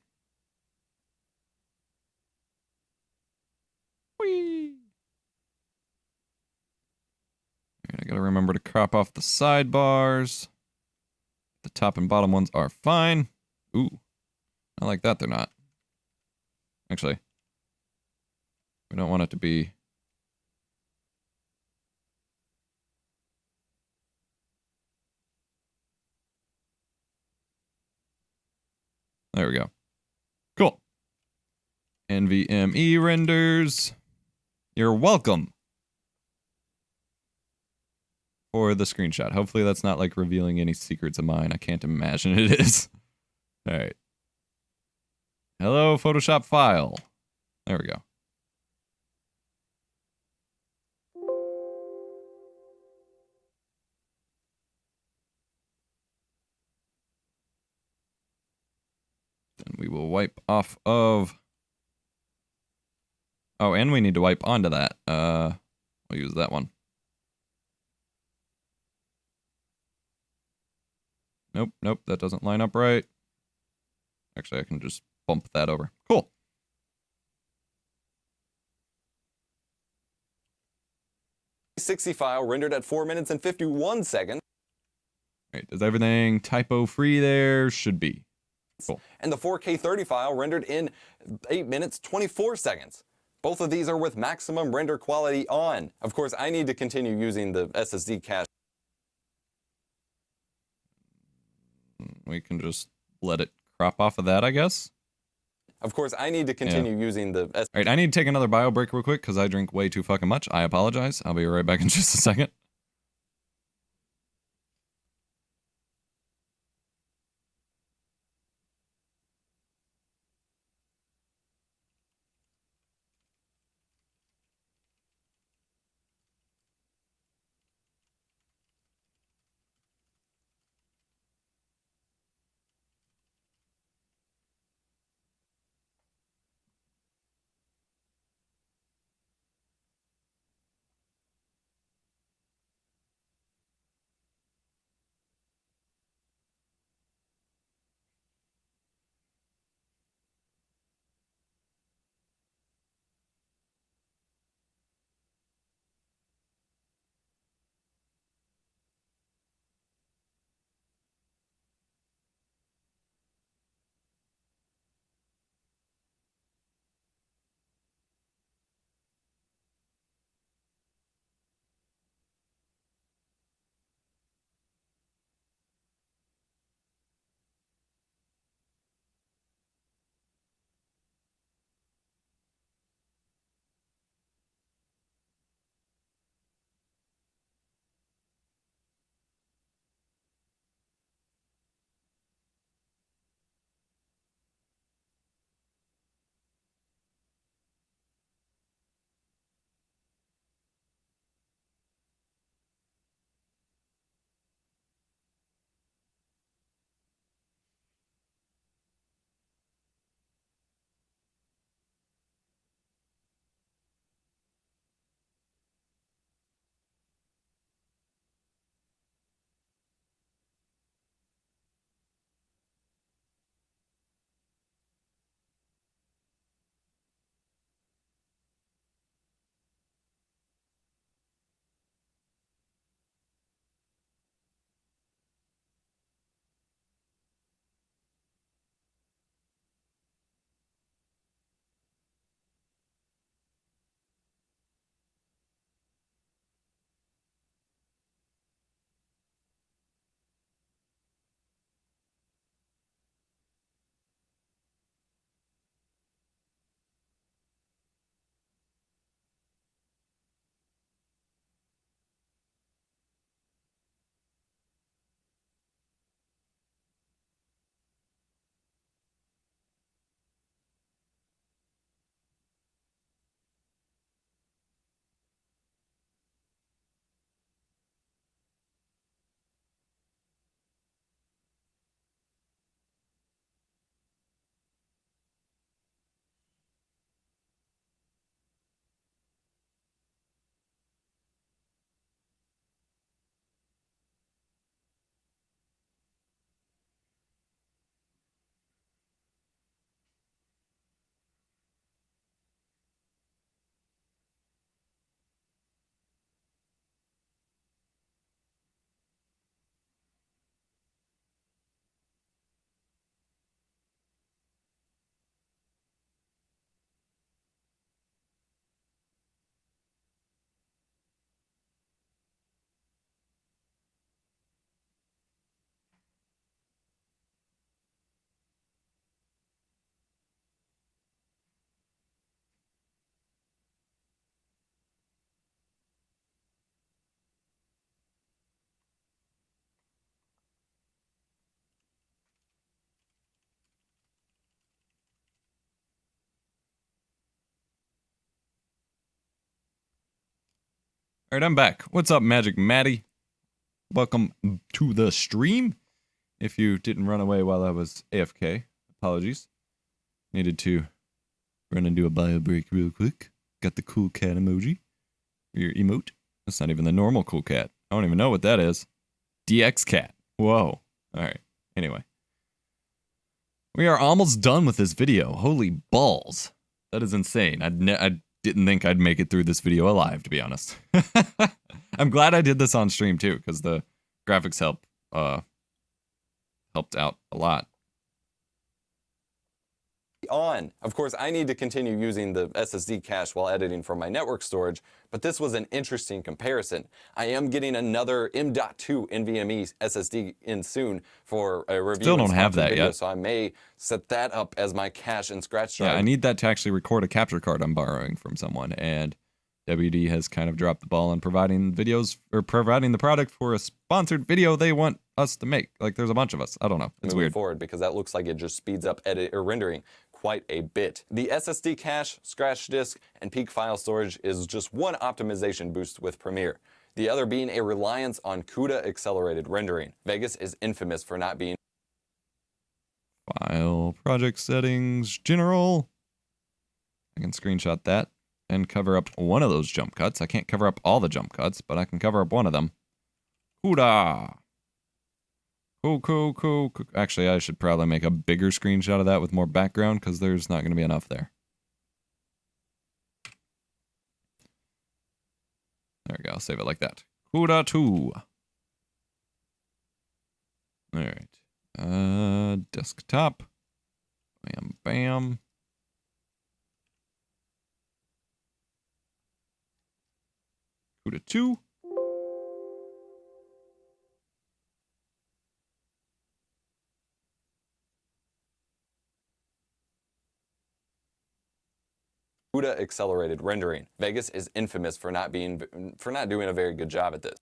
Whee! I gotta remember to crop off the sidebars. The top and bottom ones are fine. Ooh. I like that they're not. Actually. We don't want it to be... There we go. Cool. NVMe renders. You're welcome. For the screenshot. Hopefully that's not like revealing any secrets of mine. I can't imagine it is. Alright. Hello, Photoshop file. There we go. Then we will wipe off of... Oh, and we need to wipe onto that. We'll use that one. Nope, nope, that doesn't line up right. Actually, I can just bump that over. Cool. .60 file rendered at 4 minutes and 51 seconds. Right, is everything typo free there? Should be. Cool. And the 4K 30 file rendered in 8 minutes 24 seconds. Both of these are with maximum render quality on. Of course, I need to continue using the SSD cache. We can just let it crop off of that, I guess. Of course, I need to continue using the... All right, I need to take another bio break real quick because I drink way too fucking much. I apologize. I'll be right back in just a second. All right, I'm back. What's up, Magic Maddie? Welcome to the stream. If you didn't run away while I was AFK, apologies. Needed to run and do a bio break real quick. Got the cool cat emoji. Your emote. That's not even the normal cool cat. I don't even know what that is. DX cat. Whoa. All right. Anyway. We are almost done with this video. Holy balls. That is insane. I didn't think I'd make it through this video alive, to be honest. I'm glad I did this on stream too, because the graphics helped out a lot. Of course, I need to continue using the SSD cache while editing from my network storage, but this was an interesting comparison. I am getting another M.2 NVMe SSD in soon for a review. Still don't have that video, yet. so I may set that up as my cache and scratch drive. Yeah, I need that to actually record a capture card I'm borrowing from someone, and WD has kind of dropped the ball on providing videos, or providing the product for a sponsored video they want us to make. Like, there's a bunch of us. I don't know. It's moving weird. forward, because that looks like it just speeds up edit or rendering quite a bit. The SSD cache, scratch disk, and peak file storage is just one optimization boost with Premiere. The other being a reliance on CUDA accelerated rendering. Vegas is infamous for not being File, project settings, general. I can screenshot that and cover up one of those jump cuts. I can't cover up all the jump cuts, but I can cover up one of them. CUDA. Cool. Actually, I should probably make a bigger screenshot of that with more background, because there's not going to be enough there. There we go. I'll save it like that. CUDA 2. All right. Desktop. Bam, bam. CUDA 2. CUDA accelerated rendering. Vegas is infamous for not doing a very good job at this.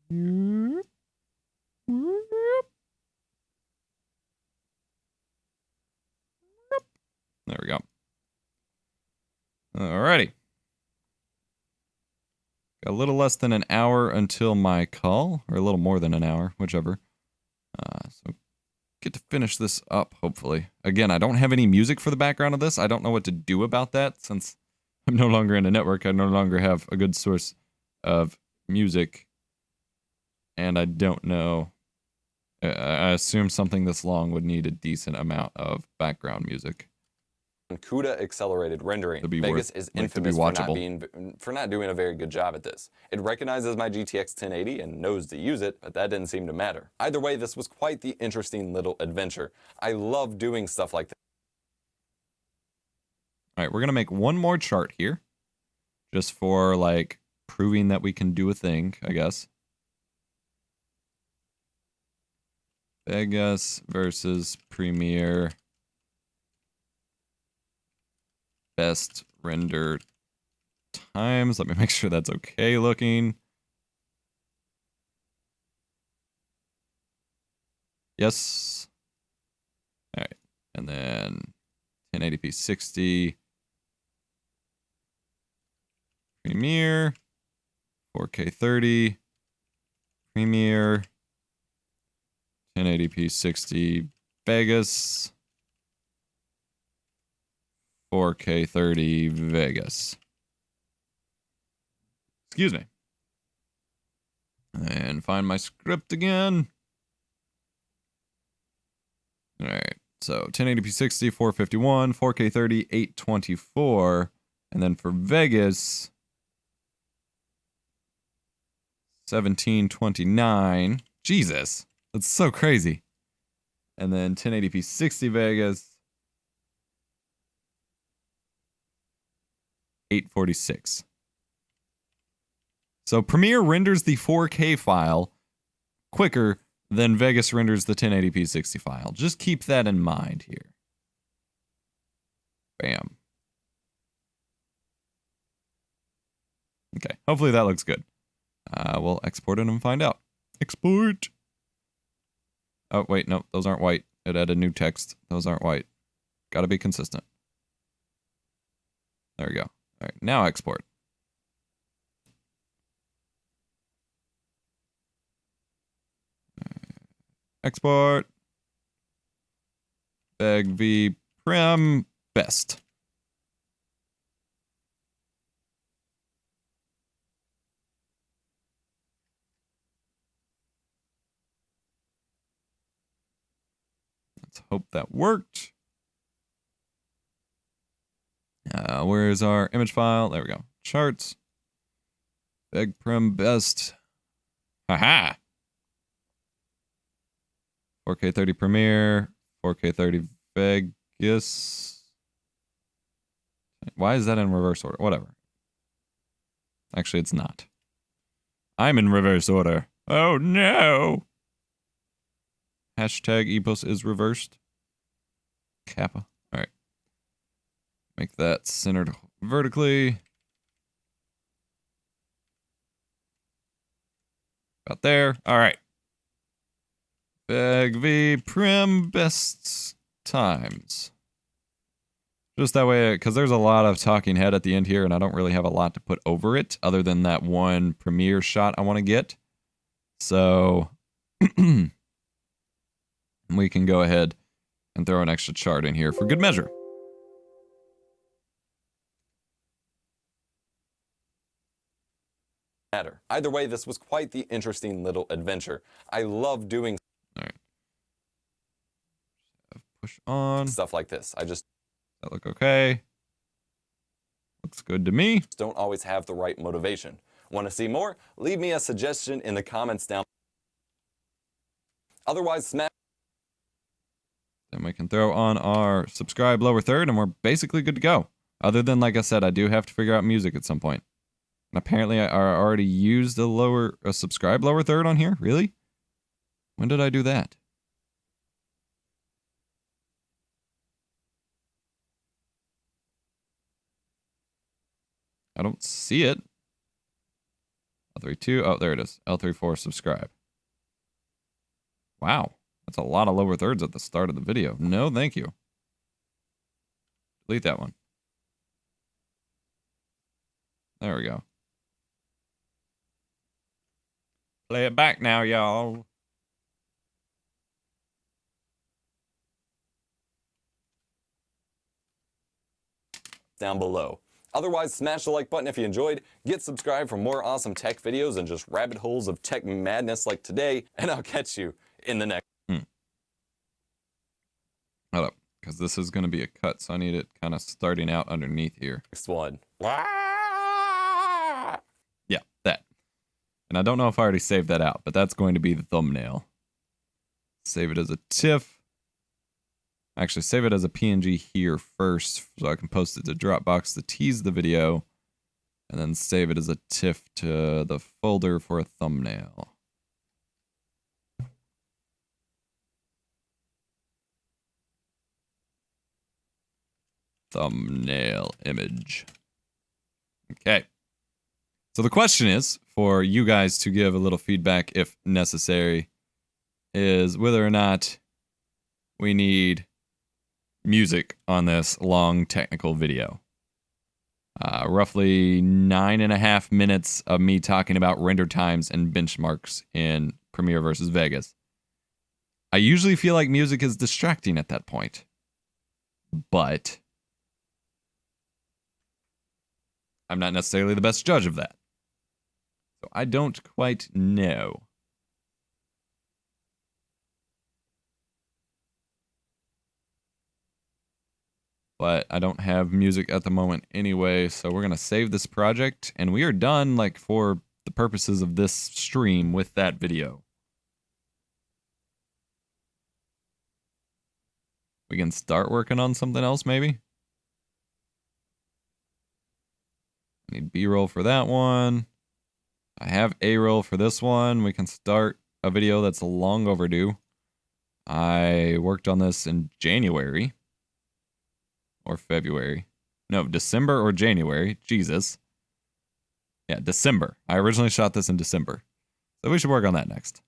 There we go. Alrighty. Got a little less than an hour until my call, or a little more than an hour, whichever. So get to finish this up, hopefully. Again, I don't have any music for the background of this. I don't know what to do about that, since I'm no longer in a network. I no longer have a good source of music. And I don't know. I assume something this long would need a decent amount of background music. CUDA accelerated rendering. Vegas is infamous for not doing a very good job at this. It recognizes my GTX 1080 and knows to use it, but that didn't seem to matter. Either way, this was quite the interesting little adventure. I love doing stuff like that. All right, we're going to make one more chart here, just for, like, proving that we can do a thing, I guess. Vegas versus Premiere. Best render times. Let me make sure that's okay looking. Yes. All right. And then 1080p 60. Premiere. 4K 30. Premiere. 1080p 60. Vegas. 4K 30 Vegas. Excuse me. And find my script again. All right. So 1080p 60, 451, 4K 30, 824. And then for Vegas, 1729. Jesus. That's so crazy. And then 1080p 60 Vegas. 846. So Premiere renders the 4K file quicker than Vegas renders the 1080p 60 file. Just keep that in mind here. Bam. Okay, hopefully that looks good. We'll export it and find out. Export. Oh, wait, no, those aren't white. It added new text. Those aren't white. Gotta be consistent. There we go. All right, now export. Export. Beg v prim best. Let's hope that worked. Where's our image file? There we go. Charts. Beg prim best. Haha. 4K 30 Premiere. 4K 30 Vegas. Why is that in reverse order? Whatever. Actually, it's not. I'm in reverse order. Oh no. Hashtag Epos is reversed. Kappa. All right. Make that centered vertically. About there. All right. Beg v prim best times. Just that way, because there's a lot of talking head at the end here, and I don't really have a lot to put over it other than that one premiere shot I want to get. So we can go ahead and throw an extra chart in here for good measure. Matter. Either way, this was quite the interesting little adventure. I love doing All right. Push on. stuff like this. I just That look okay? Looks good to me. don't always have the right motivation. Want to see more? Leave me a suggestion in the comments down. Otherwise, smash. Then we can throw on our subscribe lower third, and we're basically good to go. Other than, like I said, I do have to figure out music at some point. And apparently I already used a subscribe lower third on here. Really? When did I do that? I don't see it. L32. Oh, there it is. L34 subscribe. Wow. That's a lot of lower thirds at the start of the video. No, thank you. Delete that one. There we go. Play it back now, y'all. Down below. Otherwise, smash the like button if you enjoyed, get subscribed for more awesome tech videos and just rabbit holes of tech madness like today, and I'll catch you in the next. Hold up, because this is going to be a cut, so I need it kind of starting out underneath here. One. Yeah, that. And I don't know if I already saved that out, but that's going to be the thumbnail. Save it as a TIFF. Actually, save it as a PNG here first, so I can post it to Dropbox to tease the video, and then save it as a TIFF to the folder for a thumbnail. Thumbnail image. Okay. So the question is, for you guys to give a little feedback if necessary, is whether or not we need music on this long technical video. Roughly 9.5 minutes of me talking about render times and benchmarks in Premiere versus Vegas. I usually feel like music is distracting at that point, but I'm not necessarily the best judge of that. So I don't quite know. But I don't have music at the moment anyway, so we're going to save this project, and we are done, like, for the purposes of this stream with that video. We can start working on something else, maybe? I need B-roll for that one. I have A-roll for this one. We can start a video that's long overdue. I worked on this in January. Or February. No, December or January. Jesus. Yeah, December. I originally shot this in December. So we should work on that next.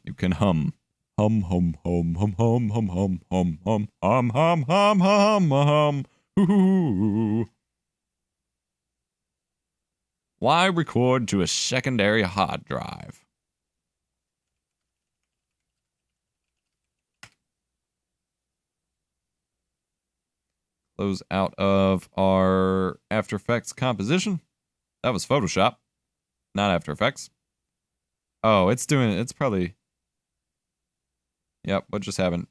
You can hum. Hum, hum, hum, hum, hum, hum, hum, hum, hum, hum, hum, hum, hum, hum. Ooh. Why record to a secondary hard drive? Close out of our After Effects composition. That was Photoshop, not After Effects. Oh, it's doing it. It's probably. Yep, what just happened?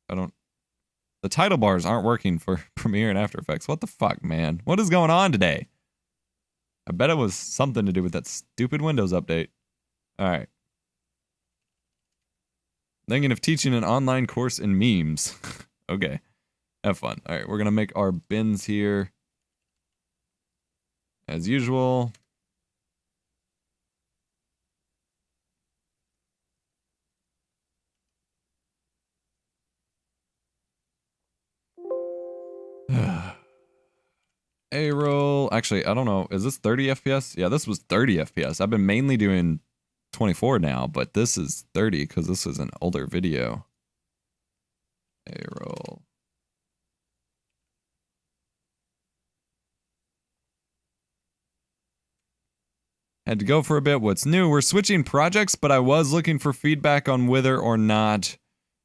The title bars aren't working for Premiere and After Effects. What the fuck, man? What is going on today? I bet it was something to do with that stupid Windows update. All right. Thinking of teaching an online course in memes. Okay. Have fun. All right, we're going to make our bins here. As usual. A-roll. Actually, I don't know. Is this 30 FPS? Yeah, this was 30 FPS. I've been mainly doing 24 now, but this is 30 because this is an older video. A-roll. Had to go for a bit. What's new? We're switching projects, but I was looking for feedback on whether or not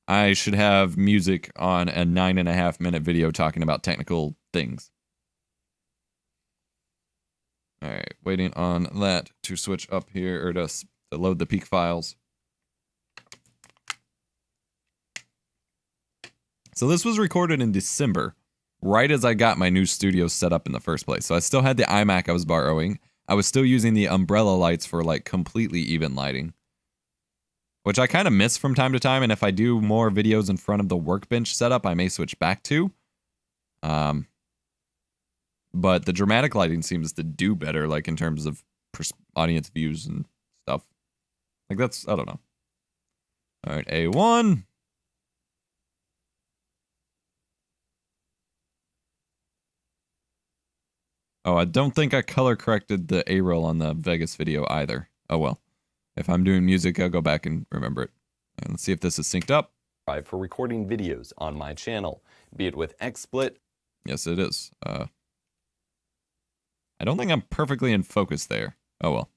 I should have music on a 9.5-minute video talking about technical things. All right, waiting on that to switch up here, or to load the peak files. So this was recorded in December, right as I got my new studio set up in the first place. So I still had the iMac I was borrowing. I was still using the umbrella lights for like completely even lighting, which I kind of miss from time to time. And if I do more videos in front of the workbench setup, I may switch back to. But the dramatic lighting seems to do better, like in terms of audience views and stuff. Like that's, I don't know. All right, A1. Oh, I don't think I color corrected the A-roll on the Vegas video either. Oh well. If I'm doing music, I'll go back and remember it. And let's see if this is synced up. For recording videos on my channel, be it with XSplit. Yes, it is. I don't think I'm perfectly in focus there. Oh well.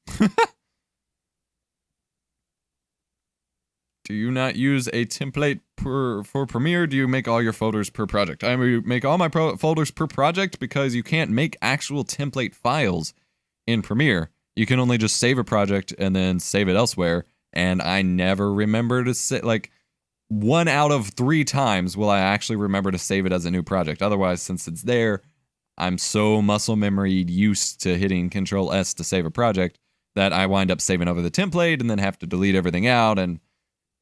Do you not use a template for Premiere? Do you make all your folders per project? I make all my folders per project because you can't make actual template files in Premiere. You can only just save a project and then save it elsewhere. And I never remember to say, like, 1 out of 3 times will I actually remember to save it as a new project. Otherwise, since it's there, I'm so muscle memoried used to hitting Control S to save a project that I wind up saving over the template and then have to delete everything out, and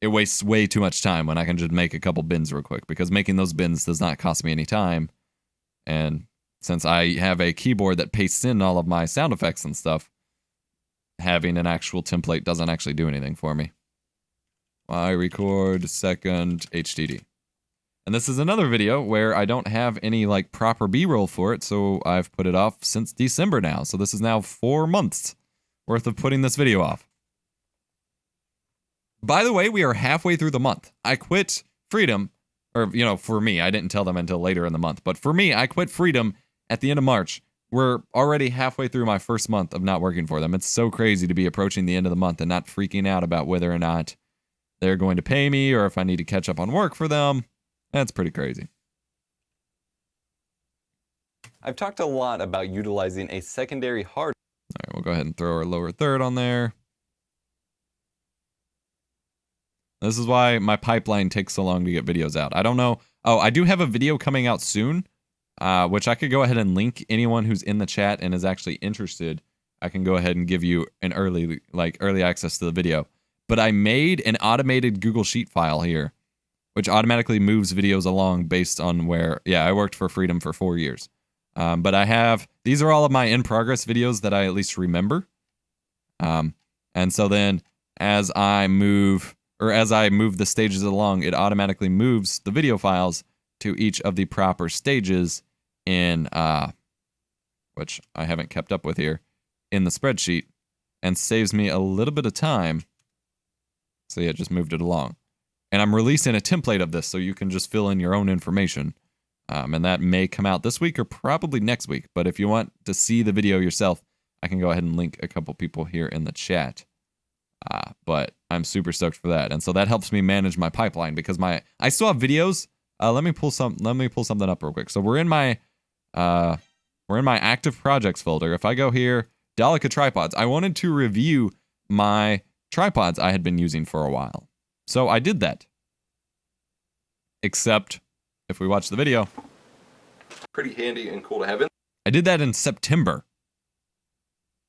it wastes way too much time when I can just make a couple bins real quick, because making those bins does not cost me any time. And since I have a keyboard that pastes in all of my sound effects and stuff, having an actual template doesn't actually do anything for me. I record second HDD. And this is another video where I don't have any like proper B-roll for it, so I've put it off since December now. So this is now 4 months worth of putting this video off. By the way, we are halfway through the month. I quit Freedom, or, you know, for me, I didn't tell them until later in the month, but for me, I quit Freedom at the end of March. We're already halfway through my first month of not working for them. It's so crazy to be approaching the end of the month and not freaking out about whether or not they're going to pay me or if I need to catch up on work for them. That's pretty crazy. I've talked a lot about utilizing a secondary hard. All right, we'll go ahead and throw our lower third on there. This is why my pipeline takes so long to get videos out. I don't know. Oh, I do have a video coming out soon, which I could go ahead and link. Anyone who's in the chat and is actually interested, I can go ahead and give you an early access to the video. But I made an automated Google Sheet file here, which automatically moves videos along based on where, yeah, I worked for Freedom for 4 years. But I have, these are all of my in-progress videos that I at least remember. And so then as I move the stages along, it automatically moves the video files to each of the proper stages in, which I haven't kept up with here, in the spreadsheet, and saves me a little bit of time. So yeah, it just moved it along. And I'm releasing a template of this so you can just fill in your own information. And that may come out this week or probably next week. But if you want to see the video yourself, I can go ahead and link a couple people here in the chat. But I'm super stoked for that. And so that helps me manage my pipeline because I still have videos. Let me pull something up real quick. So we're in my active projects folder. If I go here, Delica tripods, I wanted to review my tripods I had been using for a while. So I did that. Except if we watch the video, Pretty handy and cool to have in I did that in September.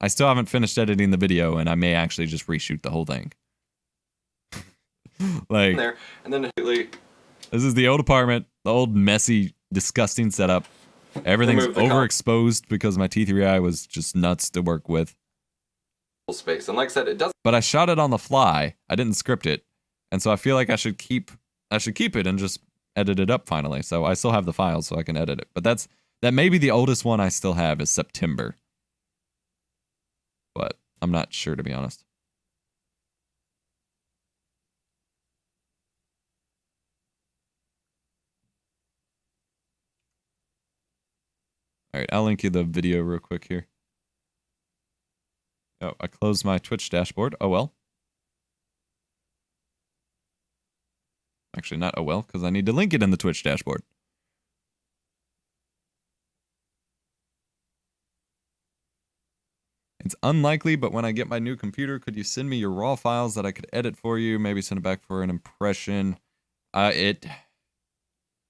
I still haven't finished editing the video, and I may actually just reshoot the whole thing. Like, there. And then this is the old apartment, the old messy, disgusting setup. Everything's overexposed because my T3i was just nuts to work with. space. And like I said, it doesn't. But I shot it on the fly. I didn't script it, and so I feel like I should keep it and just edit it up finally. So I still have the files, so I can edit it. But that may be the oldest one I still have is September. But I'm not sure, to be honest. All right, I'll link you the video real quick here. Oh, I closed my Twitch dashboard. Oh well. Actually, not oh well, because I need to link it in the Twitch dashboard. It's unlikely, but when I get my new computer, could you send me your raw files that I could edit for you? Maybe send it back for an impression.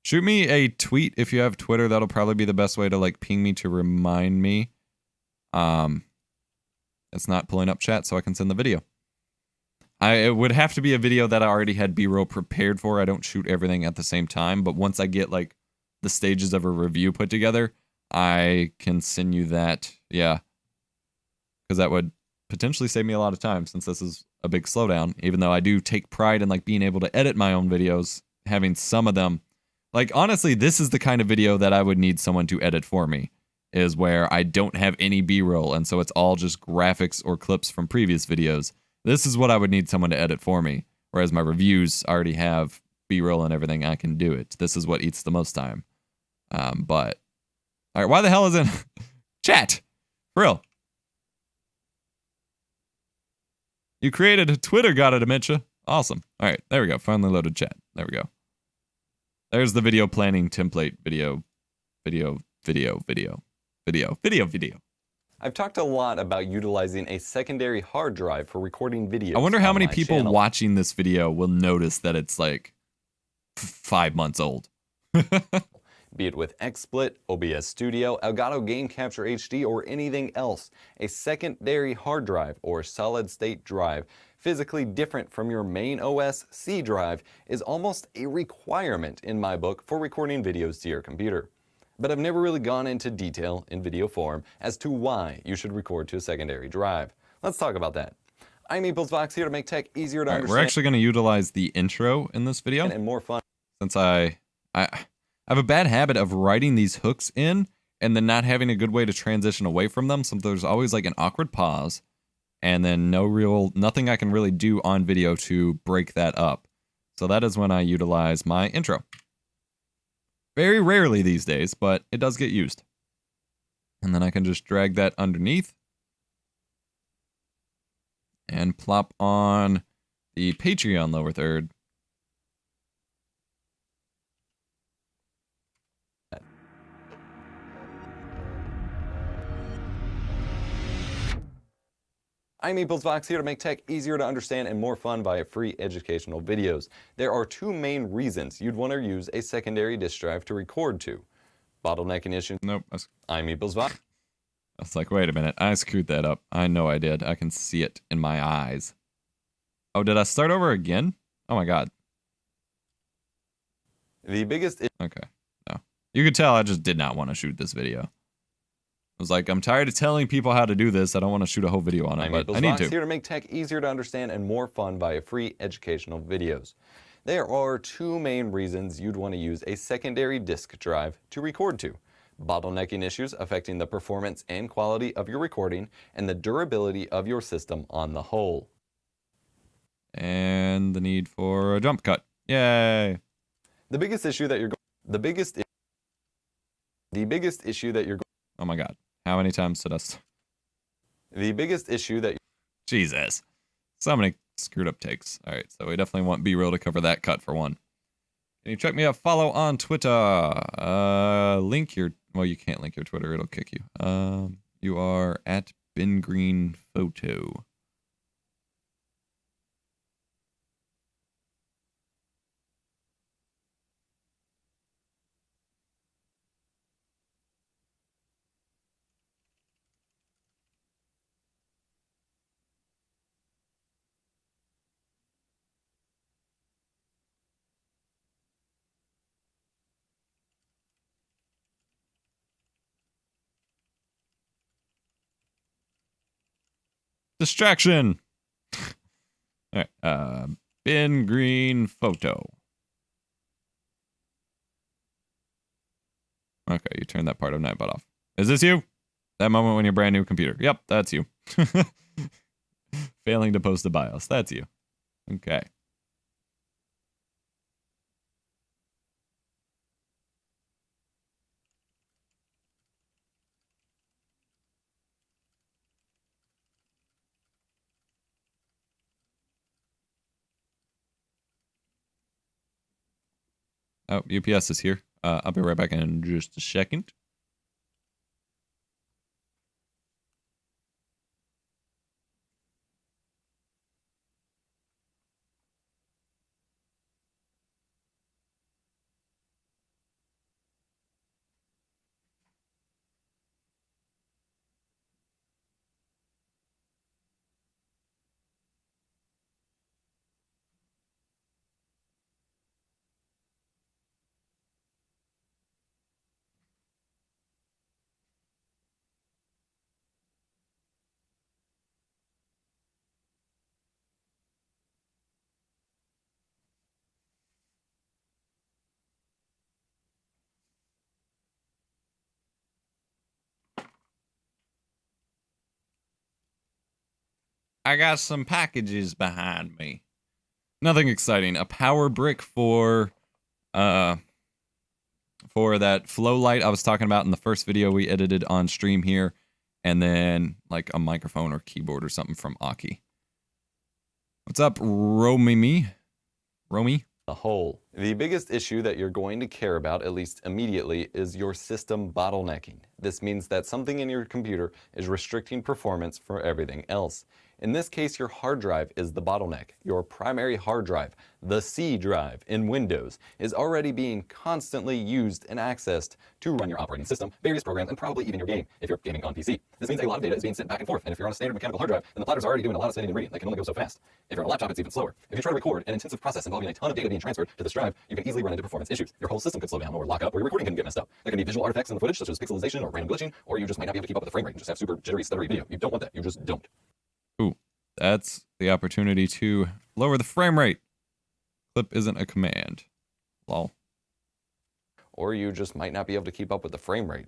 Shoot me a tweet if you have Twitter. That'll probably be the best way to like ping me to remind me. It's not pulling up chat, so I can send the video. It would have to be a video that I already had B-roll prepared for. I don't shoot everything at the same time, but once I get like the stages of a review put together, I can send you that. Yeah. Because that would potentially save me a lot of time since this is a big slowdown, even though I do take pride in like being able to edit my own videos, having some of them. Like, honestly, this is the kind of video that I would need someone to edit for me, is where I don't have any B-roll, and so it's all just graphics or clips from previous videos. This is what I would need someone to edit for me, whereas my reviews already have B-roll and everything. I can do it. This is what eats the most time. But, all right, why the hell isn't chat? For real. You created a Twitter, got a dementia. Awesome. All right, there we go. Finally loaded chat. There we go. There's the video planning template video. I've talked a lot about utilizing a secondary hard drive for recording videos. I wonder how on many my people channel. watching this video will notice that it's like 5 months old. Be it with XSplit, OBS Studio, Elgato Game Capture HD, or anything else. A secondary hard drive or solid state drive, physically different from your main OS C drive, is almost a requirement in my book for recording videos to your computer. But I've never really gone into detail in video form as to why you should record to a secondary drive. Let's talk about that. I'm EposVox, here to make tech easier to All right, understand. we're actually going to utilize the intro in this video And more fun. since I have a bad habit of writing these hooks in and then not having a good way to transition away from them. So there's always like an awkward pause and then nothing I can really do on video to break that up. So that is when I utilize my intro. Very rarely these days, but it does get used. And then I can just drag that underneath and plop on the Patreon lower third. I'm EposVox, here to make tech easier to understand and more fun via free educational videos. There are two main reasons you'd want to use a secondary disk drive to record to. Bottlenecking issues. Nope. I'm EposVox. I was like, wait a minute. I screwed that up. I know I did. I can see it in my eyes. Oh, did I start over again? Oh my god. The biggest Okay. No. You could tell I just did not want to shoot this video. I was like, I'm tired of telling people how to do this. I don't want to shoot a whole video on it, but I need to. Here to make tech easier to understand and more fun via free educational videos. There are two main reasons you'd want to use a secondary disk drive to record to. Bottlenecking issues affecting the performance and quality of your recording, and the durability of your system on the whole. And the need for a jump cut. Yay. The biggest issue that The biggest issue that you're Oh my god. How many times did us? the biggest issue that Jesus. So many screwed up takes. All right, so we definitely want B-roll to cover that cut for one. Can you check me out? Follow on Twitter. Link your... Well, you can't link your Twitter. It'll kick you. You are at Ben Green Photo. Distraction. All right. Ben Green Photo. Okay, you turned that part of Nightbot off. Is this you? That moment when your brand new computer. Yep, that's you. Failing to post the BIOS. That's you. Okay. Oh, UPS is here. I'll be right back in just a second. I got some packages behind me. Nothing exciting. A power brick for that flow light I was talking about in the first video we edited on stream here, and then like a microphone or keyboard or something from Aki. What's up, Romy? the whole. The biggest issue that you're going to care about, at least immediately, is your system bottlenecking. This means that something in your computer is restricting performance for everything else. In this case, your hard drive is the bottleneck. Your primary hard drive, the C drive in Windows, is already being constantly used and accessed to run your operating system, various programs, and probably even your game if you're gaming on PC. This means a lot of data is being sent back and forth, and if you're on a standard mechanical hard drive, then the platter's already doing a lot of spinning and reading. They can only go so fast. If you're on a laptop, it's even slower. If you try to record an intensive process involving a ton of data being transferred to this drive, you can easily run into performance issues. Your whole system could slow down or lock up, or your recording can get messed up. There can be visual artifacts in the footage, such as pixelization or random glitching, or you just might not be able to keep up with the frame rate and just have super jittery, stuttery video. You don't want that. You just don't. Ooh, that's the opportunity to lower the frame rate. Clip isn't a command. Lol. Or you just might not be able to keep up with the frame rate.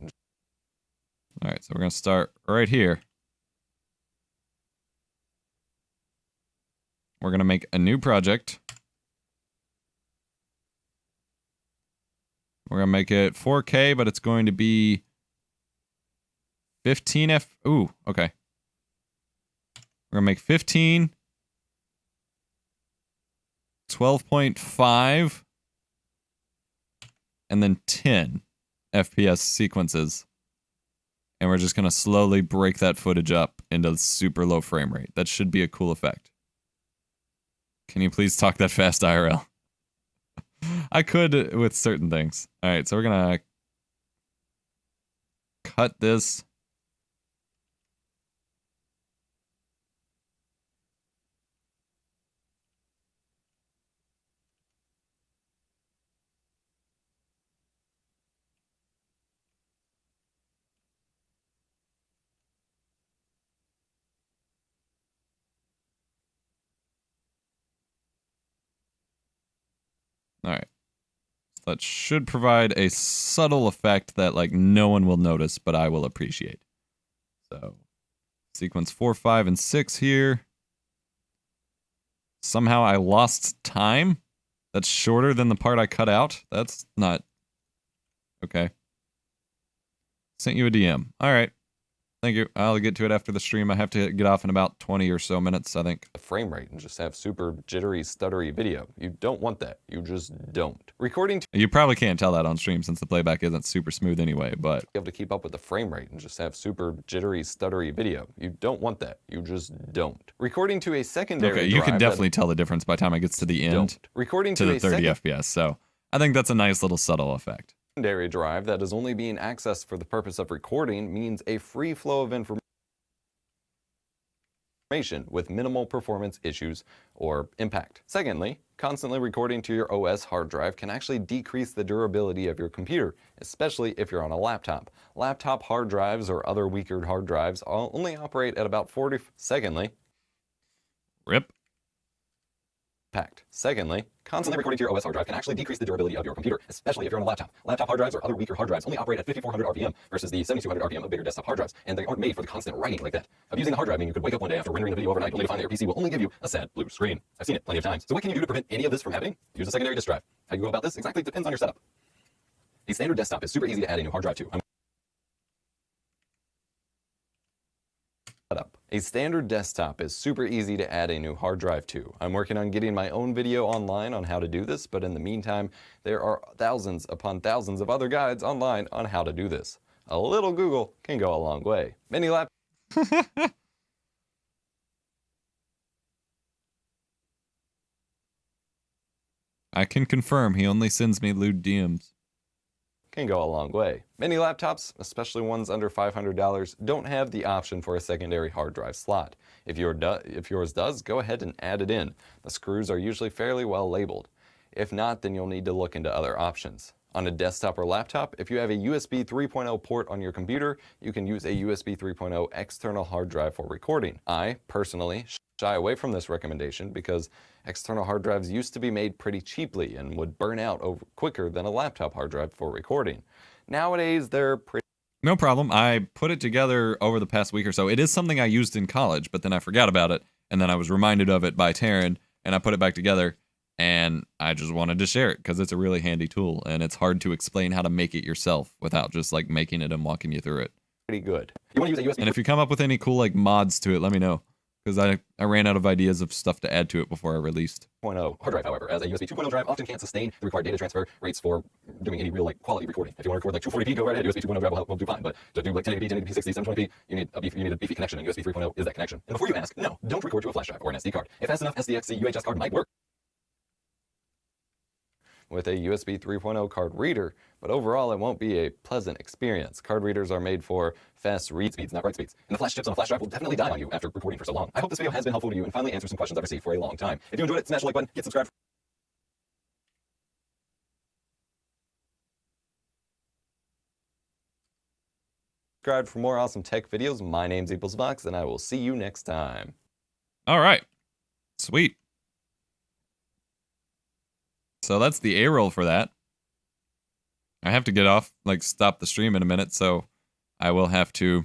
All right, so we're going to start right here. We're going to make a new project. We're going to make it 4K, but it's going to be 15F. Ooh, okay. We're going to make 15, 12.5, and then 10 FPS sequences. And we're just going to slowly break that footage up into super low frame rate. That should be a cool effect. Can you please talk that fast, IRL? I could with certain things. All right, so we're going to cut this. All right. So that should provide a subtle effect that like no one will notice, but I will appreciate. So sequence 4, 5, and 6 here. Somehow I lost time. That's shorter than the part I cut out. That's not okay. Sent you a DM. All right. Thank you. I'll get to it after the stream. I have to get off in about 20 or so minutes, I think. The frame rate and just have super jittery, stuttery video. You don't want that. You just don't. Recording to You probably can't tell that on stream since the playback isn't super smooth anyway, but be able to keep up with the frame rate and just have super jittery, stuttery video. You don't want that. You just don't. Recording to a secondary okay, you can drive definitely tell the difference by the time it gets to the end don't. Recording to to the a 30 FPS. So I think that's a nice little subtle effect. secondary drive that is only being accessed for the purpose of recording means a free flow of information with minimal performance issues or impact. Secondly, constantly recording to your OS hard drive can actually decrease the durability of your computer, especially if you're on a laptop. Laptop hard drives or other weaker hard drives only operate at about 40. Secondly, Rip. impact. Secondly, constantly recording to your OS hard drive can actually decrease the durability of your computer, especially if you're on a laptop. Laptop hard drives or other weaker hard drives only operate at 5400 RPM versus the 7200 RPM of bigger desktop hard drives, and they aren't made for the constant writing like that. Abusing a hard drive means you could wake up one day after rendering a video overnight only to find that your PC will only give you a sad blue screen. I've seen it plenty of times. So what can you do to prevent any of this from happening? Use a secondary disk drive. How you go about this exactly depends on your setup. A standard desktop is super easy to add a new hard drive to. A standard desktop is super easy to add a new hard drive to. I'm working on getting my own video online on how to do this, but in the meantime, there are thousands upon thousands of other guides online on how to do this. A little Google can go a long way. Many laptops I can confirm he only sends me lewd DMs. can go a long way. Many laptops, especially ones under $500, don't have the option for a secondary hard drive slot. If yours does, go ahead and add it in. The screws are usually fairly well labeled. If not, then you'll need to look into other options. On a desktop or laptop, if you have a USB 3.0 port on your computer, you can use a USB 3.0 external hard drive for recording. I, personally, shy away from this recommendation because external hard drives used to be made pretty cheaply and would burn out quicker than a laptop hard drive for recording. Nowadays, they're pretty No problem. I put it together over the past week or so. It is something I used in college, but then I forgot about it, and then I was reminded of it by Taryn, and I put it back together, and I just wanted to share it because it's a really handy tool, and it's hard to explain how to make it yourself without just like making it and walking you through it. good. You want to use a USB And if you come up with any cool like mods to it, let me know. Because I ran out of ideas of stuff to add to it before I released. 3.0 hard drive, however, as a USB 2.0 drive often can't sustain the required data transfer rates for doing any real like quality recording. If you want to record like 240p, go right ahead. USB 2.0 drive will do fine, but to do like 1080p, 1080p, 60, 720p, you need a beefy connection, and USB 3.0 is that connection. And before you ask, no, don't record to a flash drive or an SD card. If fast enough, SDXC UHS card might work with a USB 3.0 card reader, but overall it won't be a pleasant experience. Card readers are made for fast read speeds, not write speeds. And the flash chips on a flash drive will definitely die on you after recording for so long. I hope this video has been helpful to you and finally answered some questions I've received for a long time. If you enjoyed it, smash the like button, hit subscribe. Subscribe for more awesome tech videos. My name's EposVox, and I will see you next time. All right. Sweet. So that's the A-roll for that. I have to get off, like stop the stream in a minute, so I will have to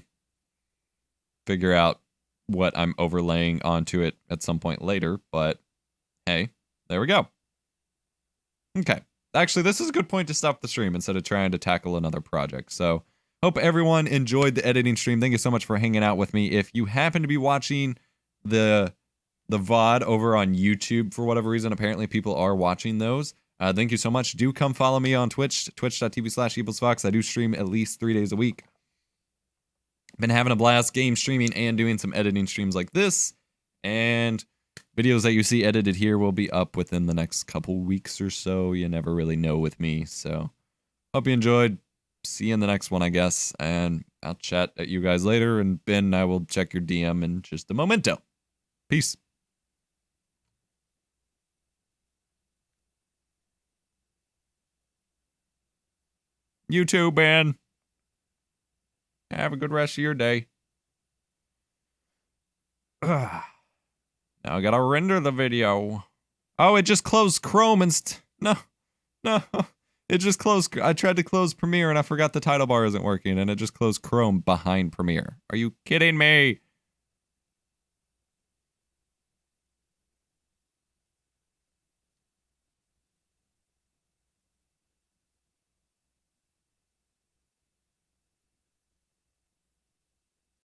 figure out what I'm overlaying onto it at some point later, but hey, there we go. Okay. Actually, this is a good point to stop the stream instead of trying to tackle another project. So, hope everyone enjoyed the editing stream. Thank you so much for hanging out with me. If you happen to be watching the VOD over on YouTube for whatever reason, apparently people are watching those. Thank you so much. Do come follow me on Twitch, twitch.tv/EposVox. I do stream at least 3 days a week. Been having a blast game streaming and doing some editing streams like this. And videos that you see edited here will be up within the next couple weeks or so. You never really know with me. So hope you enjoyed. See you in the next one, I guess. And I'll chat at you guys later. And Ben, I will check your DM in just a momento. Peace. You too, Ben. Have a good rest of your day. Ugh. Now I gotta render the video. Oh, it just closed Chrome and no. It just closed. I tried to close Premiere and I forgot the title bar isn't working and it just closed Chrome behind Premiere. Are you kidding me?